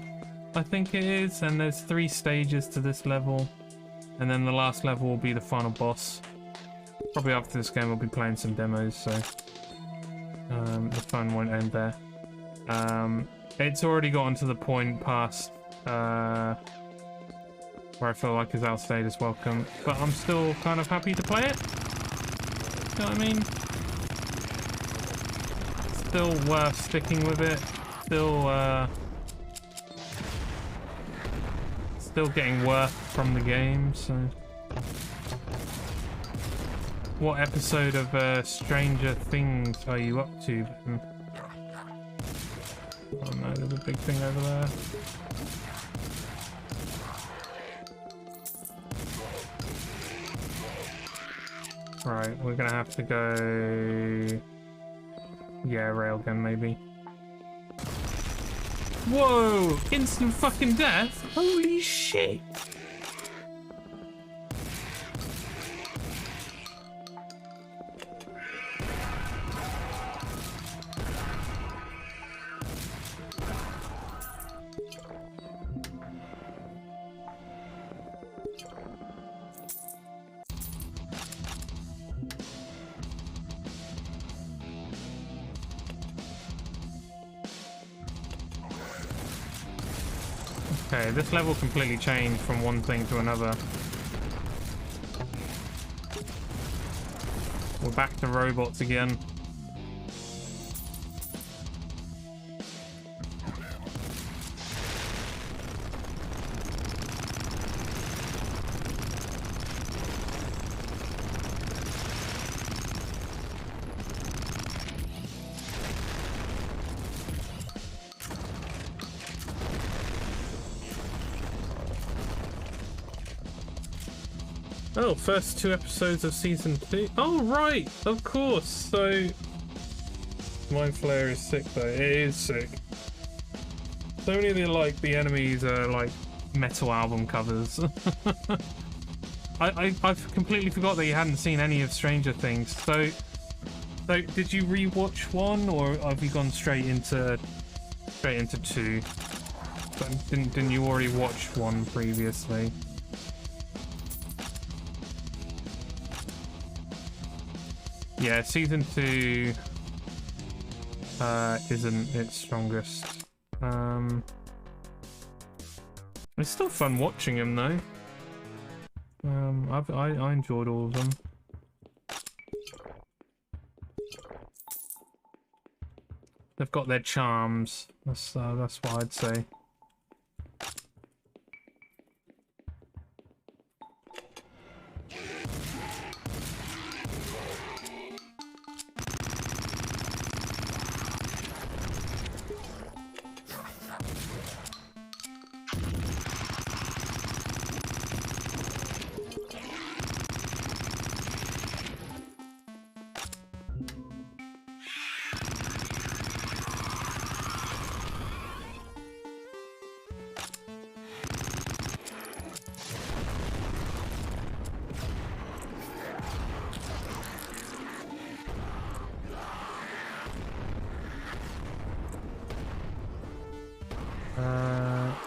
I think it is, and there's 3 stages to this level, and then the last level will be the final boss. Probably after this game we'll be playing some demos, so the fun won't end there. It's already gotten to the point past where I feel like his outstayed is welcome, but I'm still kind of happy to play it. You know what I mean? Still worth sticking with it. Still getting worth from the game, so... What episode of Stranger Things are you up to, Ben? Oh no, there's a big thing over there. Right, we're gonna have to go... Yeah, railgun maybe. Whoa! Instant fucking death? Holy shit! Okay, this level completely changed from one thing to another. We're back to robots again. Oh, first 2 episodes of season 2. Oh, right, of course. So, Mind Flayer is sick though. It is sick. So many of the enemies are like metal album covers. I've completely forgot that you hadn't seen any of Stranger Things. So did you rewatch 1 or have you gone straight into 2? Didn't you already watch 1 previously? Yeah, season 2 isn't its strongest. It's still fun watching him though. I enjoyed all of them. They've got their charms. That's what I'd say.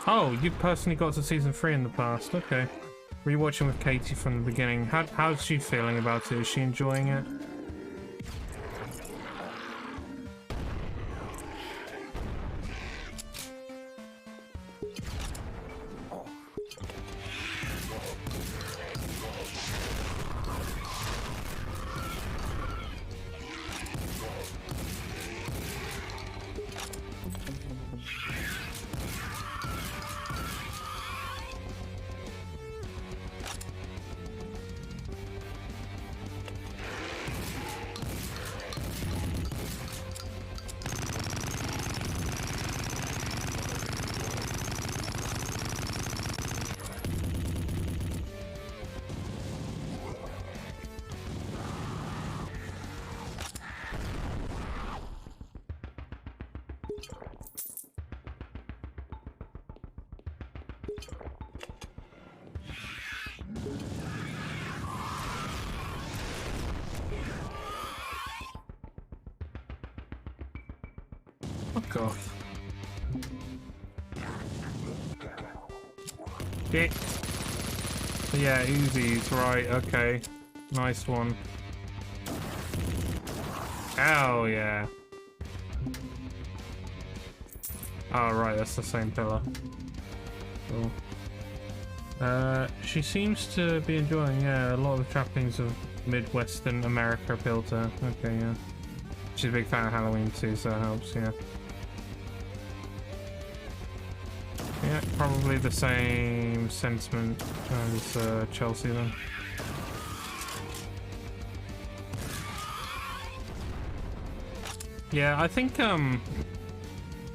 Oh, you personally got to season 3 in the past. Okay. Rewatching with Katie from the beginning. How's she feeling about it? Is she enjoying it? Fuck off. Shit. Yeah, Uzis, right, okay. Nice one. Oh, yeah. Oh, right, that's the same pillar. Cool. She seems to be enjoying, yeah, a lot of the trappings of Midwestern America appeal to her. Okay, yeah. She's a big fan of Halloween too, so that helps, yeah. Yeah, probably the same sentiment as Chelsea then. Yeah, I think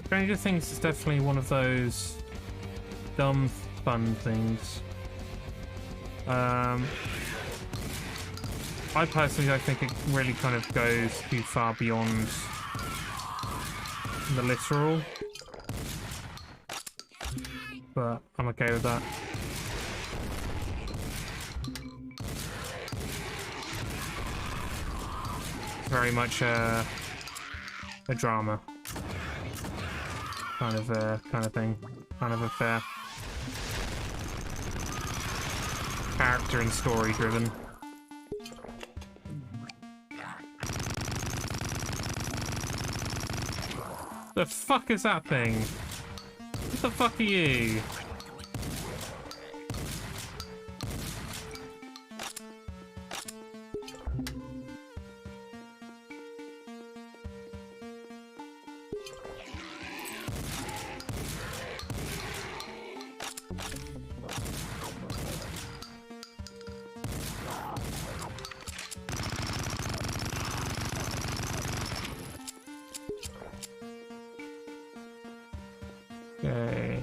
Stranger Things is definitely one of those dumb fun things. I personally don't think it really kind of goes too far beyond the literal, but I'm okay with that. It's very much a drama kind of thing, kind of affair. Character and story driven. The fuck is that thing? What the fuck are you? Okay.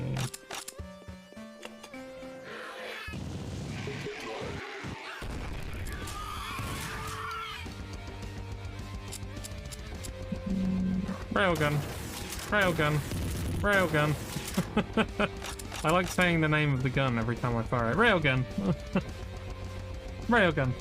Railgun. Railgun. Railgun. I like saying the name of the gun every time I fire it. Railgun. Railgun.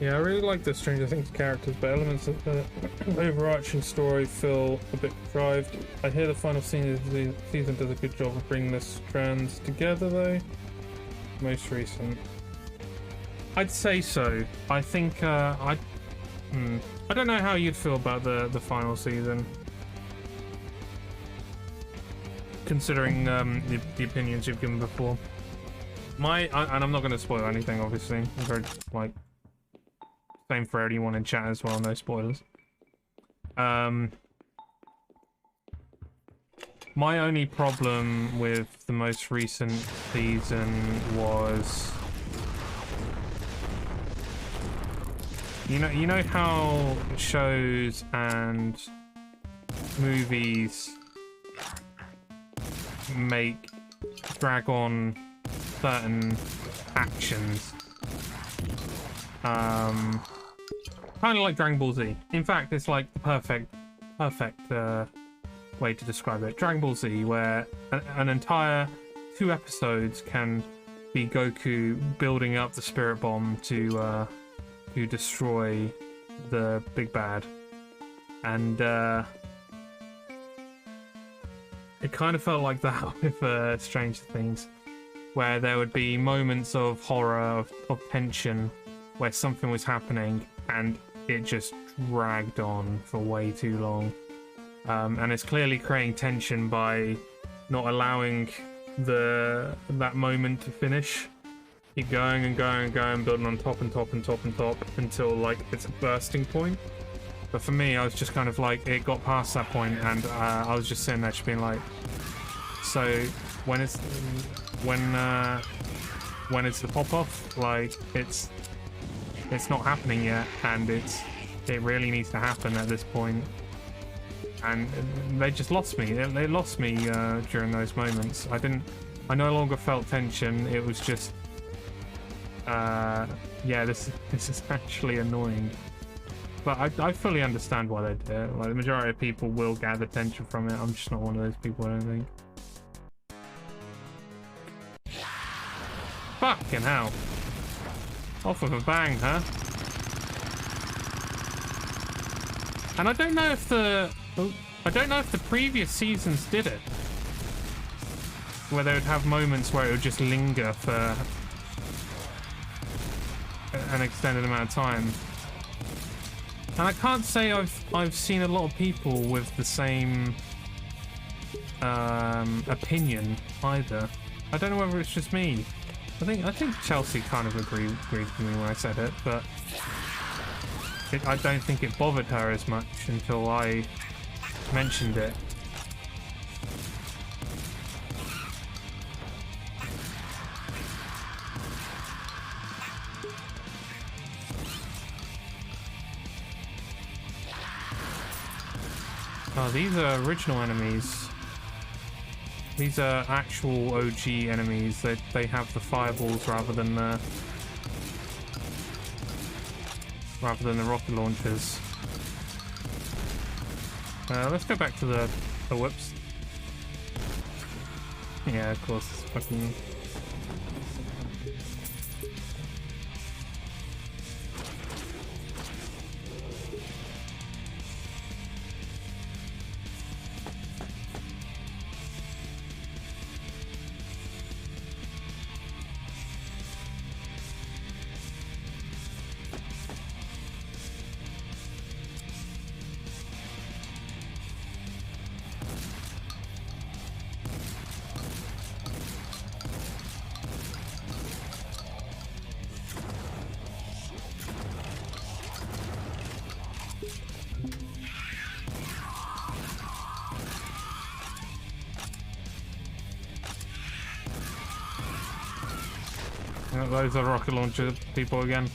Yeah, I really like the Stranger Things characters, but elements of the overarching story feel a bit contrived. I hear the final scene of the season does a good job of bringing the strands together, though. Most recent. I'd say so. I think, I don't know how you'd feel about the final season. Considering the opinions you've given before. And I'm not going to spoil anything, obviously. I'm very, like... Same for anyone in chat as well, no spoilers. My only problem with the most recent season was... You know how shows and movies drag on certain actions? Kind of like Dragon Ball Z. In fact, it's like the perfect way to describe it. Dragon Ball Z, where an entire 2 episodes can be Goku building up the Spirit Bomb to destroy the big bad, and it kind of felt like that with Stranger Things, where there would be moments of horror, of tension, where something was happening and it just dragged on for way too long. And it's clearly creating tension by not allowing that moment to finish. Keep going and going and going, building on top and top and top and top until like it's a bursting point. But for me, I was just kind of like, it got past that point, and I was just sitting there just being like, so when is the pop off? Like it's not happening yet, and it really needs to happen at this point. And they just lost me. They lost me during those moments. I no longer felt tension. It was just, yeah, this is actually annoying. But I fully understand why they do it. Like, the majority of people will gather tension from it. I'm just not one of those people, I don't think. Fucking hell. Off with a bang, huh? And I don't know if the previous seasons did it, where they would have moments where it would just linger for an extended amount of time. And I can't say I've seen a lot of people with the same opinion either. I don't know whether it's just me. I think Chelsea kind of agreed with me when I said it, but I don't think it bothered her as much until I mentioned it. Oh, these are original enemies. These are actual OG enemies. They have the fireballs rather than the rocket launchers. Let's go back to the whoops. Yeah, of course, it's fucking. Those are rocket launcher people again.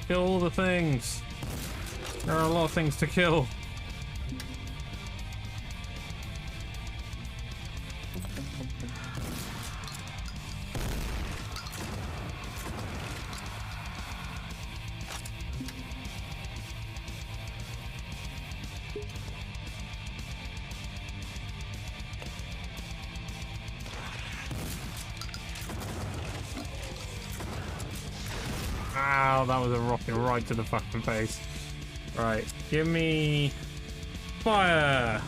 Kill all the things. There are a lot of things to kill. Ow, that was a rocket right to the fucking face. Right, give me fire.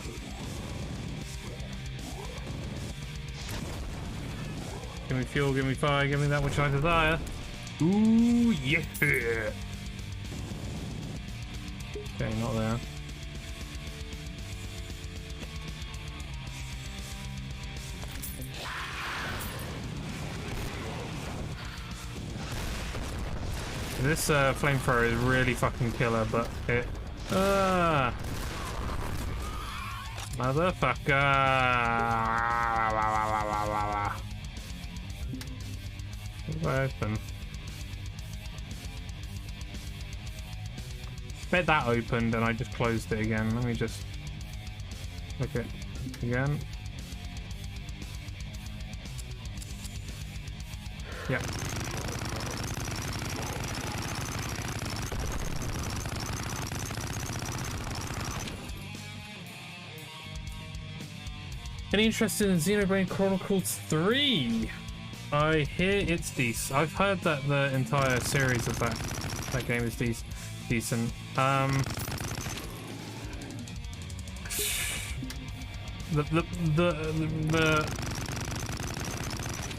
Give me fuel, give me fire, give me that which I desire. Ooh, yeah. Okay, not there. This flamethrower is really fucking killer, but it... Motherfucker! Leave that open. Bet that opened and I just closed it again. Let me just look at it again. Yeah. Any interest in Xenoblade Chronicles 3? I hear it's decent. I've heard that the entire series of that game is decent. The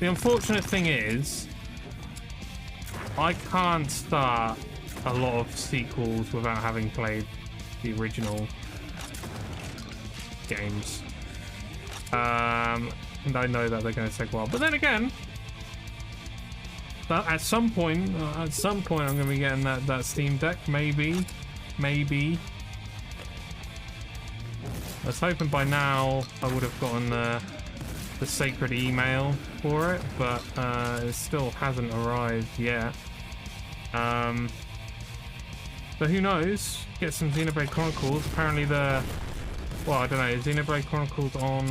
unfortunate thing is, I can't start a lot of sequels without having played the original games. And I know that they're going to take a while, but then again, at some point, I'm going to be getting that Steam Deck. Maybe. I was hoping by now I would have gotten the sacred email for it, but it still hasn't arrived yet. But who knows? Get some Xenoblade Chronicles. Apparently well, I don't know, is Xenoblade Chronicles on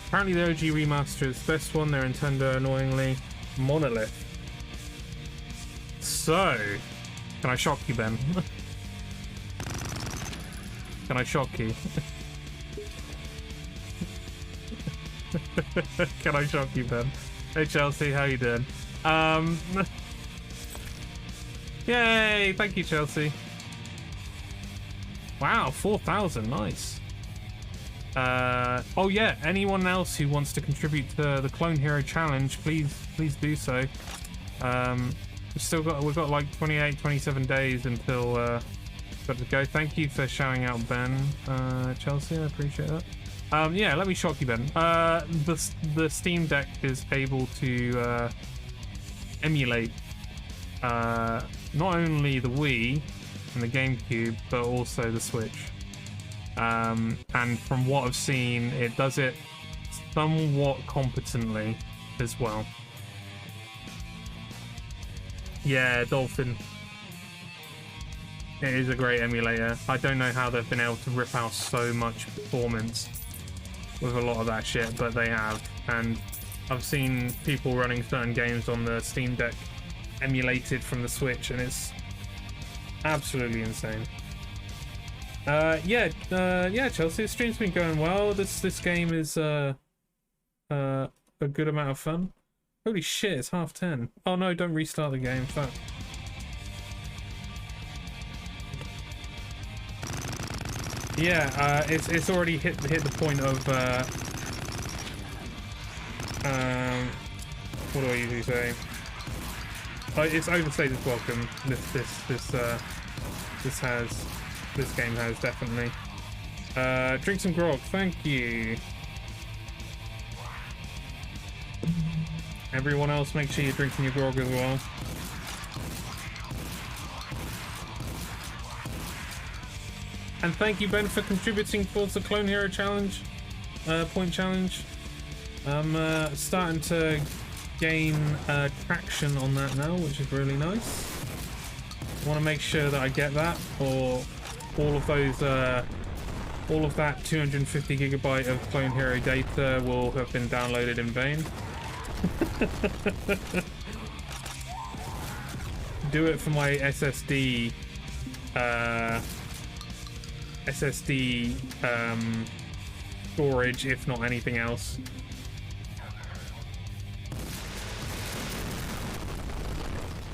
apparently the OG remaster is the best one. They're Nintendo, annoyingly. Monolith. So, can I shock you, Ben? Can I shock you? Can I shock you, Ben? Hey, Chelsea, how you doing? Yay! Thank you, Chelsea. Wow, 4,000, nice. Oh yeah, anyone else who wants to contribute to the Clone Hero Challenge, please do so. We've got like 28, 27 days until got to go. Thank you for shouting out Ben, Chelsea. I appreciate that. Yeah, let me shock you, Ben. The Steam Deck is able to emulate not only the Wii and the GameCube, but also the Switch. And from what I've seen, it does it somewhat competently as well. Yeah, Dolphin. It is a great emulator. I don't know how they've been able to rip out so much performance with a lot of that shit, but they have. And I've seen people running certain games on the Steam Deck emulated from the Switch, and it's absolutely insane. Yeah, Chelsea, the stream's been going well. This game is a good amount of fun. Holy shit, it's 10:30. Oh no, don't restart the game, fuck. Yeah, it's already hit the point of what do I usually say? It's overstayed its welcome. This game has definitely. Drink some grog, thank you. Everyone else, make sure you're drinking your grog as well. And thank you, Ben, for contributing towards the Clone Hero Challenge, point challenge. I'm starting to gain traction on that now, which is really nice. I want to make sure that I get that, or all of that 250 gigabyte of Clone Hero data will have been downloaded in vain. Do it for my SSD storage, if not anything else.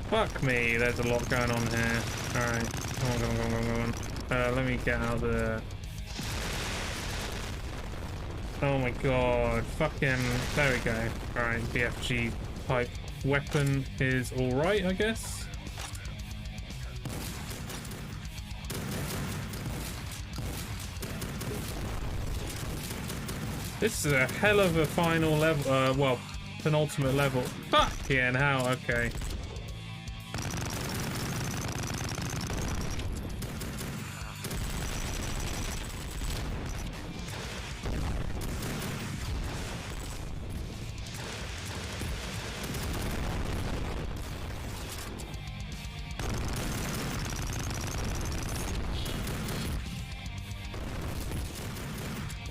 Fuck me, there's a lot going on here. Alright, come on. Let me get out of the... Oh my god, fucking... There we go. Alright, BFG type weapon is alright, I guess. This is a hell of a final level. Well, penultimate level. Fucking hell. Okay.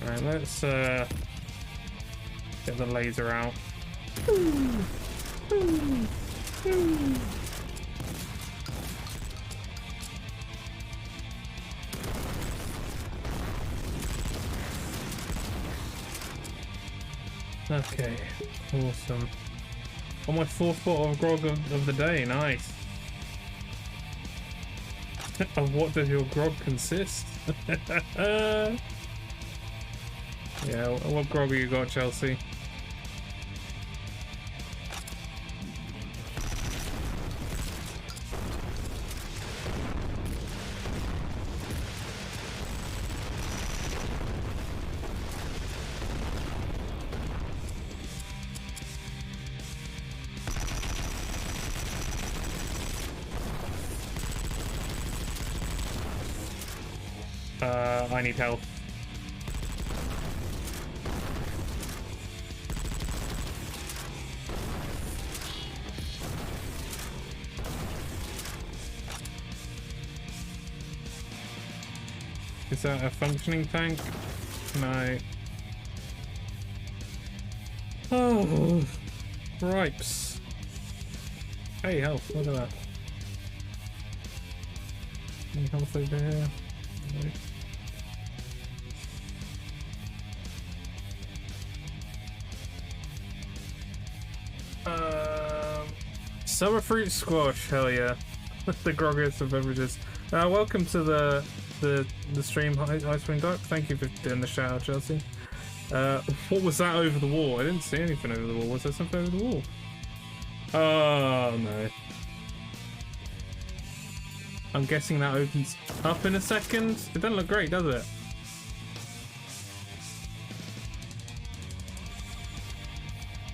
Alright, let's get the laser out. Okay, awesome. On my fourth bottle of grog of the day, nice. Of what does your grog consist? Yeah, what grog have you got, Chelsea? I need help. Is that a functioning tank? No. Oh, gripes. Hey, health, look at that. Any health over here? No. Summer fruit squash, hell yeah. The groggiest of beverages. Welcome to the stream, Icewind Duck. Thank you for doing the shout out, Chelsea. What was that over the wall? I didn't see anything over the wall. Was there something over the wall? Oh no. I'm guessing that opens up in a second. It doesn't look great, does it?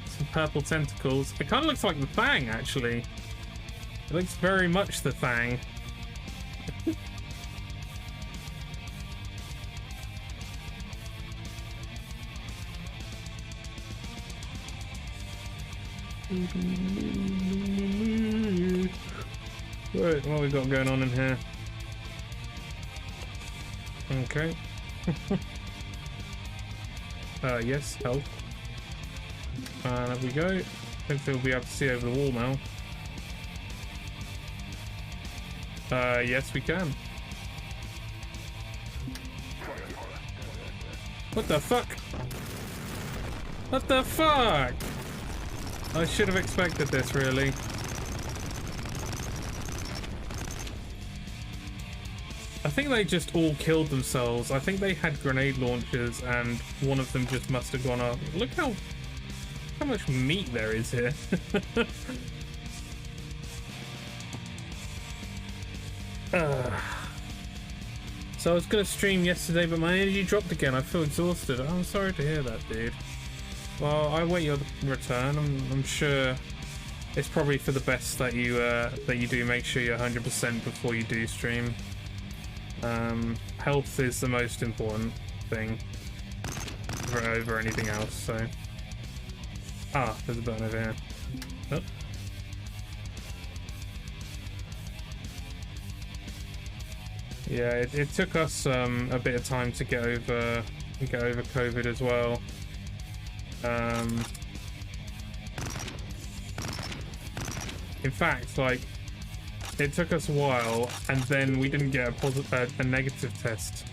Some purple tentacles. It kind of looks like the Fang, actually. It looks very much the Fang. Right, what we got going on in here? Okay. Yes, help. There we go. Hopefully we'll be able to see over the wall now. Yes, we can. What the fuck? What the fuck? I should have expected this, really. I think they just all killed themselves. I think they had grenade launchers and one of them just must have gone up. Look how much meat there is here. So I was going to stream yesterday, but my energy dropped again. I feel exhausted. I'm sorry to hear that, dude. Well, I wait your return. I'm sure it's probably for the best that you do make sure you're 100% before you do stream. Health is the most important thing over anything else. So, there's a button over here. Oh. Yeah, it took us a bit of time to get over COVID as well. In fact, like, it took us a while, and then we didn't get a negative test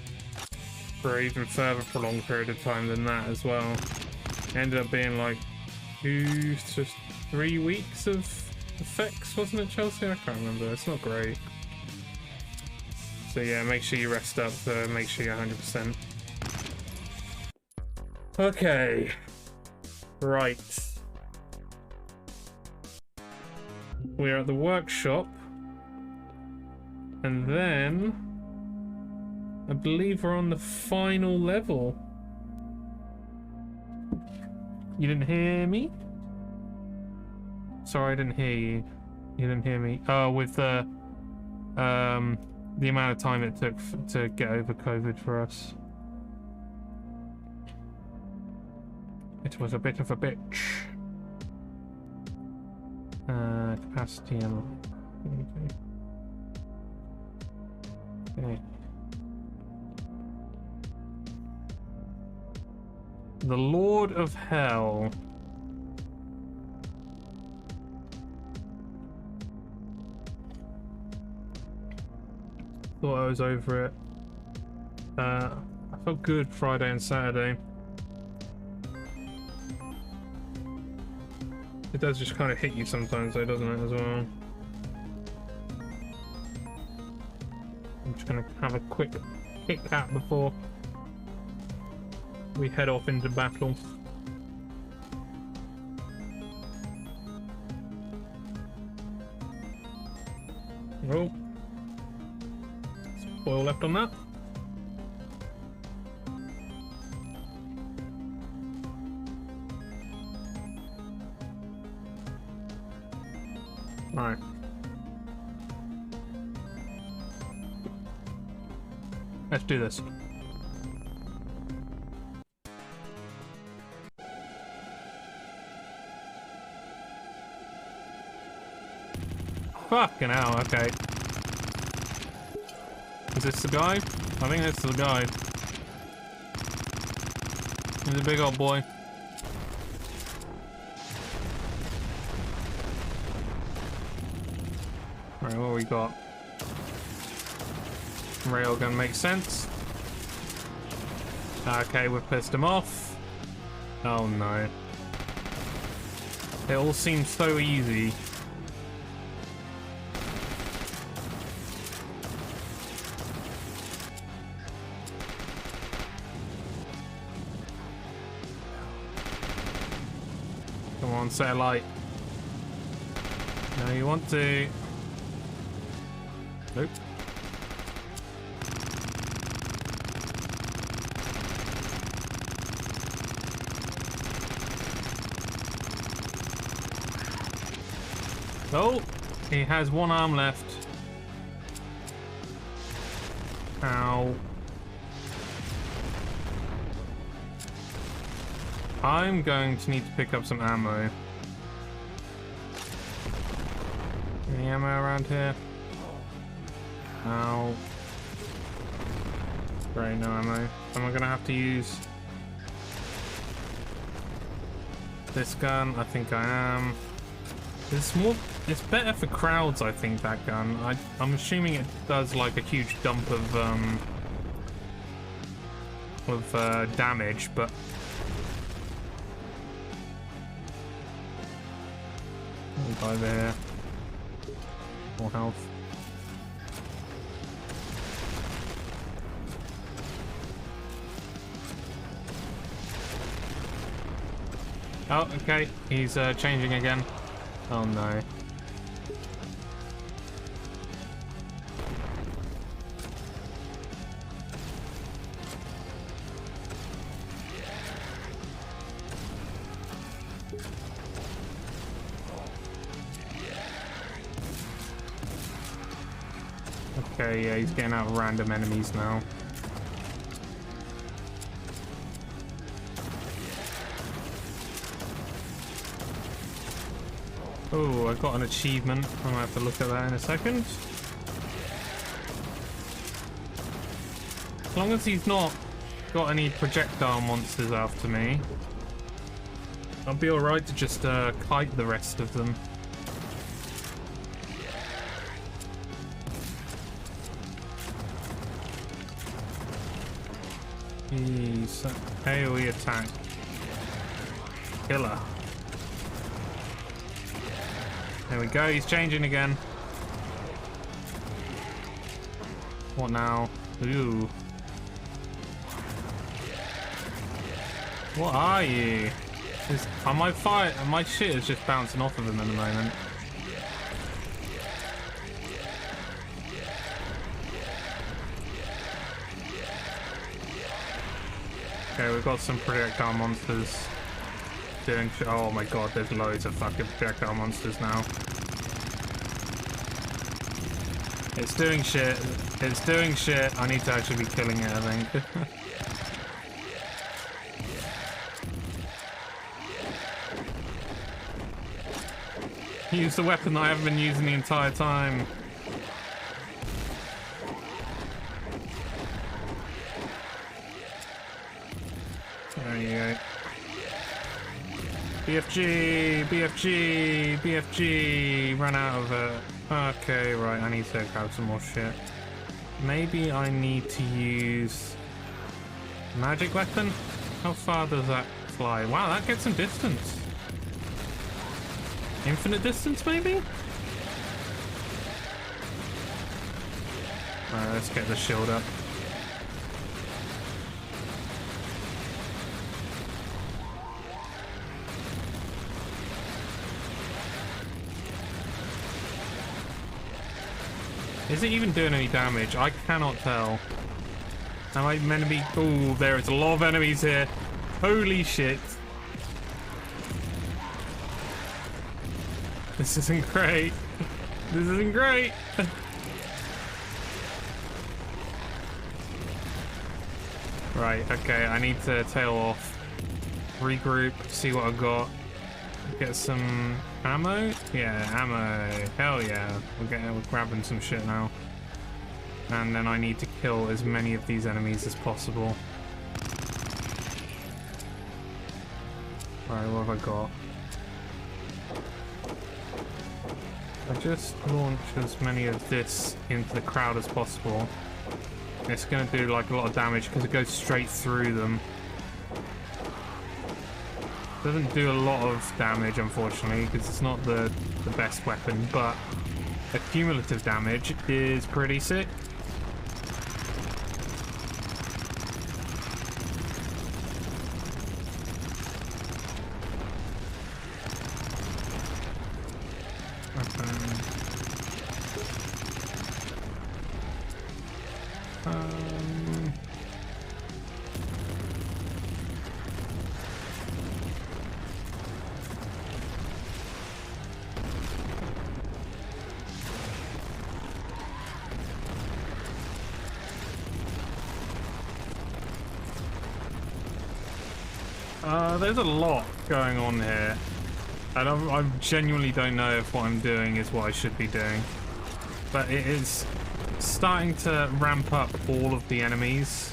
for an even further prolonged period of time than that as well. It ended up being like 2 to 3 weeks of effects, wasn't it, Chelsea? I can't remember. It's not great. So yeah, make sure you rest up to make sure you're 100%. Okay. Right. We're at the workshop. And then I believe we're on the final level. You didn't hear me? Sorry, I didn't hear you. You didn't hear me. Oh, with the amount of time it took to get over COVID for us. It was a bit of a bitch. Capacity and... Okay. The Lord of Hell. Thought I was over it. I felt good Friday and Saturday. It does just kind of hit you sometimes though, doesn't it, as well? I'm just gonna have a quick Kit Kat before we head off into battle. Oh. Some oil left on that. Alright. Let's do this. Fucking hell, okay. Is this the guy? I think this is the guy. He's a big old boy. Alright, what we got? Railgun makes sense. Okay, we've pissed him off. Oh no. It all seems so easy. Come on, set a light. No, you want to. Nope. Oh, he has one arm left. Ow. I'm going to need to pick up some ammo. Any ammo around here? Ow. Great, no ammo. Am I gonna have to use this gun? I think I am. It's more. It's better for crowds, I think, that gun. I'm assuming it does like a huge dump of damage, but over here. More health. Oh, okay. He's changing again. Oh no. Okay, yeah, he's getting out random enemies now. Oh, I got an achievement. I'm gonna have to look at that in a second. As long as he's not got any projectile monsters after me, I'll be alright to just kite the rest of them. He's AoE attack. Killer. There we go, he's changing again. What now? Ooh. What are you? My shit is just bouncing off of him at the moment. Okay, we've got some projectile monsters doing shit. Oh my god, there's loads of fucking projectile monsters now. It's doing shit. It's doing shit. I need to actually be killing it, I think. Use the weapon that I haven't been using the entire time. There you go. BFG, BFG, BFG. Run out of it. Okay, right. I need to grab some more shit. Maybe I need to use magic weapon. How far does that fly? Wow, that gets some distance. Infinite distance, maybe? Alright, let's get the shield up. Is it even doing any damage? I cannot tell. Am I meant to be... Ooh, there is a lot of enemies here. Holy shit. This isn't great. This isn't great. Right, okay, I need to tail off. Regroup, see what I got. Get some ammo? Yeah, ammo. Hell yeah. We're grabbing some shit now. And then I need to kill as many of these enemies as possible. Right, what have I got? I just launch as many of this into the crowd as possible. It's going to do like a lot of damage because it goes straight through them. Doesn't do a lot of damage, unfortunately, because it's not the best weapon, but the cumulative damage is pretty sick. There's a lot going on here, and I genuinely don't know if what I'm doing is what I should be doing, but it is starting to ramp up all of the enemies.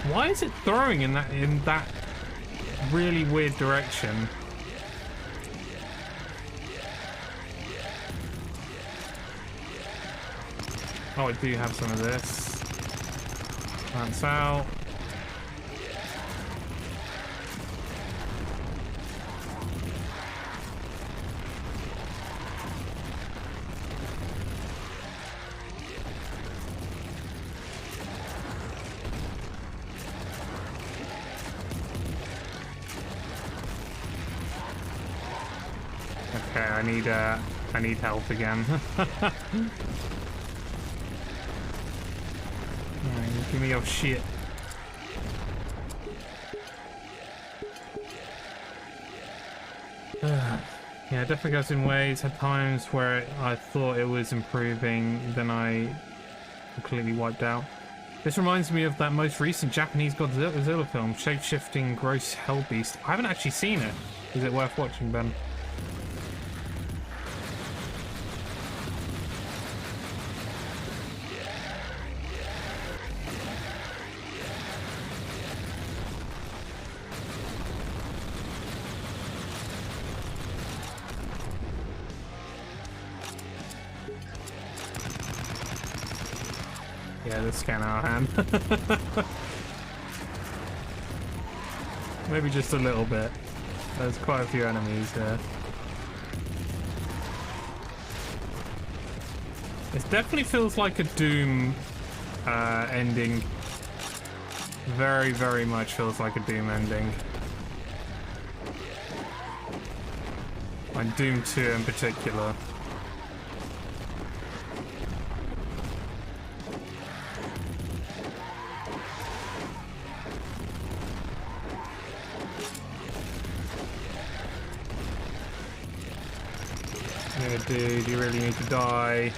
Why is it throwing in that really weird direction? Oh, I do have some of this. That's out. Okay, I need help again. Right, give me your shit. Yeah, it definitely goes in waves. Had times where I thought it was improving, then I completely wiped out. This reminds me of that most recent Japanese Godzilla film, Shape-Shifting Gross Hellbeast. I haven't actually seen it. Is it worth watching, Ben? Yeah, this can our hand. Maybe just a little bit. There's quite a few enemies here. It definitely feels like a Doom ending. Very, very much feels like a Doom ending. Like Doom 2 in particular. dude, you really need to die.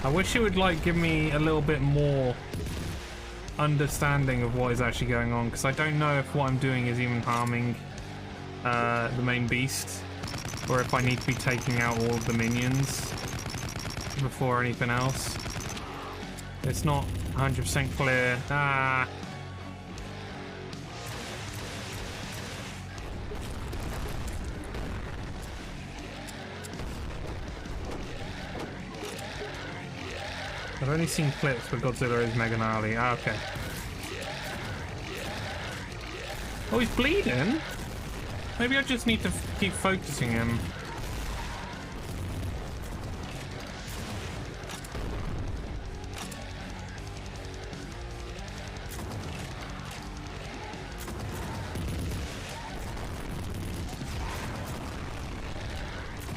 I wish it would, like, give me a little bit more understanding of what is actually going on, because I don't know if what I'm doing is even harming the main beast, or if I need to be taking out all of the minions before anything else. It's not 100% clear. Ah. I've only seen clips where Godzilla is mega gnarly. Ah, okay. Oh, he's bleeding? Maybe I just need to keep focusing him.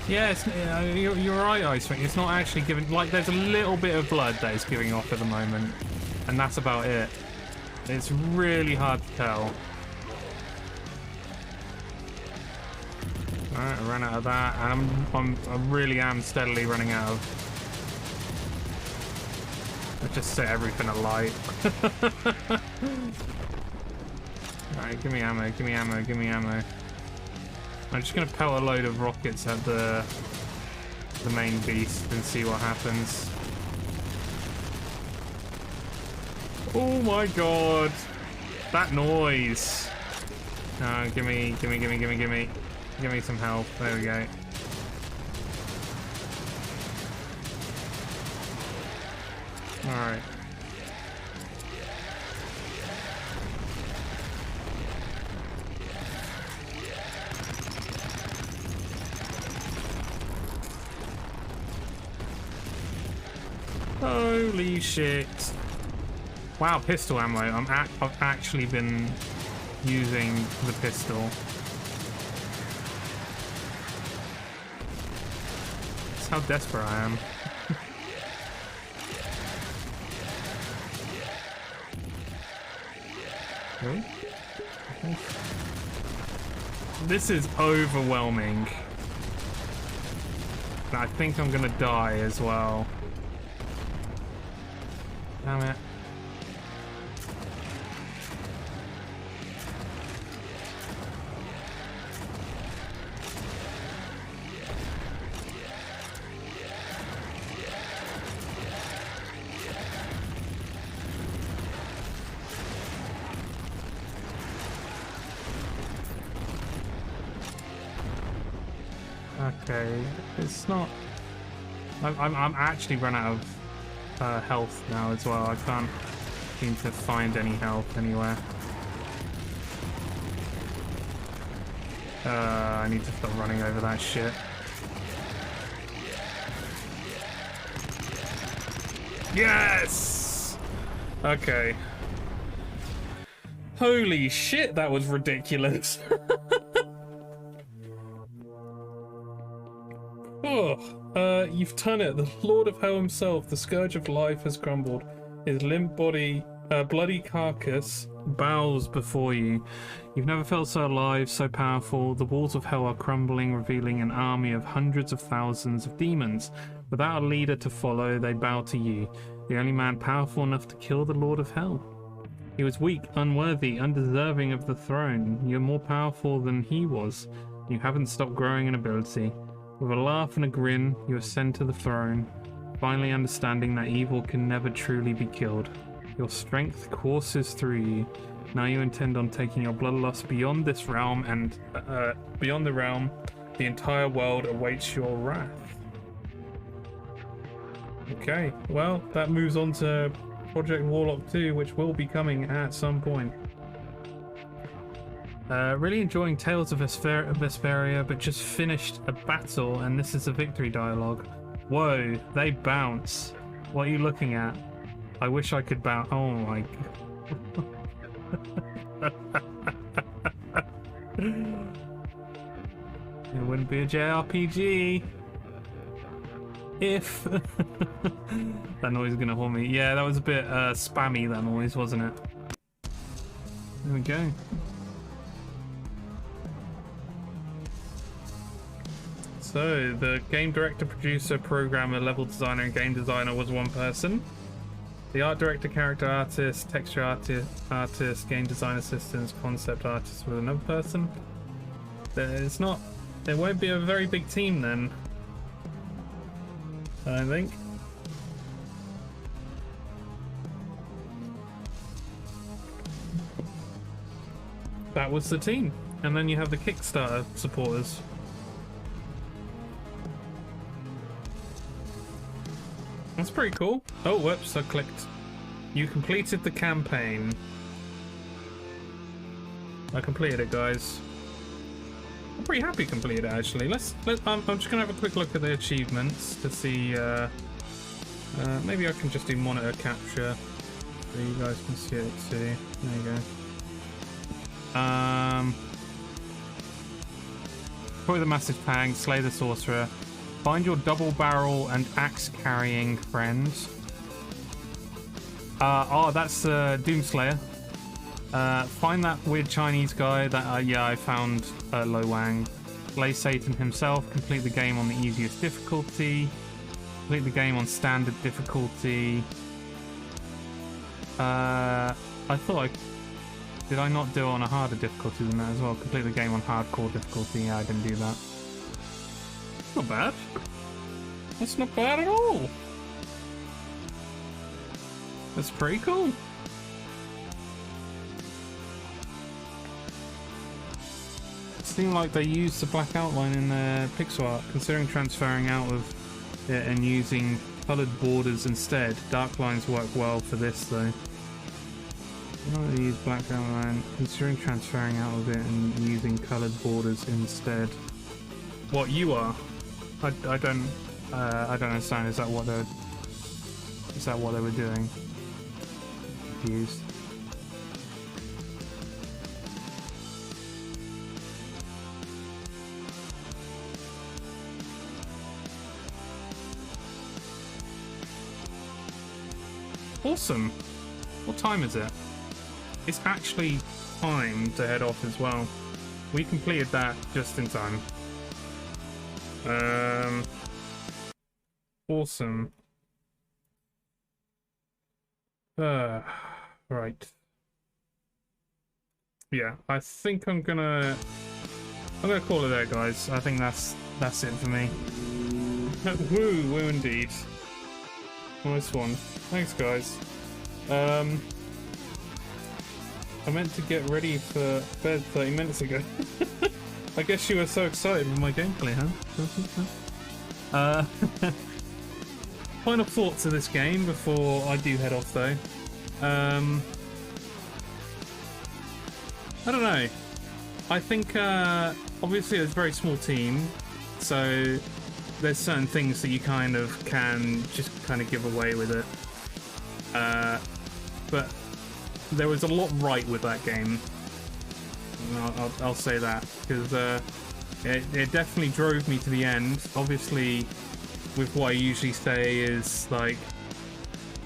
Yeah, you're right, Icewing. It's not actually giving... Like, there's a little bit of blood that is giving off at the moment. And that's about it. It's really hard to tell. Alright, I ran out of that. And I really am steadily running out of... I just set everything alight. Alright, give me ammo, give me ammo, give me ammo. I'm just going to pelt a load of rockets at the main beast and see what happens. Oh my god! That noise! No, give me some health. There we go. Alright. Holy shit. Wow, pistol ammo. I've actually been using the pistol. That's how desperate I am. Really? Okay. This is overwhelming. I think I'm gonna die as well. Damn it. Okay, it's not... I'm actually run out of health now as well. I can't seem to find any health anywhere. I need to stop running over that shit. Yes! Okay. Holy shit, that was ridiculous. Oh, you've done it. The Lord of Hell himself, the Scourge of Life, has crumbled. His limp body, bloody carcass, bows before you. You've never felt so alive, so powerful. The walls of hell are crumbling, revealing an army of hundreds of thousands of demons. Without a leader to follow, they bow to you, the only man powerful enough to kill the Lord of Hell. He was weak, unworthy, undeserving of the throne. You're more powerful than he was. You haven't stopped growing in ability. With a laugh and a grin, you ascend to the throne, finally understanding that evil can never truly be killed. Your strength courses through you. Now you intend on taking your bloodlust beyond this realm, and beyond the realm, the entire world awaits your wrath. Okay, well, that moves on to Project Warlock 2, which will be coming at some point. Really enjoying Tales of Vesperia, but just finished a battle, and this is a victory dialogue. Whoa, they bounce. What are you looking at? I wish I could bounce. Oh my god. It wouldn't be a JRPG if that noise is gonna haunt me. Yeah, that was a bit spammy, that noise, wasn't it? There we go. So, the game director, producer, programmer, level designer, and game designer was one person. The art director, character artist, texture artist, game design assistants, concept artist was another person. It's not... There won't be a very big team then. I don't think. That was the team. And then you have the Kickstarter supporters. That's pretty cool. Oh, whoops, I clicked. You completed the campaign. I completed it, guys. I'm pretty happy completed it, actually. I'm just gonna have a quick look at the achievements to see. Maybe I can just do monitor capture so you guys can see it too. There you go. Destroy the massive fang, slay the sorcerer, find your double barrel and axe carrying friends. Oh, that's Doomslayer. Find that weird Chinese guy that yeah, I found Lo Wang. Slay Satan himself, complete the game on the easiest difficulty, complete the game on standard difficulty. I thought did I not do it on a harder difficulty than that as well? Complete the game on hardcore difficulty. Yeah, I didn't do that. Not bad. That's not bad at all. That's pretty cool. It seemed like they used the black outline in their pixel art, considering transferring out of it and using coloured borders instead. Dark lines work well for this though. Why do use black outline, considering transferring out of it and using coloured borders instead? What you are? I don't understand. Is that what they were doing? Confused. Awesome. What time is it? It's actually time to head off as well. We completed that just in time. Awesome. Right. Yeah, I think I'm gonna call it there, guys. I think that's it for me. Woo indeed. Nice one. Thanks, guys. I meant to get ready for bed 30 minutes ago. I guess you were so excited with my gameplay, huh? Final thoughts of this game before I do head off, though. I don't know. I think, obviously it's a very small team, so there's certain things that you kind of can just kind of give away with it. But there was a lot right with that game. I'll say that, because it definitely drove me to the end. Obviously, with what I usually say is, like,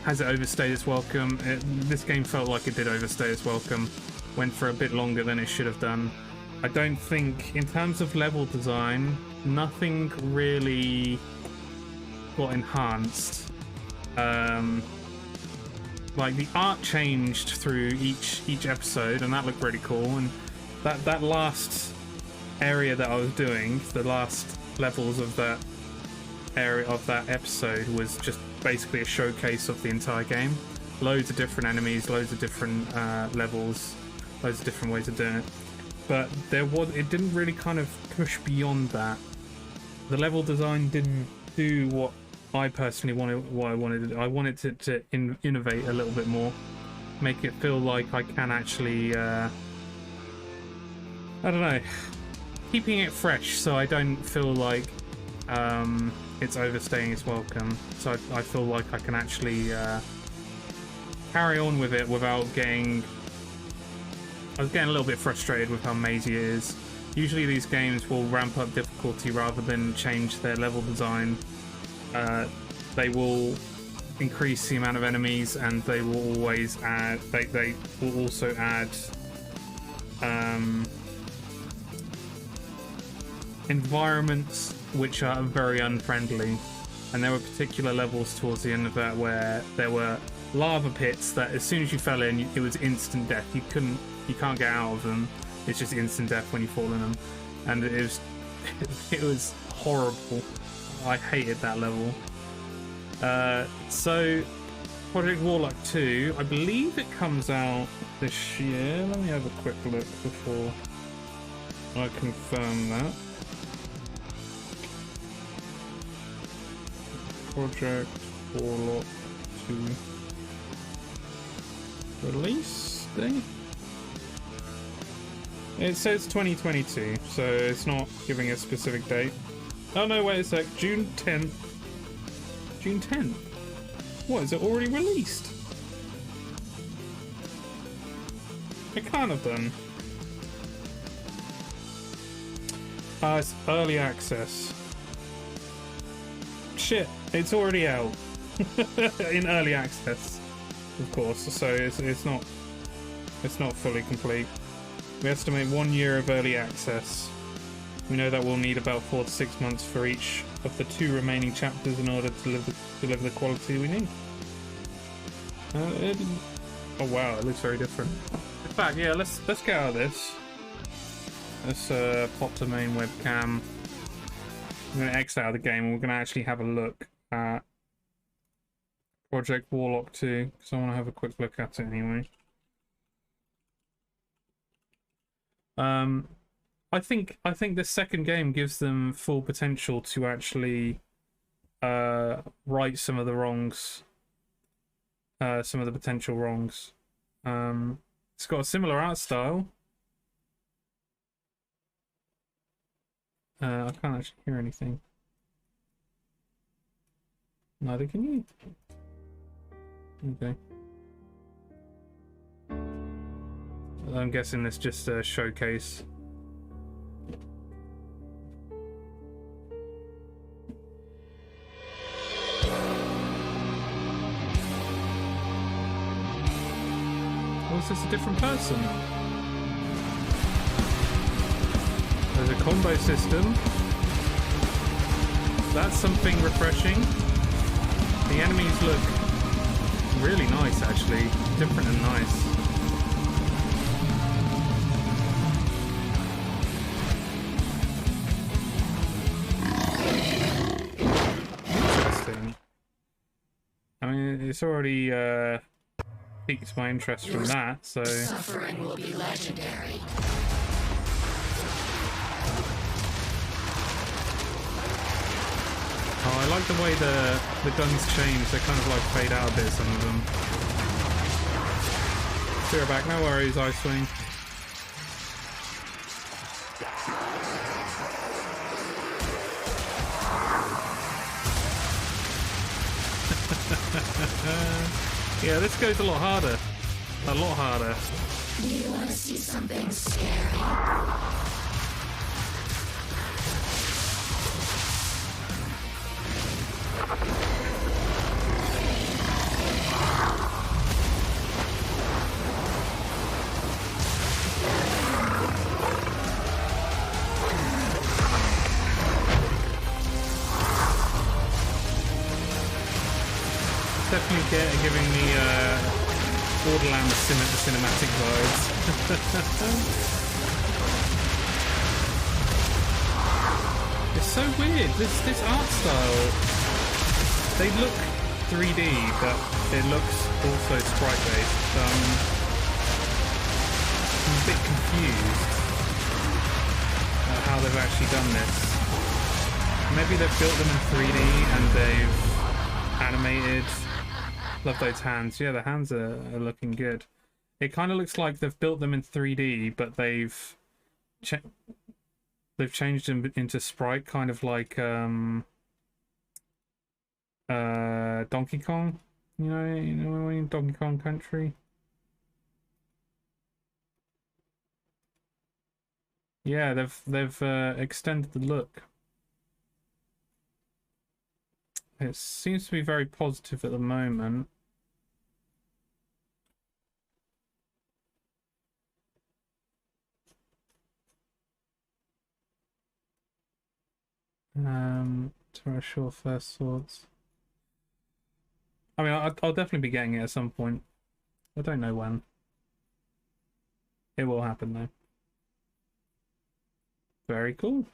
has it overstayed its welcome? This game felt like it did overstay its welcome. Went for a bit longer than it should have done. I don't think, in terms of level design, nothing really got enhanced. Like, the art changed through each episode, and that looked really cool. And that last area that I was doing, the last levels of that area of that episode, was just basically a showcase of the entire game. Loads of different enemies, loads of different levels, loads of different ways of doing it. But it didn't really kind of push beyond that. The level design didn't do what I personally wanted. I wanted to innovate a little bit more, make it feel like I can actually, I don't know, keeping it fresh so I don't feel like it's overstaying its welcome. So I feel like I can actually carry on with it without getting. I was getting a little bit frustrated with how mazy it is. Usually these games will ramp up difficulty rather than change their level design. They will increase the amount of enemies, and they will always add. They will also add environments which are very unfriendly. And there were particular levels towards the end of that where there were lava pits that as soon as you fell in, it was instant death. You can't get out of them. It's just instant death when you fall in them. And it was horrible. I hated that level. So Project Warlock 2, I believe it comes out this year. Let me have a quick look before I confirm that. Project Warlock 2 release date? It says 2022, so it's not giving a specific date. Oh no, wait a sec, June 10th. June 10th? What, is it already released? It can't have done. It's early access. Shit, it's already out. In early access, of course, so it's not fully complete. We estimate 1 year of early access. We know that we'll need about 4 to 6 months for each of the 2 remaining chapters in order to deliver the quality we need. Oh wow, it looks very different. In fact, yeah, let's get out of this. Let's pop the main webcam. I'm going to exit out of the game and we're going to actually have a look at Project Warlock 2, because I want to have a quick look at it anyway. I think the second game gives them full potential to actually right some of the wrongs, some of the potential wrongs. It's got a similar art style. I can't actually hear anything. Neither can you. Okay. I'm guessing this just a showcase. Or is this a different person? There's a combo system. That's something refreshing. The enemies look really nice, actually. Different and nice. Interesting. I mean, it's already piqued my interest from that, so... Suffering will be legendary. Oh, I like the way the guns change. They kind of like fade out a bit, some of them. Clear back, no worries, Icewing. Yeah, this goes a lot harder. A lot harder. Do you want to see something scary? Definitely giving me Borderlands the cinematic vibes. It's so weird. This art style. They look 3D, but it looks also sprite based. I'm a bit confused at how they've actually done this. Maybe they've built them in 3D and they've animated. Love those hands. Yeah, the hands are looking good. It kind of looks like they've built them in 3D, but they've changed them into sprite, kind of like Donkey Kong. You know, in Donkey Kong Country. Yeah, they've extended the look. It seems to be very positive at the moment. for our sure first thoughts. I mean, I'll definitely be getting it at some point. I don't know when. It will happen though. Very cool.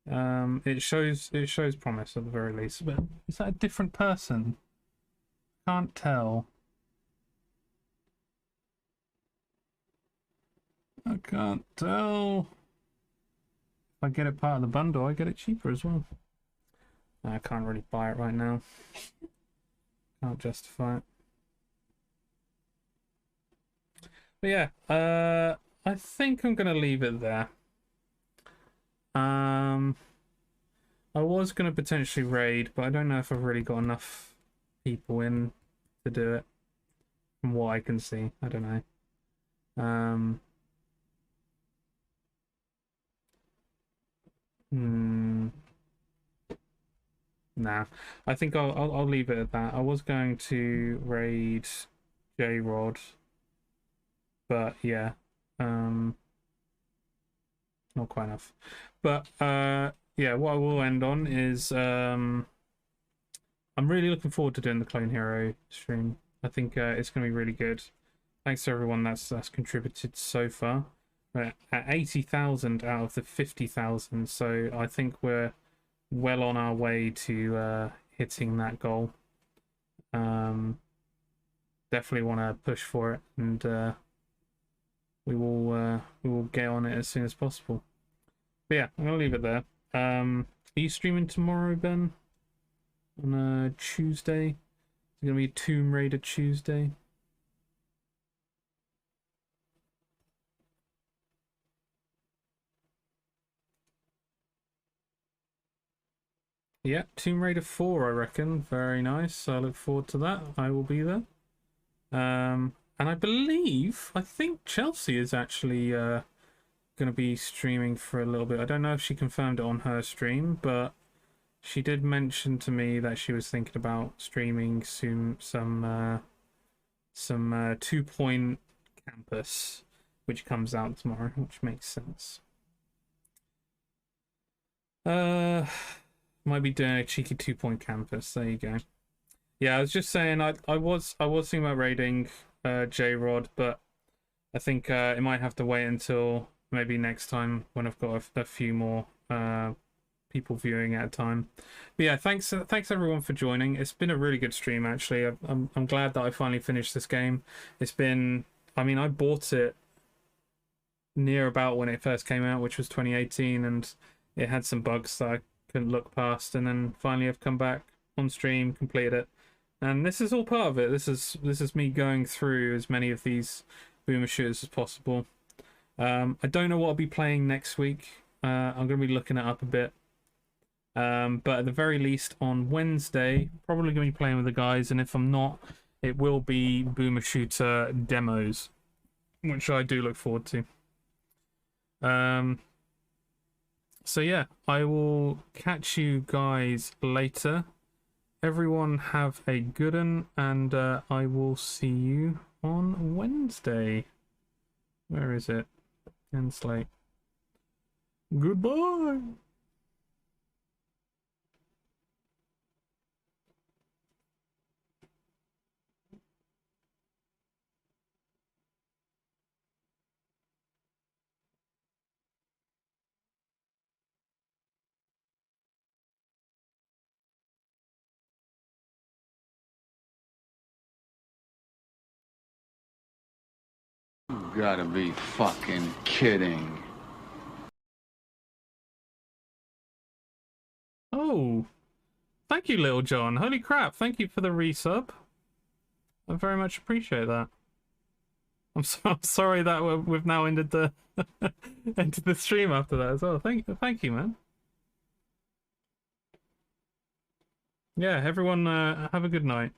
It shows promise at the very least. But is that a different person? Can't tell. I can't tell. If I get it part of the bundle, I get it cheaper as well. I can't really buy it right now. Can't justify it. But yeah, I think I'm gonna leave it there. I was gonna potentially raid, but I don't know if I've really got enough people in to do it. From what I can see, I don't know. Nah, I think I'll leave it at that. I was going to raid J-Rod, but yeah, not quite enough. But yeah, what I will end on is I'm really looking forward to doing the Clone Hero stream. I think it's going to be really good. Thanks to everyone that's contributed so far. We're at 80,000 out of the 50,000, so I think we're well on our way to hitting that goal. Definitely want to push for it, and we will get on it as soon as possible. But yeah, I'm gonna leave it there. Are you streaming tomorrow, Ben? On Tuesday? It's gonna be Tomb Raider Tuesday. Yeah, Tomb Raider 4, I reckon. Very nice. I look forward to that. I will be there. And I think Chelsea is actually going to be streaming for a little bit. I don't know if she confirmed it on her stream, but she did mention to me that she was thinking about streaming soon some 2 Point Campus, which comes out tomorrow, which makes sense. Might be doing a cheeky 2 Point Campus. There you go. Yeah, I was just saying I was thinking about raiding J-Rod, but I think it might have to wait until maybe next time when I've got a few more people viewing at a time. But yeah, thanks everyone for joining. It's been a really good stream actually. I'm glad that I finally finished this game. It's been, I mean, I bought it near about when it first came out, which was 2018, and it had some bugs that I couldn't look past, and then finally I've come back on stream, completed it, and this is all part of it. This is me going through as many of these boomer shooters as possible. I don't know what I'll be playing next week. I'm going to be looking it up a bit, but at the very least on Wednesday probably going to be playing with the guys, and if I'm not, it will be boomer shooter demos, which I do look forward to. So yeah, I will catch you guys later. Everyone have a good one, and I will see you on Wednesday. Where is it? End slate. Goodbye. You gotta be fucking kidding. Oh, thank you, Little John. Holy crap, thank you for the resub. I very much appreciate that. I'm sorry that we've now ended the ended the stream after that as well. Thank you, man. Yeah, everyone have a good night.